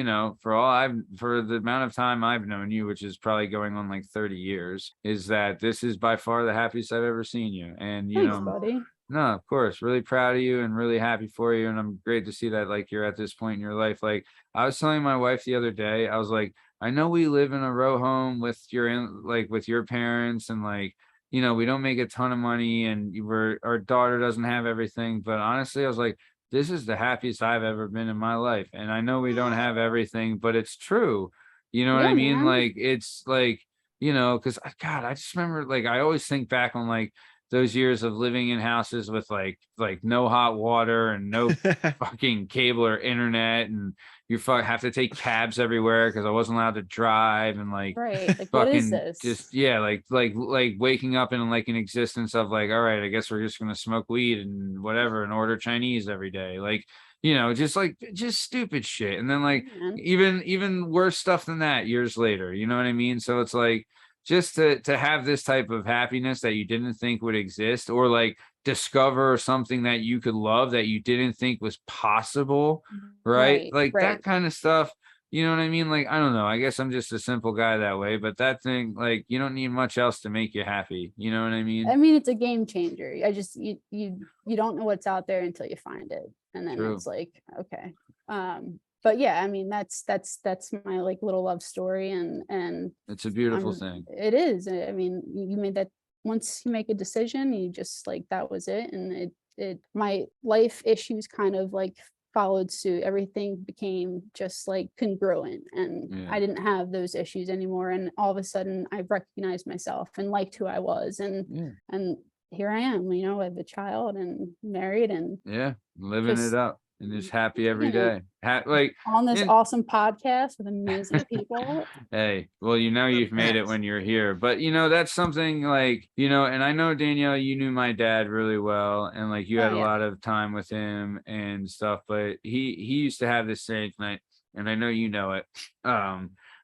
the amount of time I've known you, which is probably going on like 30 years, is that this is by far the happiest I've ever seen you. And Thanks, buddy. No, of course, really proud of you and really happy for you. And I'm great to see that like you're at this point in your life. Like I was telling my wife the other day, I was like, I know we live in a row home with your parents, and like, you know, we don't make a ton of money, and our daughter doesn't have everything. But honestly, I was like, this is the happiest I've ever been in my life. And I know we don't have everything, but it's true. You know what I mean? Man. Like, it's like, you know, because God, I just remember, like, I always think back on like those years of living in houses with like no hot water and no fucking cable or internet, and you have to take cabs everywhere because I wasn't allowed to drive, and like, right, like fucking what is this? Just like waking up in like an existence of like, all right, I guess we're just gonna smoke weed and whatever and order Chinese every day, like, you know, just stupid shit. And then like even worse stuff than that years later, you know what I mean? So it's like, just to have this type of happiness that you didn't think would exist, or like discover something that you could love that you didn't think was possible, right? That kind of stuff, you know what I mean? Like, I don't know, I guess I'm just a simple guy that way, but that thing, like, you don't need much else to make you happy, you know what I mean? I mean, it's a game changer. I just you don't know what's out there until you find it, and then it's like, okay. But yeah, I mean, that's my like little love story, and it's a beautiful thing. It is. I mean, you made that, once you make a decision, you just like, that was it. And my life issues kind of like followed suit. Everything became just like congruent, and I didn't have those issues anymore. And all of a sudden I recognized myself and liked who I was. And here I am, you know, I have a child and married, and living it up. And just happy every day. Like on this awesome podcast with amazing people. Hey, well, you know, you've made it when you're here. But, you know, that's something like, you know, and I know, Danielle, you knew my dad really well. And like you had a lot of time with him and stuff. But he used to have this saying, and I know you know it,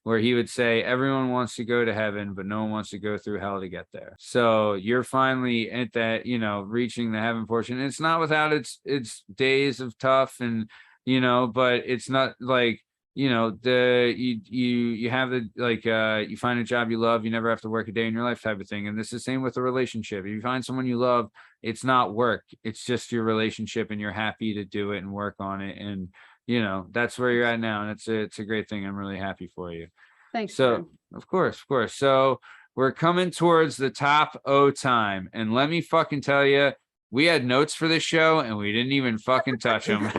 where he would say, everyone wants to go to heaven, but no one wants to go through hell to get there. So you're finally at that, you know, reaching the heaven portion. It's not without its days of tough, and, you know, but it's not like, you know, you have the, like, you find a job you love, you never have to work a day in your life type of thing. And this is the same with a relationship. If you find someone you love, it's not work. It's just your relationship, and you're happy to do it and work on it. And, you know, that's where you're at now. And it's a great thing. I'm really happy for you. Thanks. So, man. of course. So we're coming towards the top time. And let me fucking tell you, we had notes for this show and we didn't even fucking touch them.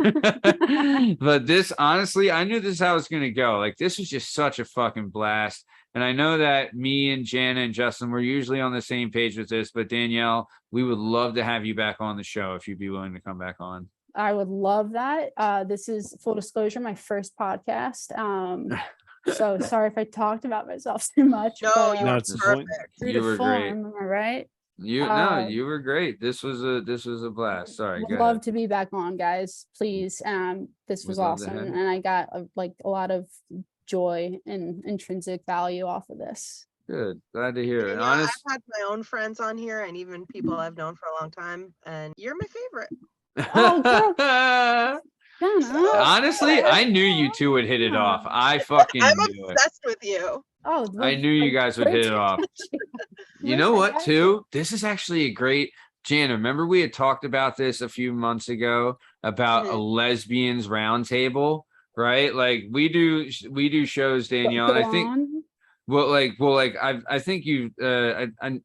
But this, honestly, I knew this is how it was going to go. Like, this was just such a fucking blast. And I know that me and Jana and Justin were usually on the same page with this, but Danielle, we would love to have you back on the show if you'd be willing to come back on. I would love that. This is, full disclosure, my first podcast. So sorry if I talked about myself too much. No, you were perfect. You were great. Am I right? You were great. This was a blast. Sorry. Would love to be back on, guys. Please. This was awesome, and I got a lot of joy and intrinsic value off of this. Good. Glad to hear it. Yeah, I've had my own friends on here, and even people I've known for a long time, and you're my favorite. Oh, honestly, I knew you two would hit it off. I fucking I'm knew obsessed with you. Oh, I knew you guys would hit it off. You know what, too? This is actually a great, Jana, remember we had talked about this a few months ago about a lesbians roundtable, right? Like we do shows, Danielle, and I think I think you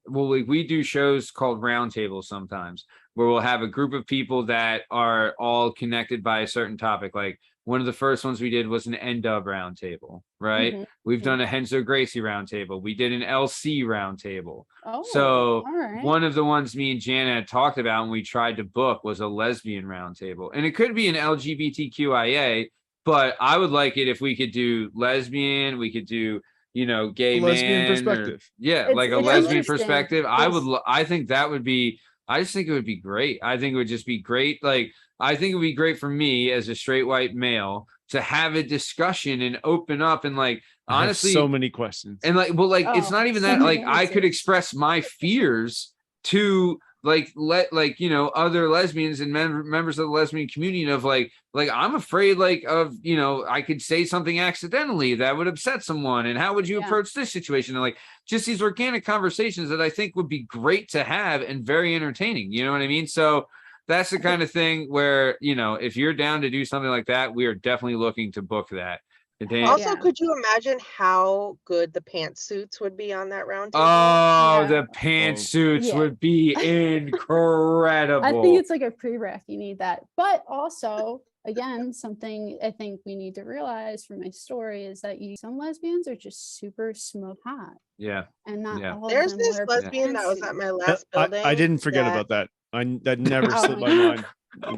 we do shows called roundtables sometimes where we'll have a group of people that are all connected by a certain topic. Like one of the first ones we did was an jdub roundtable, right? Mm-hmm. We've done a Henzo Gracie roundtable. We did an LC roundtable. Oh, so all right. one of the ones me and Jana had talked about and we tried to book was a lesbian roundtable, and it could be an LGBTQIA, but I would like it if we could do lesbian, we could do gay lesbian man perspective. Like a lesbian perspective. I think that would be, I just think it would be great. I think it would just be great. Like, I think it would be great for me as a straight white male to have a discussion and open up and like, honestly, so many questions. And like, well, like, it's not even that, like, I could express my fears to other lesbians and members of the lesbian community of like I'm afraid of I could say something accidentally that would upset someone, and how would you approach this situation, and like just these organic conversations that I think would be great to have and very entertaining, you know what I mean? So that's the kind of thing where if you're down to do something like that, we are definitely looking to book that. Also, could you imagine how good the pantsuits would be on that round table? Oh, the pantsuits would be incredible. I think it's like a prereq. You need that. But also, again, something I think we need to realize from my story is that some lesbians are just super smoke hot. Yeah. And not all of There's them this wear lesbian that was at my last building. I didn't forget about that. That never slipped my mind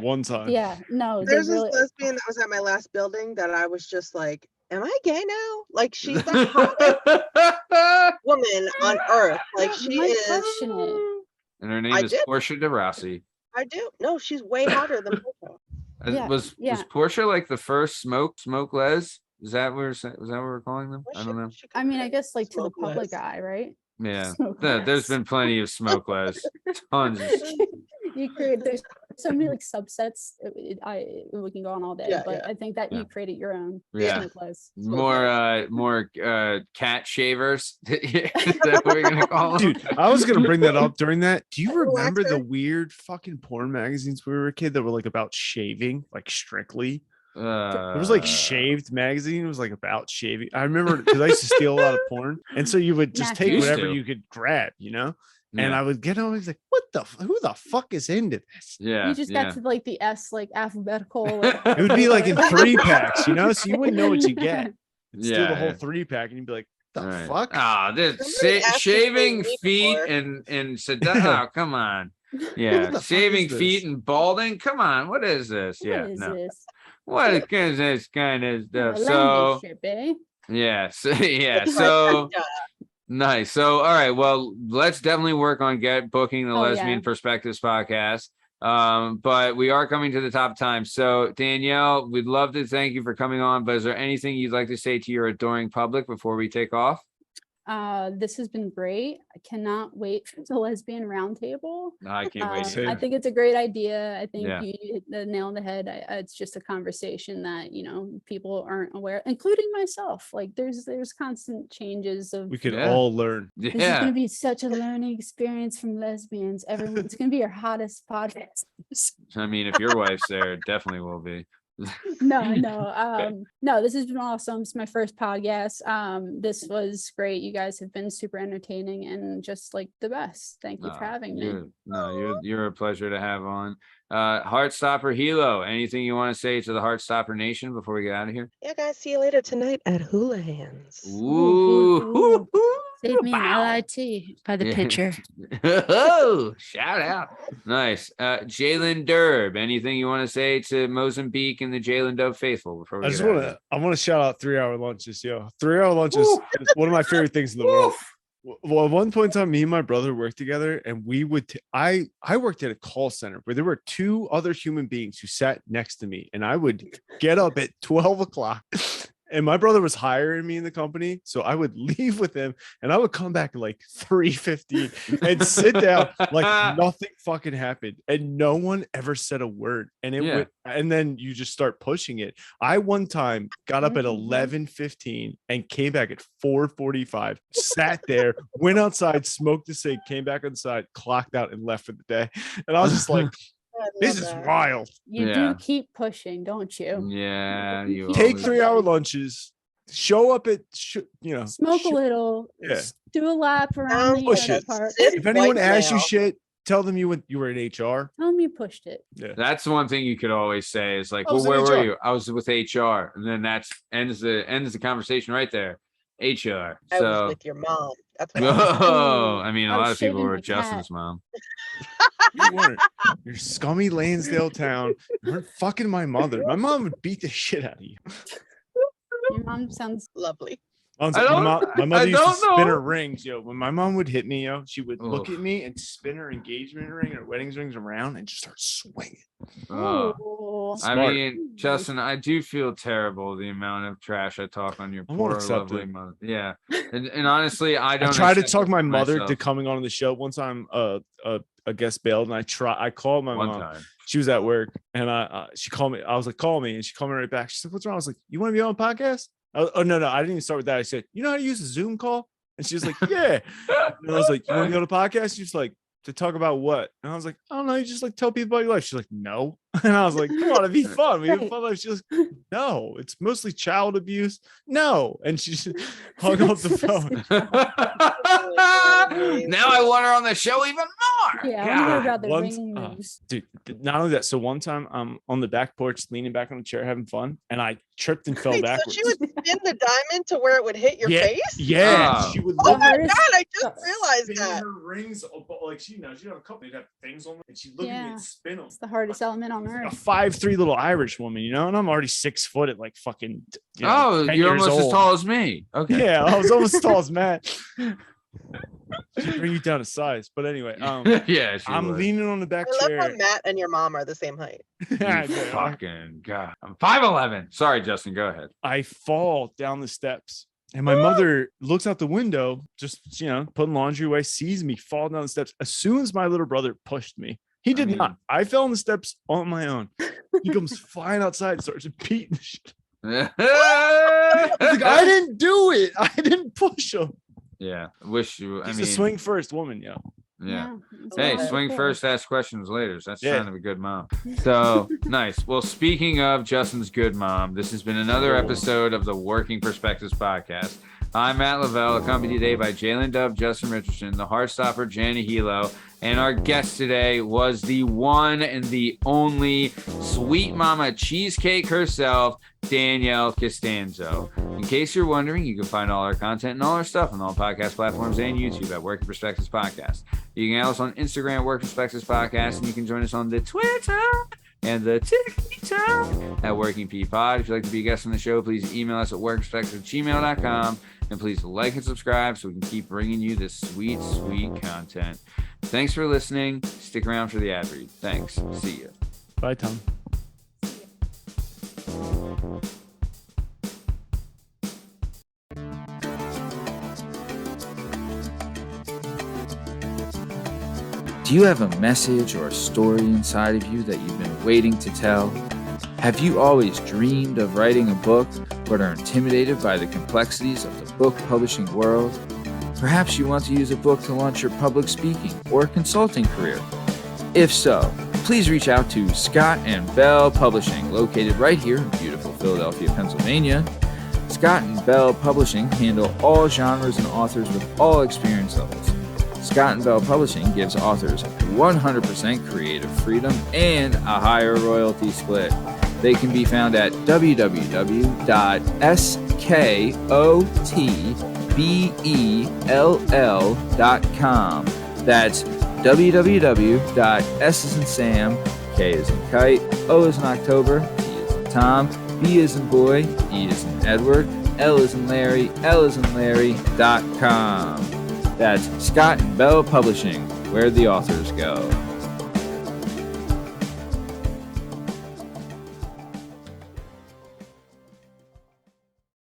one time. Yeah, no. There's this lesbian that was at my last building that I was just like, am I gay now? Like, she's the hottest woman on earth. Like, she is. And her name is Portia de Rossi. I do. No, she's way hotter than Portia. Was Portia like the first smoke les? Is that what we're calling them? I don't know. I mean, I guess like to the public eye, right? Yeah. There's been plenty of smoke les. Tons. There's so many like subsets. We can go on all day, but I think that you created your own. More cat shavers. Is that what we're gonna call them? Dude, I was gonna bring that up during that. Do you remember the weird fucking porn magazines when we were a kid that were like about shaving, like Strictly? It was like Shaved magazine. It was like about shaving. I remember because I used to steal a lot of porn, and so you would just take whatever you could grab, And I would get on. He's like, who the fuck is into this? Yeah. You just got to like the S, like alphabetical. It would be like in 3-packs, so you wouldn't know what you get. Steal the whole 3-pack, and you'd be like, the fuck? Ah, this shaving feet and oh, come on. Yeah, shaving feet and balding. Come on, what is this? This? What is this kind of stuff? So so nice. So all right, well, let's definitely work on booking the Lesbian Perspectives podcast. But we are coming to the top time. So Danielle, we'd love to thank you for coming on, but is there anything you'd like to say to your adoring public before we take off? This has been great. I cannot wait for the lesbian roundtable. I can't wait. I think it's a great idea. I think you hit the nail on the head. It's just a conversation that people aren't aware, including myself. Like there's constant changes of. We could all learn. This is going to be such a learning experience from lesbians. Everyone's going to be our hottest podcast. I mean, if your wife's there, it definitely will be. No, this has been awesome. It's my first podcast. This was great. You guys have been super entertaining and just like the best. Thank you for having me. You're a pleasure to have on. Heartstopper Hehlo, anything you want to say to the Heartstopper Nation before we get out of here? Yeah, guys, see you later tonight at Hula Hands. Ooh. Save me an LIT by the pitcher. Oh, shout out. Nice. Jalen Durb, anything you want to say to Mozambique and the Jalen Dub faithful before we I want to shout out 3-hour lunches, 3-hour lunches is one of my favorite things in the world. Well, at one point in time, me and my brother worked together, and we would I worked at a call center where there were 2 other human beings who sat next to me, and I would get up at 12 o'clock And my brother was hiring me in the company, so I would leave with him, and I would come back at like 3:15 and sit down like nothing fucking happened, and no one ever said a word. And it went, and then you just start pushing it. I one time got up at 11:15 and came back at 4:45, sat there, went outside, smoked a cig, came back inside, clocked out, and left for the day. And I was just like, this is wild. You do keep pushing, don't you? Yeah. You take 3-hour lunches, show up at, smoke a little, do a lap around the push unit it. part. If anyone asks you shit, tell them you were in HR. Tell them you pushed it. Yeah. That's one thing you could always say is like, well, where were you? I was with HR. And then that's ends the conversation right there. HR. I was with your mom. That's what I mean, a lot of people were Justin's mom. You weren't. You're scummy Lansdale town. You weren't fucking my mother. My mom would beat the shit out of you. Your mom sounds lovely. My mother used to spin her rings, when my mom would hit me, she would look at me and spin her engagement ring or wedding rings around and just start swinging. I mean, Justin, I do feel terrible the amount of trash I talk on your poor lovely mother. Yeah, and honestly, I tried to talk my mother to coming on the show. Once I'm a guest bailed, and I called my mom. Time. She was at work, and she called me. I was like, call me, and she called me right back. She said, what's wrong? I was like, you want to be on a podcast? Oh no, I didn't even start with that. I said, you know how to use a Zoom call? And she was like, yeah. And I was like, you want to go to the podcast? She's like, to talk about what? And I was like, I don't know. You just like tell people about your life. She's like, no. And I was like, come on, it'd be fun. We have a fun life. She's like, no, it's mostly child abuse. No. And she just hung up the phone. Now I want her on the show even more. Yeah, I wonder about the ring moves. Dude, not only that. So one time I'm on the back porch, leaning back on the chair, having fun, and I tripped and fell backwards. So she would spin the diamond to where it would hit your face? Yeah. She would oh my God, I just realized that. Her rings, like she'd have a couple, they'd have things on them, and she'd look at me and spin them. It's the hardest element on earth. A 5'3" little Irish woman, and I'm already 6 foot at like fucking. You're almost as tall as me. Okay. Yeah, I was almost as tall as Matt. She'd bring you down to size, but anyway, yeah, I'm leaning on the back chair. I love how Matt and your mom are the same height. Fucking God, I'm 5'11". Sorry, Justin, go ahead. I fall down the steps, and my mother looks out the window, just putting laundry away, sees me fall down the steps. As soon as my little brother pushed me, he did not. I fell on the steps on my own. He comes flying outside and starts beating the shit. Like, I didn't do it. I didn't push him. Yeah, wish you. She's a swing first woman, Yeah. Hey, swing first, ask questions later. So that's kind of a good mom. So nice. Well, speaking of Justin's good mom, this has been another episode of the Working Perspectives podcast. I'm Matt Lavelle, accompanied today by jdub, Justin Richardson, the Heartstopper, Jana Hehlo, and our guest today was the one and the only sweet mama cheesecake herself, Danielle Costanzo. In case you're wondering, you can find all our content and all our stuff on all podcast platforms and YouTube at Working Perspectives Podcast. You can add us on Instagram at Working Perspectives Podcast, and you can join us on the Twitter and the TikTok at Working P Pod. If you'd like to be a guest on the show, please email us at workperspectives@gmail.com, and please like and subscribe so we can keep bringing you this sweet, sweet content. Thanks for listening. Stick around for the ad read. Thanks. See ya. Bye, Tom. Do you have a message or a story inside of you that you've been waiting to tell? Have you always dreamed of writing a book but are intimidated by the complexities of the book publishing world? Perhaps you want to use a book to launch your public speaking or consulting career. If so, please reach out to Scott and Bell Publishing, located right here in beautiful Philadelphia, Pennsylvania. Scott and Bell Publishing handle all genres and authors with all experience levels. Scott and Bell Publishing gives authors 100% creative freedom and a higher royalty split. They can be found at www.skotbell.com. That's www.s as in Sam, K as in Kite, O as in October, T as in Tom, B as in Boy, E as in Edward, L as in Larry, L as in Larry.com. That's Scott and Bell Publishing, where the authors go.